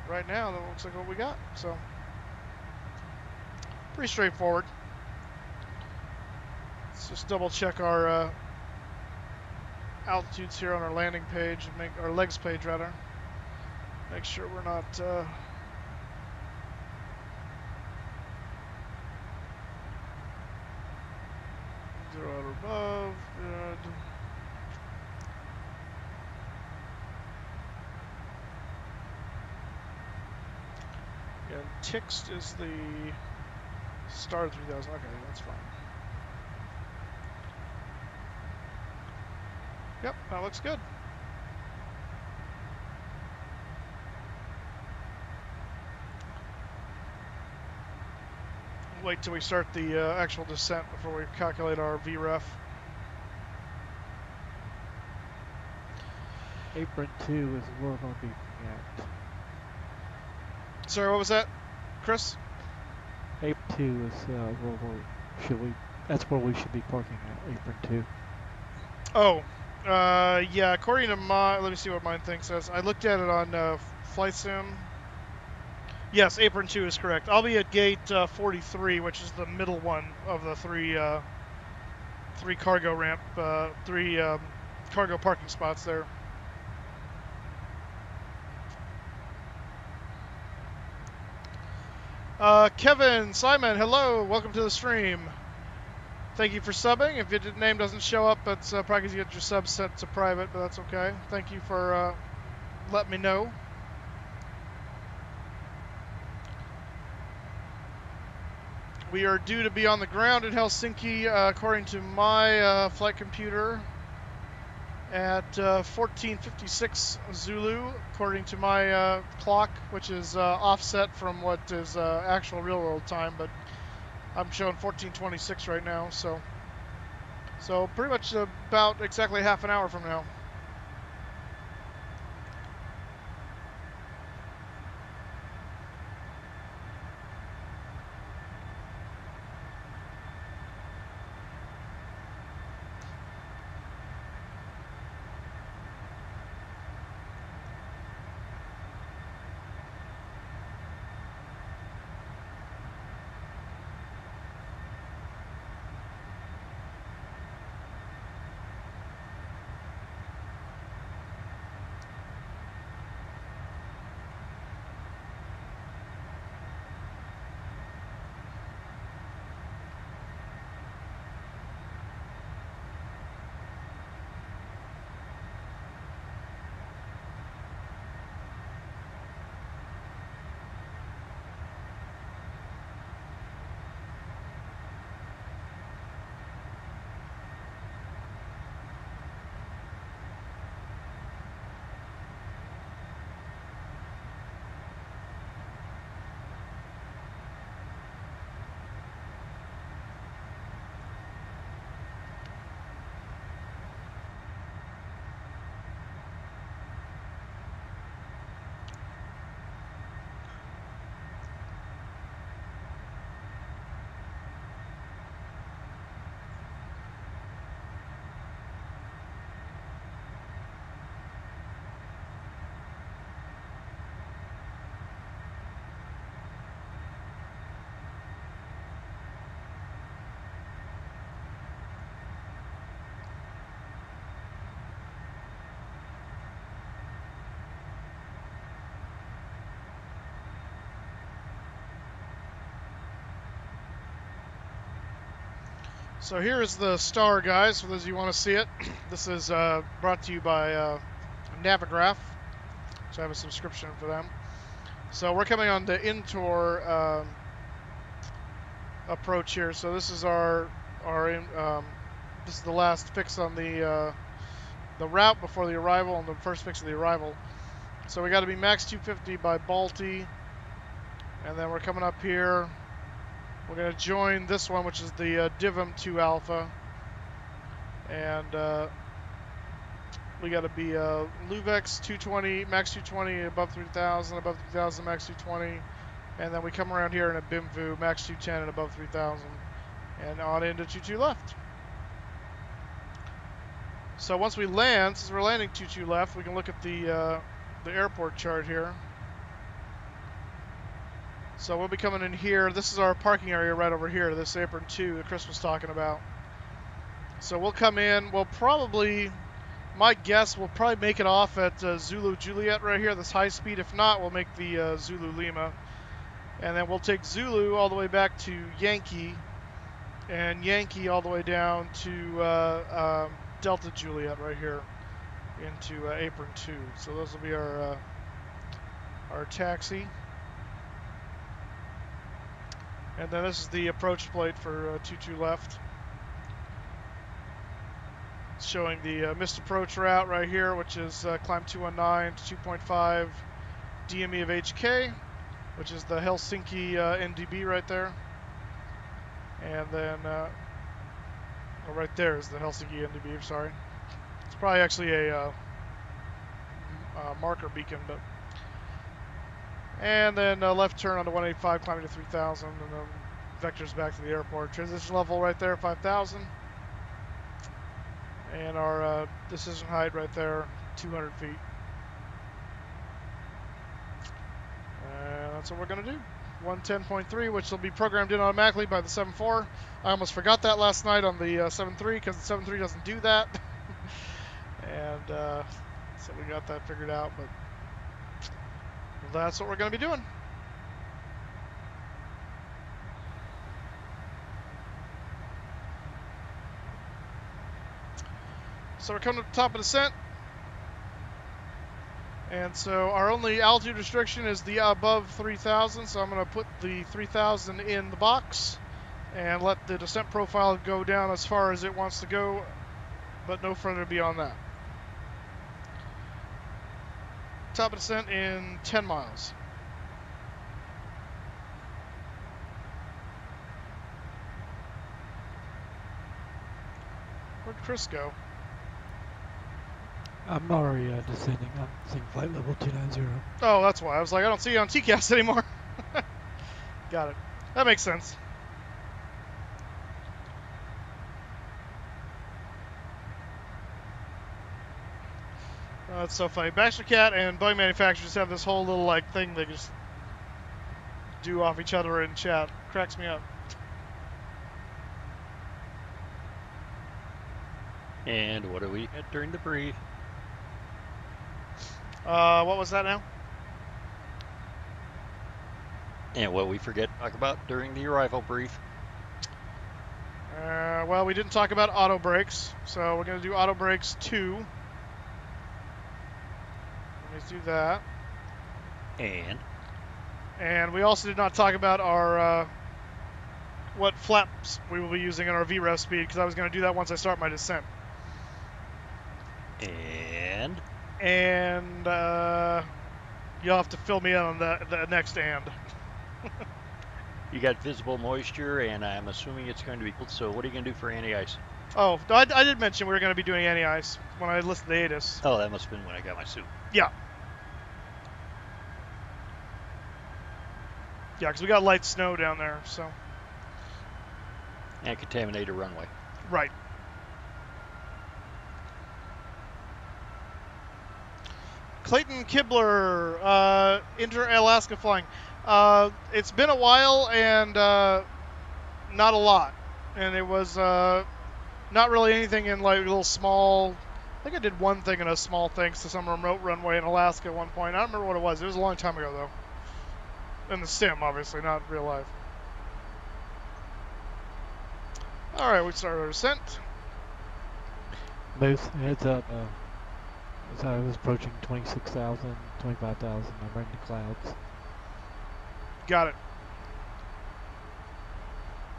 right now, that looks like what we got. So pretty straightforward. Let's just double check our altitudes here on our landing page, and make our legs page rather. Make sure we're not. Zero out or above, good. And Tixt is the star 3000. Okay, that's fine. Yep, that looks good. Wait till we start the actual descent before we calculate our VREF. Apron 2 is where we're going to be at. Sorry, what was that, Chris? Apron 2 is that's where we should be parking at, apron 2. Oh, yeah, according to my, let me see what mine thing says. I looked at it on FlightSim. Yes, apron 2 is correct. I'll be at gate 43, which is the middle one of the three cargo ramp, three cargo parking spots there. Kevin, Simon, hello, welcome to the stream. Thank you for subbing. If your name doesn't show up, that's probably because you get your sub set to private, but that's okay. Thank you for letting me know. We are due to be on the ground in Helsinki, according to my flight computer, at 14:56 Zulu, according to my clock, which is offset from what is actual real-world time, but I'm showing 14:26 right now, so pretty much about exactly half an hour from now. So here is the star, guys, for those of you who want to see it. This is brought to you by Navigraph, so I have a subscription for them. So we're coming on the Intor approach here. So this is this is the last fix on the route before the arrival and the first fix of the arrival. So we got to be max 250 by Balti, and then we're coming up here. We're going to join this one, which is the Divum 2 Alpha, and we got to be Luvex 220, max 220 above 3,000, above 3,000 max 220, and then we come around here in a Bimvu max 210 and above 3,000, and on into 22 left. So once we land, since we're landing 22 left, we can look at the airport chart here. So we'll be coming in here. This is our parking area right over here, this apron 2 that Chris was talking about. So we'll come in. We'll probably, my guess, we'll probably make it off at Zulu Juliet right here, this high speed. If not, we'll make the Zulu Lima. And then we'll take Zulu all the way back to Yankee, and Yankee all the way down to Delta Juliet right here into apron 2. So those will be our taxi. And then this is the approach plate for 22 left. It's showing the missed approach route right here, which is climb 219 to 2.5 DME of HK, which is the Helsinki NDB right there. And then, right there is the Helsinki NDB, sorry. It's probably actually a marker beacon, but. And then left turn onto 185, climbing to 3,000, and then vectors back to the airport. Transition level right there, 5,000. And our decision height right there, 200 feet. And that's what we're going to do. 110.3, which will be programmed in automatically by the 7.4. I almost forgot that last night on the 7.3 because the 7.3 doesn't do that. And so we got that figured out, but that's what we're going to be doing. So we're coming to the top of the descent. And so our only altitude restriction is the above 3,000. So I'm going to put the 3,000 in the box and let the descent profile go down as far as it wants to go, but no further beyond that. top of descent in 10 miles. Where'd Chris go? I'm already descending. I'm seeing flight level 290. Oh, that's why. I was like, I don't see you on TCAS anymore. Got it. That makes sense. Oh, that's so funny. Baxter Cat and Boeing manufacturers have this whole little like thing they just do off each other in chat. Cracks me up. And what do we get during the brief? What was that now? And what we forget to talk about during the arrival brief. Well, we didn't talk about auto brakes, so we're going to do auto brakes 2. Let's do that. And we also did not talk about our what flaps we will be using in our VREF speed, because I was going to do that once I start my descent. And you'll have to fill me in on the next and. You got visible moisture, and I'm assuming it's going to be cold, so what are you going to do for anti-ice? Oh, I did mention we were going to be doing anti-ice when I listed the ATIS. Oh, that must have been when I got my suit. Yeah. Yeah, because we got light snow down there, so. And contaminate a runway. Right. Clayton Kibler, Inter-Alaska flying. It's been a while and not a lot. And it was not really anything in like little small. I think I did one thing in a small thanks to some remote runway in Alaska at one point. I don't remember what it was. It was a long time ago though. In the sim, obviously, not real life. All right, we started our descent. Moose, heads up. As I was approaching 26,000, 25,000, I'm right in the clouds. Got it.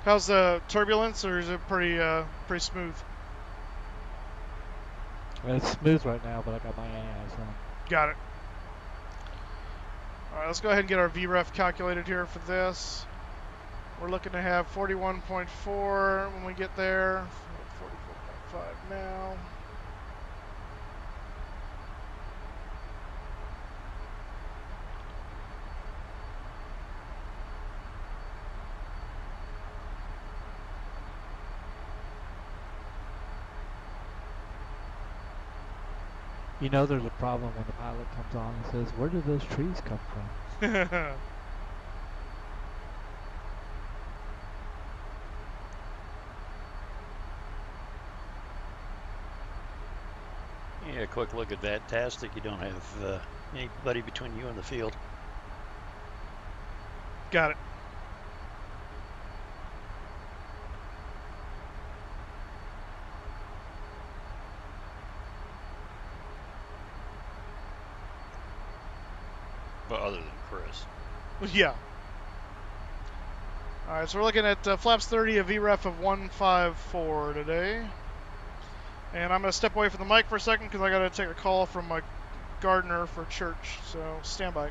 How's the turbulence, or is it pretty smooth? It's smooth right now, but I got my anti-ice on. Got it. All right, let's go ahead and get our VREF calculated here for this. We're looking to have 41.4 when we get there. 44.5 now. You know there's a problem when the pilot comes on and says, where did those trees come from? Yeah, a quick look at that tastic. You don't have anybody between you and the field. Got it. But other than Chris. Yeah. All right, so we're looking at flaps 30, a VREF of 154 today. And I'm going to step away from the mic for a second because I got to take a call from my gardener for church, so stand by.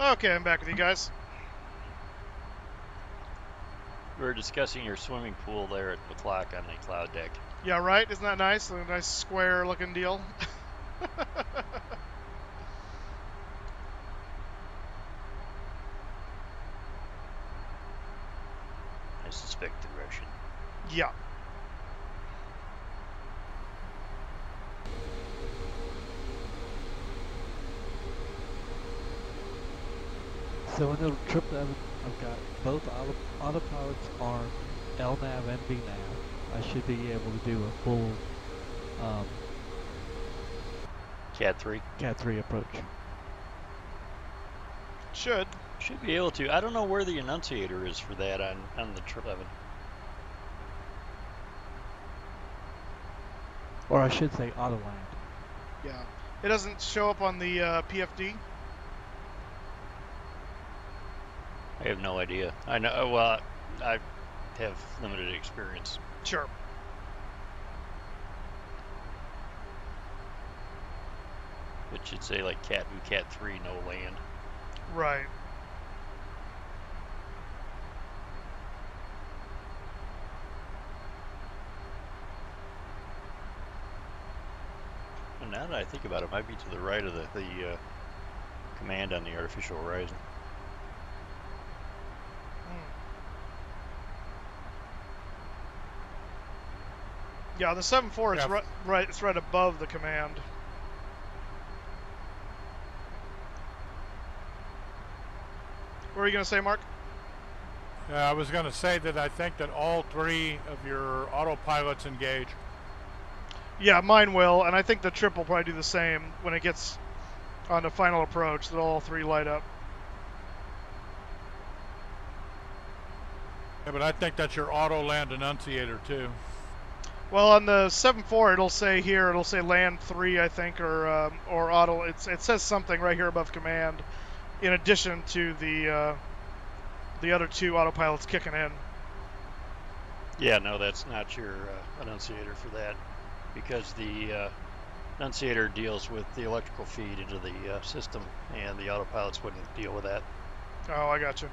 Okay, I'm back with you guys. We were discussing your swimming pool there at the clock on the cloud deck. Yeah, right? Isn't that nice? A nice square looking deal. I suspect the Russian. Yeah. So in the 777, I've got both autopilots are LNAV and VNAV. I should be able to do a full Cat 3. Cat 3 approach. Should be able to. I don't know where the annunciator is for that on the 777. Or I should say auto land. Yeah. It doesn't show up on the PFD. I have no idea. I know. Well, I have limited experience. Sure. It should say like Cat 2, Cat 3, no land. Right. And now that I think about it, it might be to the right of the command on the artificial horizon. Yeah, the 7.4 is Yeah. right. It's right above the command. What were you gonna say, Mark? I was going to say that I think that all three of your autopilots engage. Yeah, mine will, and I think the trip will probably do the same when it gets on the final approach. That all three light up. Yeah, but I think that's your auto land annunciator too. Well, on the 7.4, it'll say here, it'll say land 3, I think, or auto. It says something right here above command, in addition to the other two autopilots kicking in. Yeah, no, that's not your annunciator for that, because the annunciator deals with the electrical feed into the system, and the autopilots wouldn't deal with that. Oh, I got you.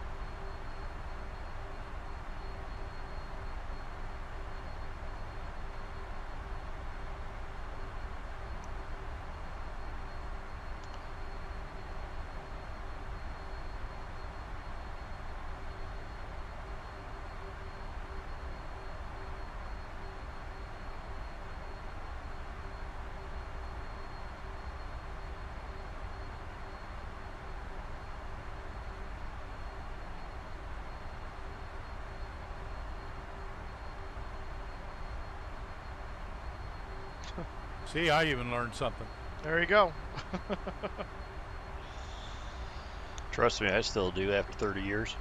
See, I even learned something. There you go. Trust me, I still do after 30 years.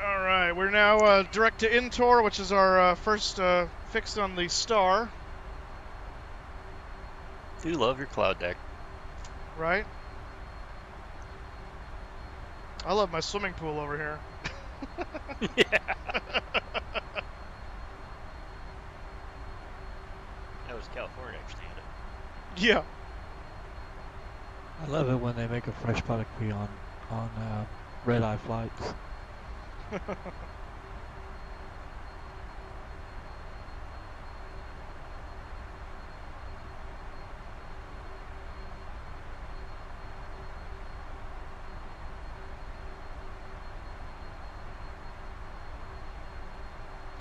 All right, we're now direct to Intor, which is our first fixed on the star. Do love your cloud deck. Right? I love my swimming pool over here. Yeah. That was California, I understand it. Yeah. I love it when they make a fresh product fee on red-eye flights.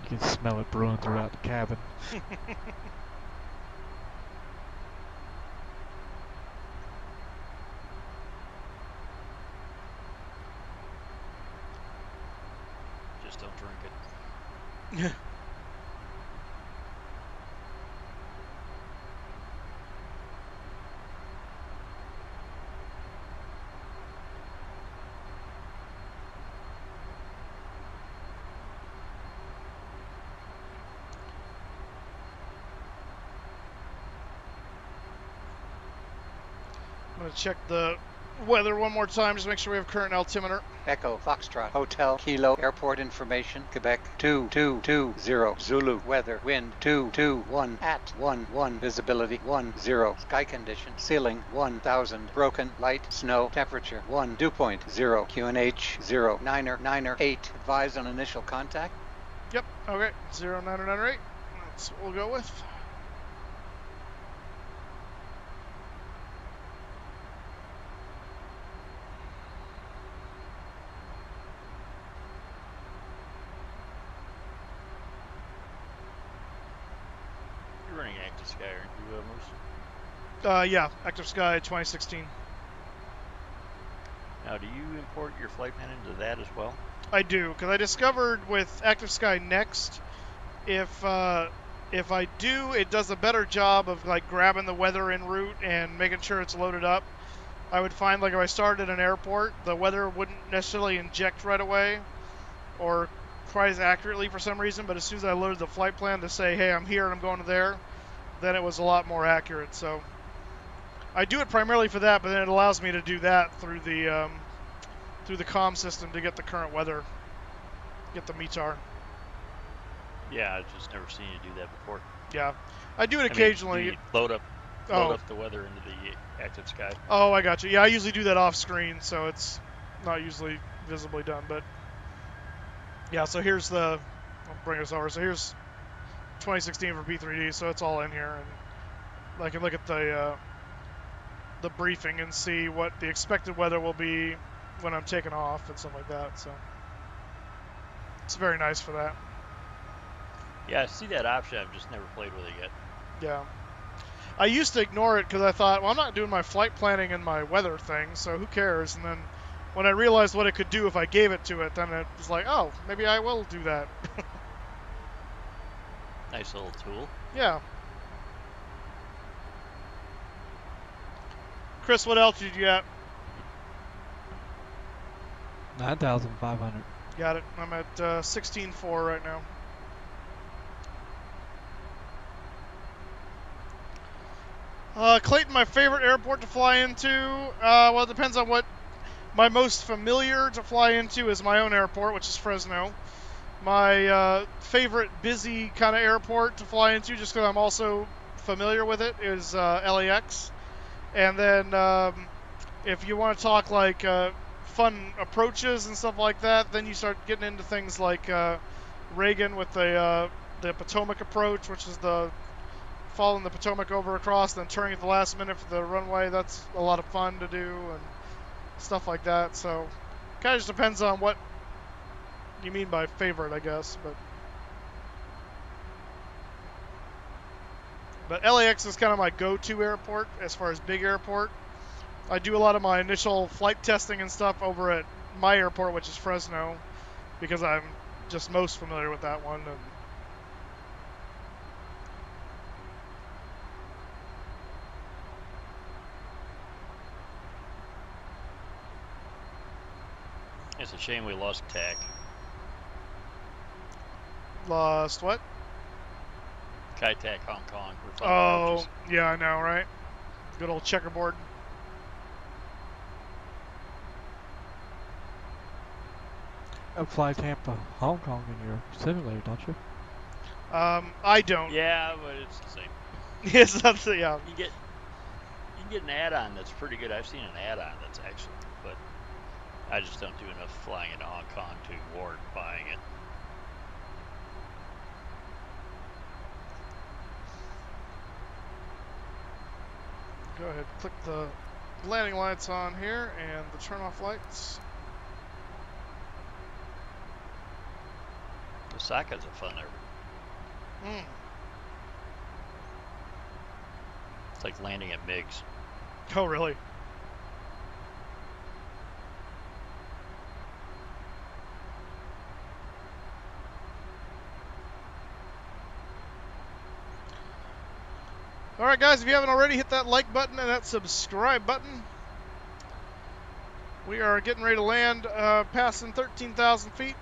You can smell it brewing throughout the cabin. Just don't drink it. I'm going to check the weather one more time, just make sure we have current altimeter. Echo, Foxtrot, Hotel, Kilo, Airport Information, Quebec, 2220, Zulu, weather, wind, 221, at 11, visibility, 10, sky condition, ceiling, 1000, broken, light, snow, temperature, 1, dew point, 0, QNH, 0, 9er, 8, advise on initial contact. Yep, okay, 0998, that's what we'll go with. Running active sky, aren't you, Moose? Yeah, Active Sky 2016. Now, do you import your flight plan into that as well? I do, because I discovered with Active Sky Next, if I do, it does a better job of like grabbing the weather en route and making sure it's loaded up. I would find like if I started at an airport, the weather wouldn't necessarily inject right away or quite as accurately for some reason, but as soon as I loaded the flight plan to say, hey, I'm here and I'm going to there, then it was a lot more accurate. So I do it primarily for that, but then it allows me to do that through the comm system to get the current weather, get the METAR. Yeah, I've just never seen you do that before. Yeah, I do it occasionally. Do you load up the weather into the active sky. Oh, I got you. Yeah, I usually do that off screen, so it's not usually visibly done. But yeah, so here's I'll bring us over. So here's 2016 for P3D, so it's all in here, and I can look at the briefing and see what the expected weather will be when I'm taking off and stuff like that. So it's very nice for that. Yeah, I see that option. I've just never played with it yet. Yeah. I used to ignore it because I thought, well, I'm not doing my flight planning and my weather thing, so who cares? And then when I realized what it could do if I gave it to it, then it was like, oh, maybe I will do that. Nice little tool. Yeah. Chris, what altitude you at? 9,500. Got it. I'm at 16.4 right now. Clayton, my favorite airport to fly into? Well, it depends on what. My most familiar to fly into is my own airport, which is Fresno. My favorite busy kind of airport to fly into, just because I'm also familiar with it, is LAX. And then if you want to talk like fun approaches and stuff like that, then you start getting into things like Reagan with the Potomac approach, which is the following the Potomac over across, then turning at the last minute for the runway. That's a lot of fun to do and stuff like that. So kind of just depends on what you mean by favorite, I guess. But LAX is kind of my go-to airport as far as big airport. I do a lot of my initial flight testing and stuff over at my airport, which is Fresno, because I'm just most familiar with that one. And it's a shame we lost TAC. Lost what? Kai TAC Hong Kong. Oh, yeah, I know, right? Good old checkerboard. Fly Tampa, Hong Kong in your simulator, don't you? I don't. Yeah, but it's the same. Yes, that's yeah. You can get an add-on that's pretty good. I've seen an add-on that's excellent, but I just don't do enough flying into Hong Kong to warrant buying it. Go ahead, click the landing lights on here and the turn off lights. Osaka's a fun airport. It's like landing at MiGs. Oh, really? Alright guys, if you haven't already, hit that like button and that subscribe button. We are getting ready to land passing 13,000 feet.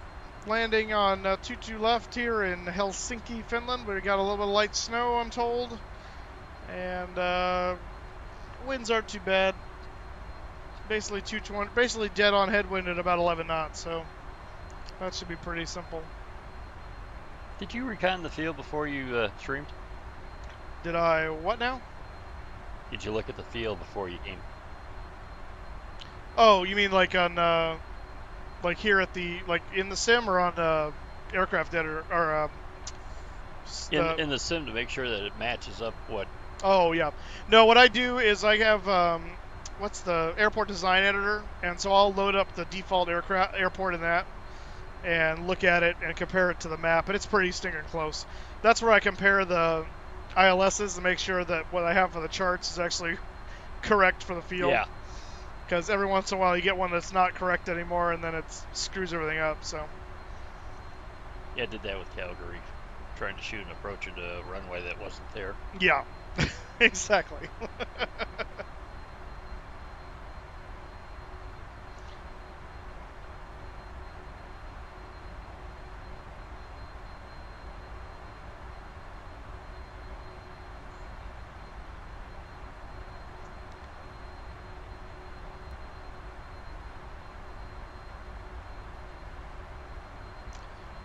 Landing on 22 left here in Helsinki, Finland. We got a little bit of light snow, I'm told. And winds aren't too bad. basically 220, basically dead on headwind at about 11 knots. So that should be pretty simple. Did you recon the field before you streamed? Did I what now? Did you look at the field before you came? Oh, you mean like on like here at the like in the sim or on aircraft editor or in the sim to make sure that it matches up what? Oh yeah. No, what I do is I have what's the airport design editor, and so I'll load up the default airport in that and look at it and compare it to the map, and it's pretty stinking close. That's where I compare the ILSs to make sure that what I have for the charts is actually correct for the field. Yeah. Because every once in a while you get one that's not correct anymore, and then it screws everything up. So. Yeah, I did that with Calgary, trying to shoot an approach into a runway that wasn't there. Yeah, exactly.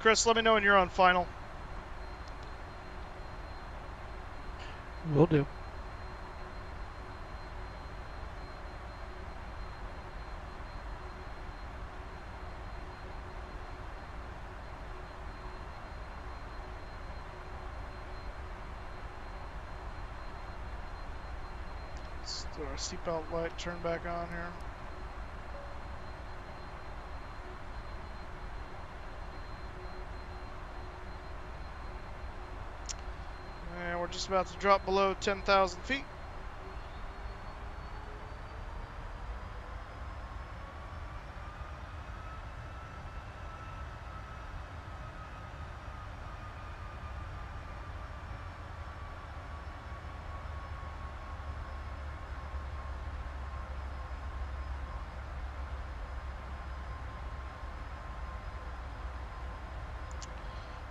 Chris, let me know when you're on final. Will do. Let's do our seatbelt light turn back on here. And we're just about to drop below 10,000 feet.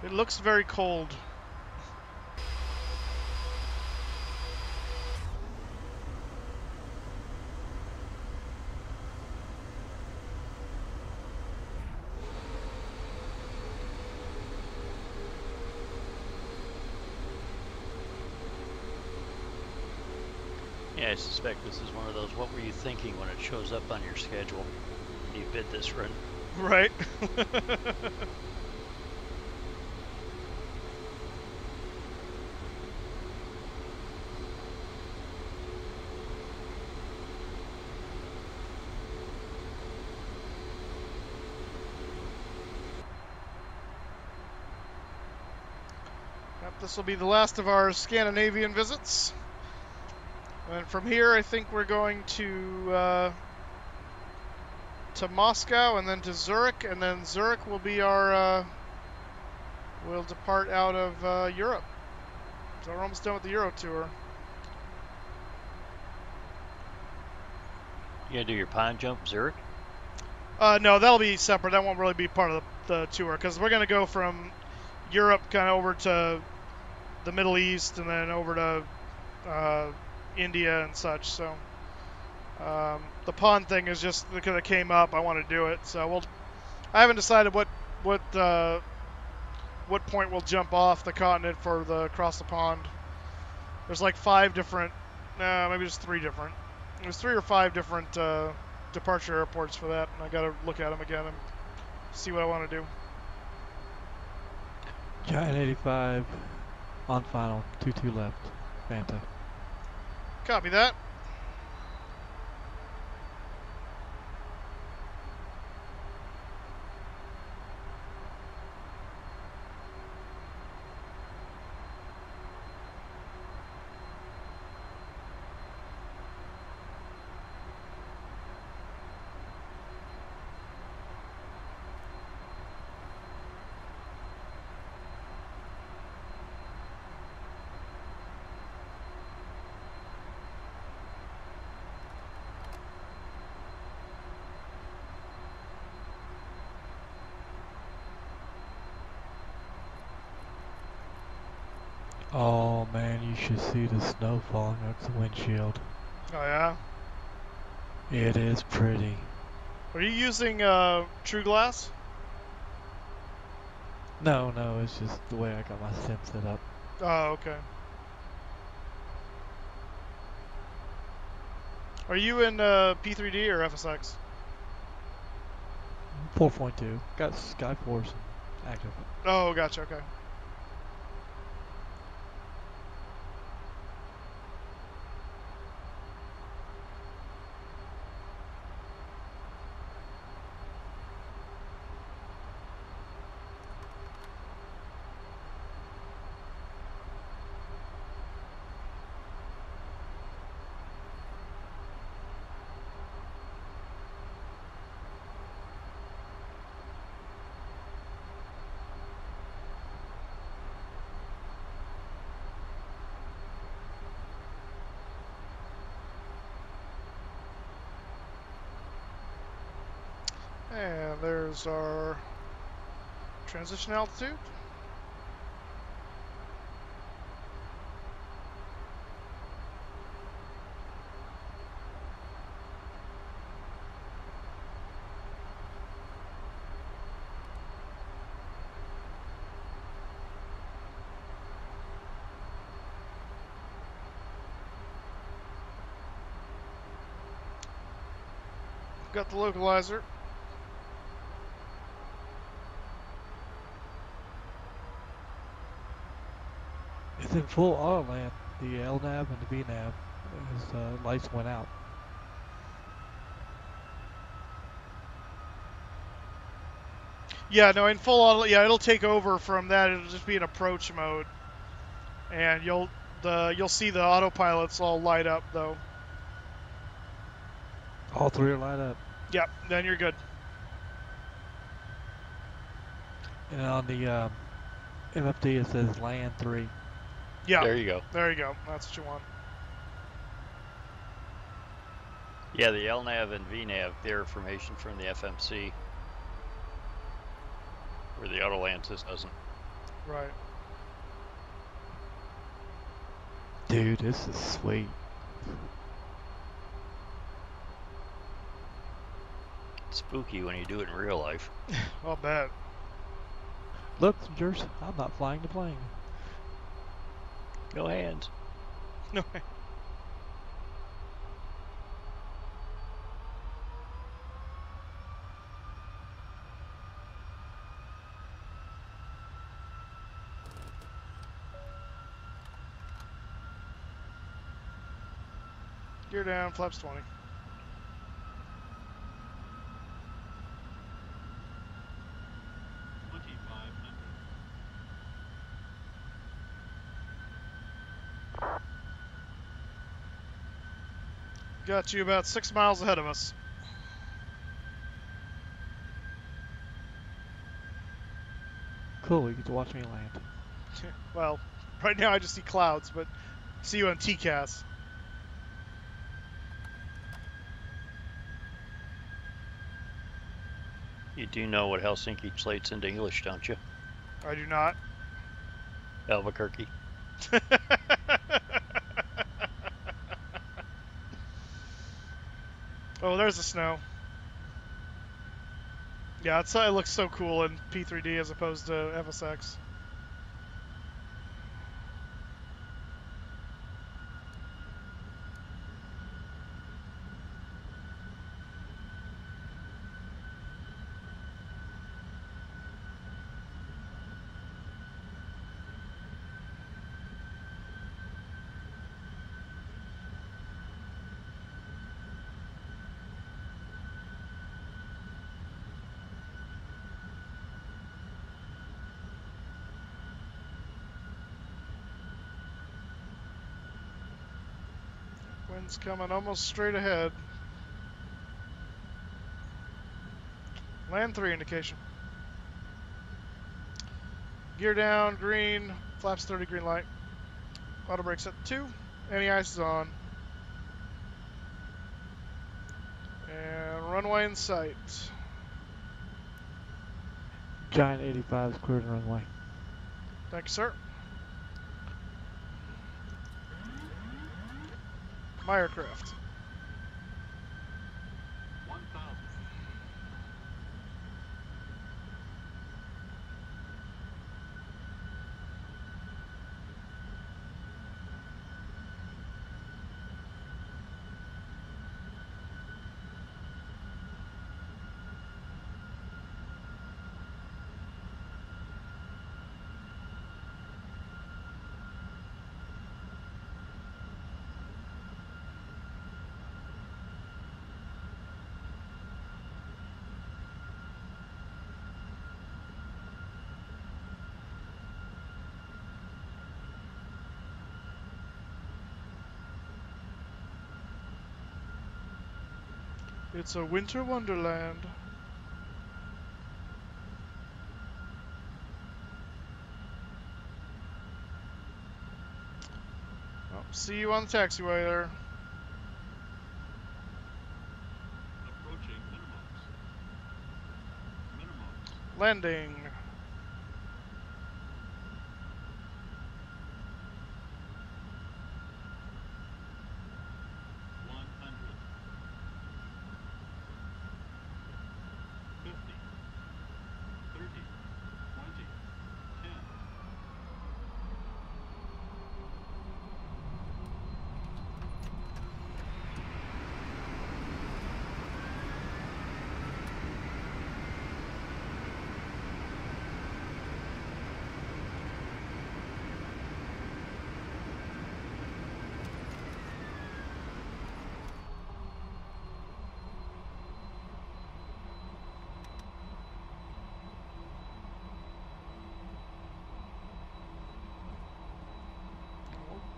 It looks very cold. Yeah, I suspect this is one of those, what were you thinking when it shows up on your schedule? You bid this run. Right. This will be the last of our Scandinavian visits. And from here, I think we're going to Moscow and then to Zurich, and then Zurich will be our, we'll depart out of Europe. So we're almost done with the Euro tour. You gonna do your pond jump, Zurich? No, that'll be separate. That won't really be part of the tour, because we're going to go from Europe kind of over to the Middle East and then over to India and such. So the pond thing is just because it came up, I want to do it. So I haven't decided what point we'll jump off the continent for the across the pond. There's like 5 different, maybe just 3 different. There's 3 or 5 different departure airports for that, and I got to look at them again and see what I want to do. Giant 85 on final, 22 left. Fanta. Copy that. Oh man, you should see the snow falling off the windshield. Oh yeah? It is pretty. Are you using True Glass? No, no, it's just the way I got my sim set up. Oh, okay. Are you in P3D or FSX? 4.2. Got Skyforce active. Oh, gotcha. Okay. And there's our transition altitude. Got the localizer. It's in full auto land. The LNAV and the VNAV. His lights went out. Yeah, no, in full auto. Yeah, it'll take over from that. It'll just be in approach mode, and you'll see the autopilots all light up though. All three are light up. Yep, then you're good. And on the MFD it says land 3. Yeah. There you go. There you go. That's what you want. Yeah, the LNAV and VNAV, their information from the FMC, where the Autolantis doesn't. Right. Dude, this is sweet. It's spooky when you do it in real life. I'll bet. Look, Jers, I'm not flying the plane. No hands. No. Gear down, flaps 20. Got you about 6 miles ahead of us. Cool, you get to watch me land. Well, right now I just see clouds, but see you on TCAS. You do know what Helsinki translates into English, don't you? I do not. Albuquerque. Oh, there's the snow. Yeah, it looks so cool in P3D as opposed to FSX. Wind's coming almost straight ahead. Land 3 indication. Gear down, green, flaps 30, green light. Auto brakes at 2, anti-ice is on. And runway in sight. Giant 85 is cleared the runway. Thank you, sir. My aircraft. It's a winter wonderland. Oh, see you on the taxiway there. Approaching minimums. Minimums. Landing.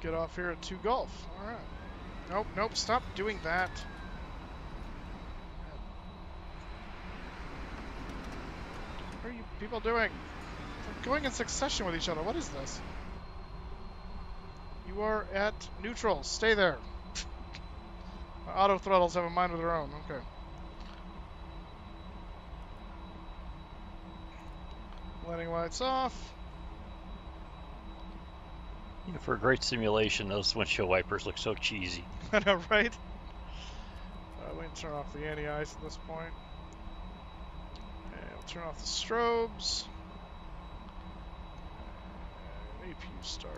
Get off here at 2 Golf. Alright. Nope, nope, stop doing that. What are you people doing? They're going in succession with each other. What is this? You are at neutral. Stay there. Auto throttles have a mind of their own. Okay. Landing lights off. You know, for a great simulation, those windshield wipers look so cheesy. I know, right? We can turn off the anti-ice at this point. And we'll turn off the strobes. And APU start.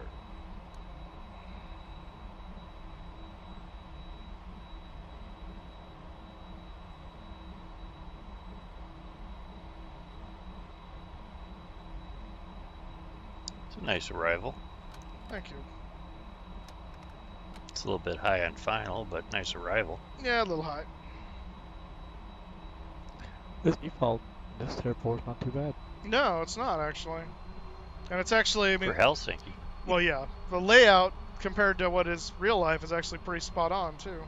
It's a nice arrival. Thank you. It's a little bit high on final, but nice arrival. Yeah, a little high. This default, this airport's not too bad. No, it's not actually. And it's actually, I mean, for Helsinki. Well, yeah, the layout compared to what is real life is actually pretty spot on too.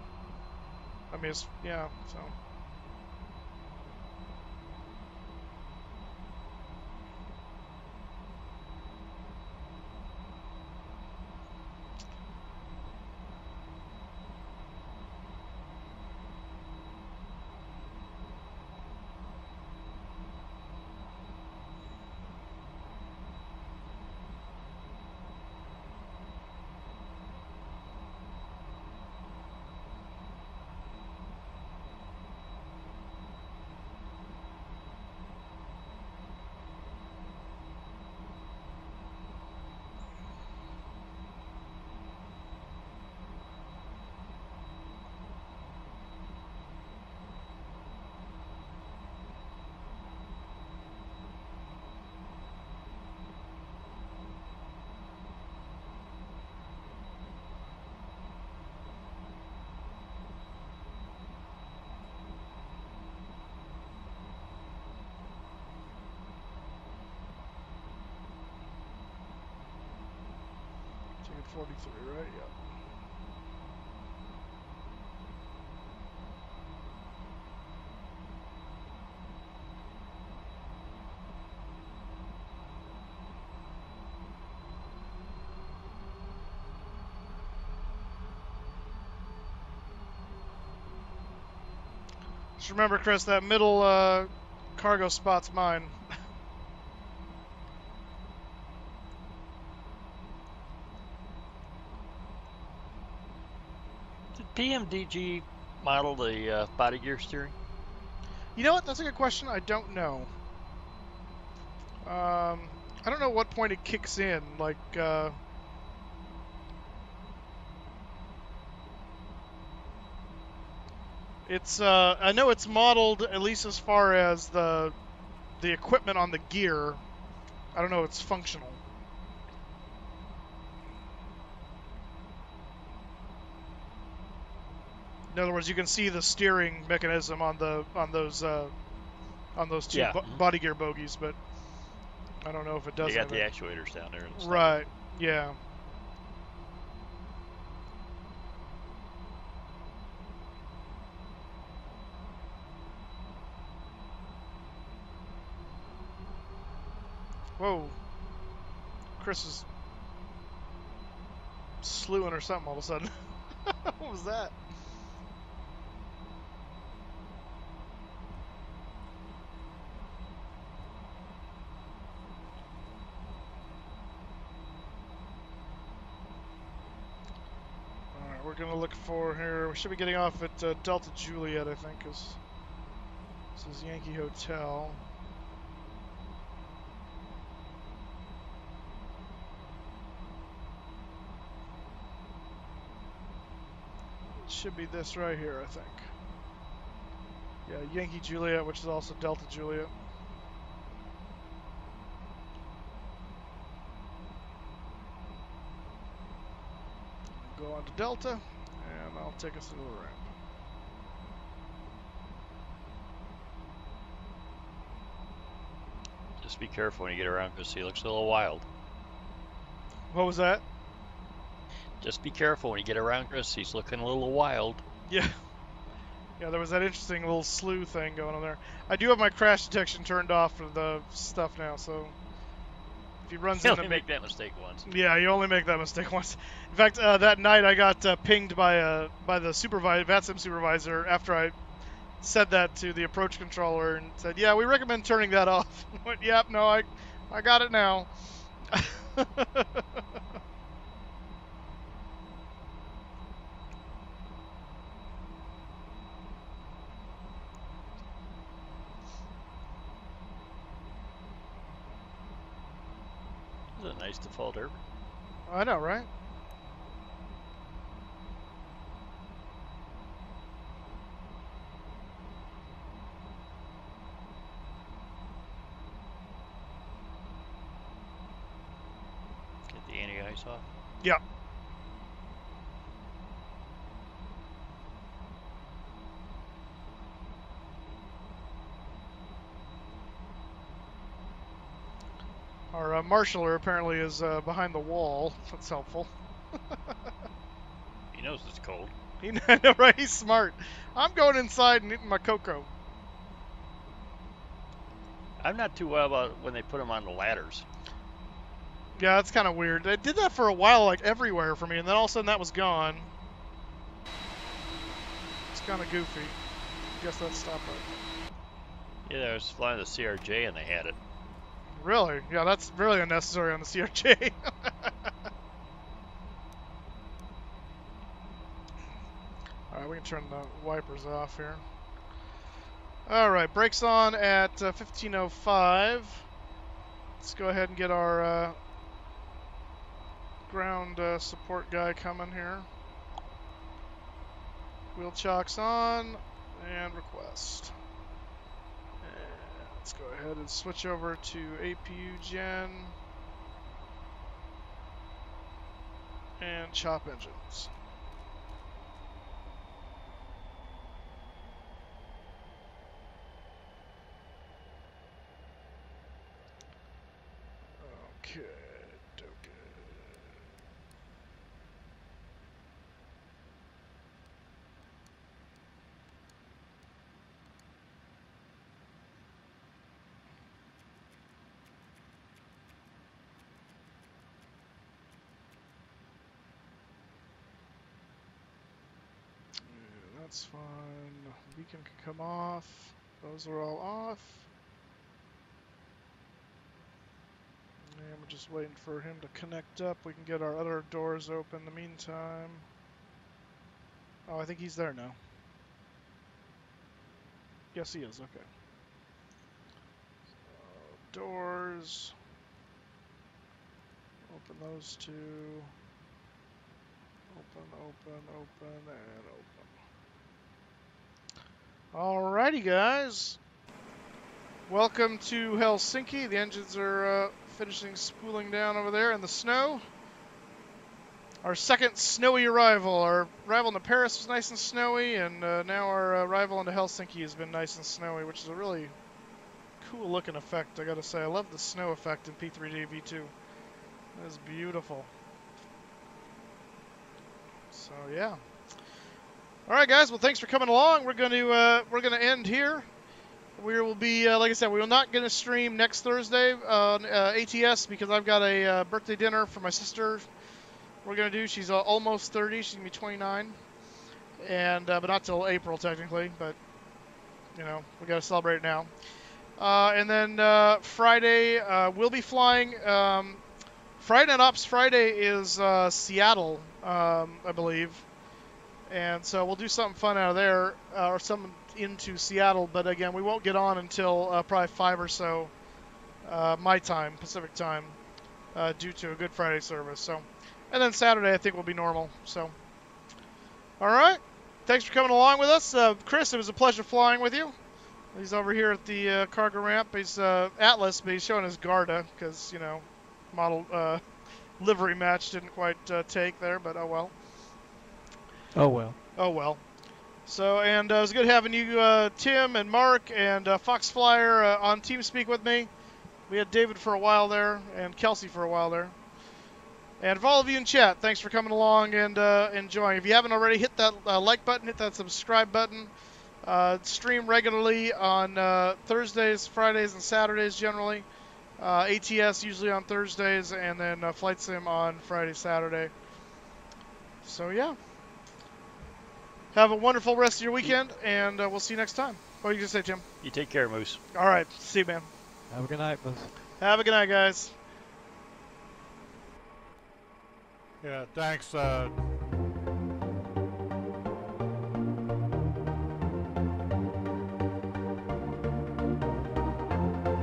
I mean, it's, yeah, so. Ticket 43, right? Yeah. Just remember, Chris, that middle cargo spot's mine. Did PMDG model the body gear steering? You know what? That's a good question. I don't know. I don't know what point it kicks in. Like, it's I know it's modeled at least as far as the equipment on the gear. I don't know. It's functional. In other words, you can see the steering mechanism on those two body gear bogies, but I don't know if it does. You got the actuators down there. Right. Yeah. Whoa. Chris is slewing or something all of a sudden. What was that? Alright, we're going to look for here. We should be getting off at Delta Juliet, I think, because this is Yankee Hotel. Should be this right here, I think. Yeah, Yankee Juliet, which is also Delta Juliet. Go on to Delta, and I'll take us to the ramp. Just be careful when you get around because he looks a little wild. What was that? Just be careful when you get around Chris. He's looking a little wild. Yeah. Yeah, there was that interesting little slew thing going on there. I do have my crash detection turned off for the stuff now, so if he runs You into only make that mistake once. Yeah, you only make that mistake once. In fact, that night I got pinged by the VATSIM supervisor after I said that to the approach controller and said, "Yeah, we recommend turning that off." I went, "Yep, no, I got it now." This is a nice default air. I know, right? Get the anti-ice off. Yeah. Our marshaller apparently is behind the wall. That's helpful. He knows it's cold. Right? He's smart. I'm going inside and eating my cocoa. I'm not too well about when they put him on the ladders. Yeah, that's kind of weird. They did that for a while, like everywhere for me, and then all of a sudden that was gone. It's kind of goofy. Guess that stopped right. Yeah, I was flying the CRJ and they had it. Really? Yeah, that's really unnecessary on the CRJ. Alright, we can turn the wipers off here. Alright, brakes on at 15:05. Let's go ahead and get our ground support guy coming here. Wheel chocks on, and request. Let's go ahead and switch over to APU gen and chop engines. Okay, okay. That's fine. Beacon can come off. Those are all off. And we're just waiting for him to connect up. We can get our other doors open in the meantime. Oh, I think he's there now. Yes, he is. Okay. So, doors. Open those two. Open, open, open, and open. Alrighty, guys. Welcome to Helsinki. The engines are finishing spooling down over there in the snow. Our second snowy arrival. Our arrival into Paris was nice and snowy, and now our arrival into Helsinki has been nice and snowy, which is a really cool looking effect, I gotta say. I love the snow effect in P3D V2. That is beautiful. So yeah. All right, guys. Well, thanks for coming along. We're gonna end here. We will be, like I said, we will not going to stream next Thursday on ATS because I've got a birthday dinner for my sister. We're going to do. She's almost 30. She's going to be 29, and but not till April technically. But you know, we got to celebrate it now. And then Friday, we'll be flying. Friday Night Ops Friday is Seattle, I believe. And so we'll do something fun out of there, or something into Seattle. But again, we won't get on until probably 5 or so my time, Pacific time, due to a Good Friday service. So, and then Saturday I think will be normal. So, all right. Thanks for coming along with us, Chris. It was a pleasure flying with you. He's over here at the cargo ramp. He's Atlas, but he's showing his Garda because, you know, model livery match didn't quite take there, but oh well. Oh well. Oh well. So, and it was good having you, Tim and Mark and Fox Flyer on TeamSpeak with me. We had David for a while there and Kelsey for a while there. And for all of you in chat, thanks for coming along and enjoying. If you haven't already, hit that like button, hit that subscribe button. Stream regularly on Thursdays, Fridays, and Saturdays generally. ATS usually on Thursdays, and then Flight Sim on Friday, Saturday. So yeah. Have a wonderful rest of your weekend, and we'll see you next time. What are you going to say, Tim? You take care, Moose. All right. See you, man. Have a good night, Moose. Have a good night, guys. Yeah, thanks. Yeah,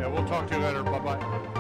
we'll talk to you later. Bye-bye.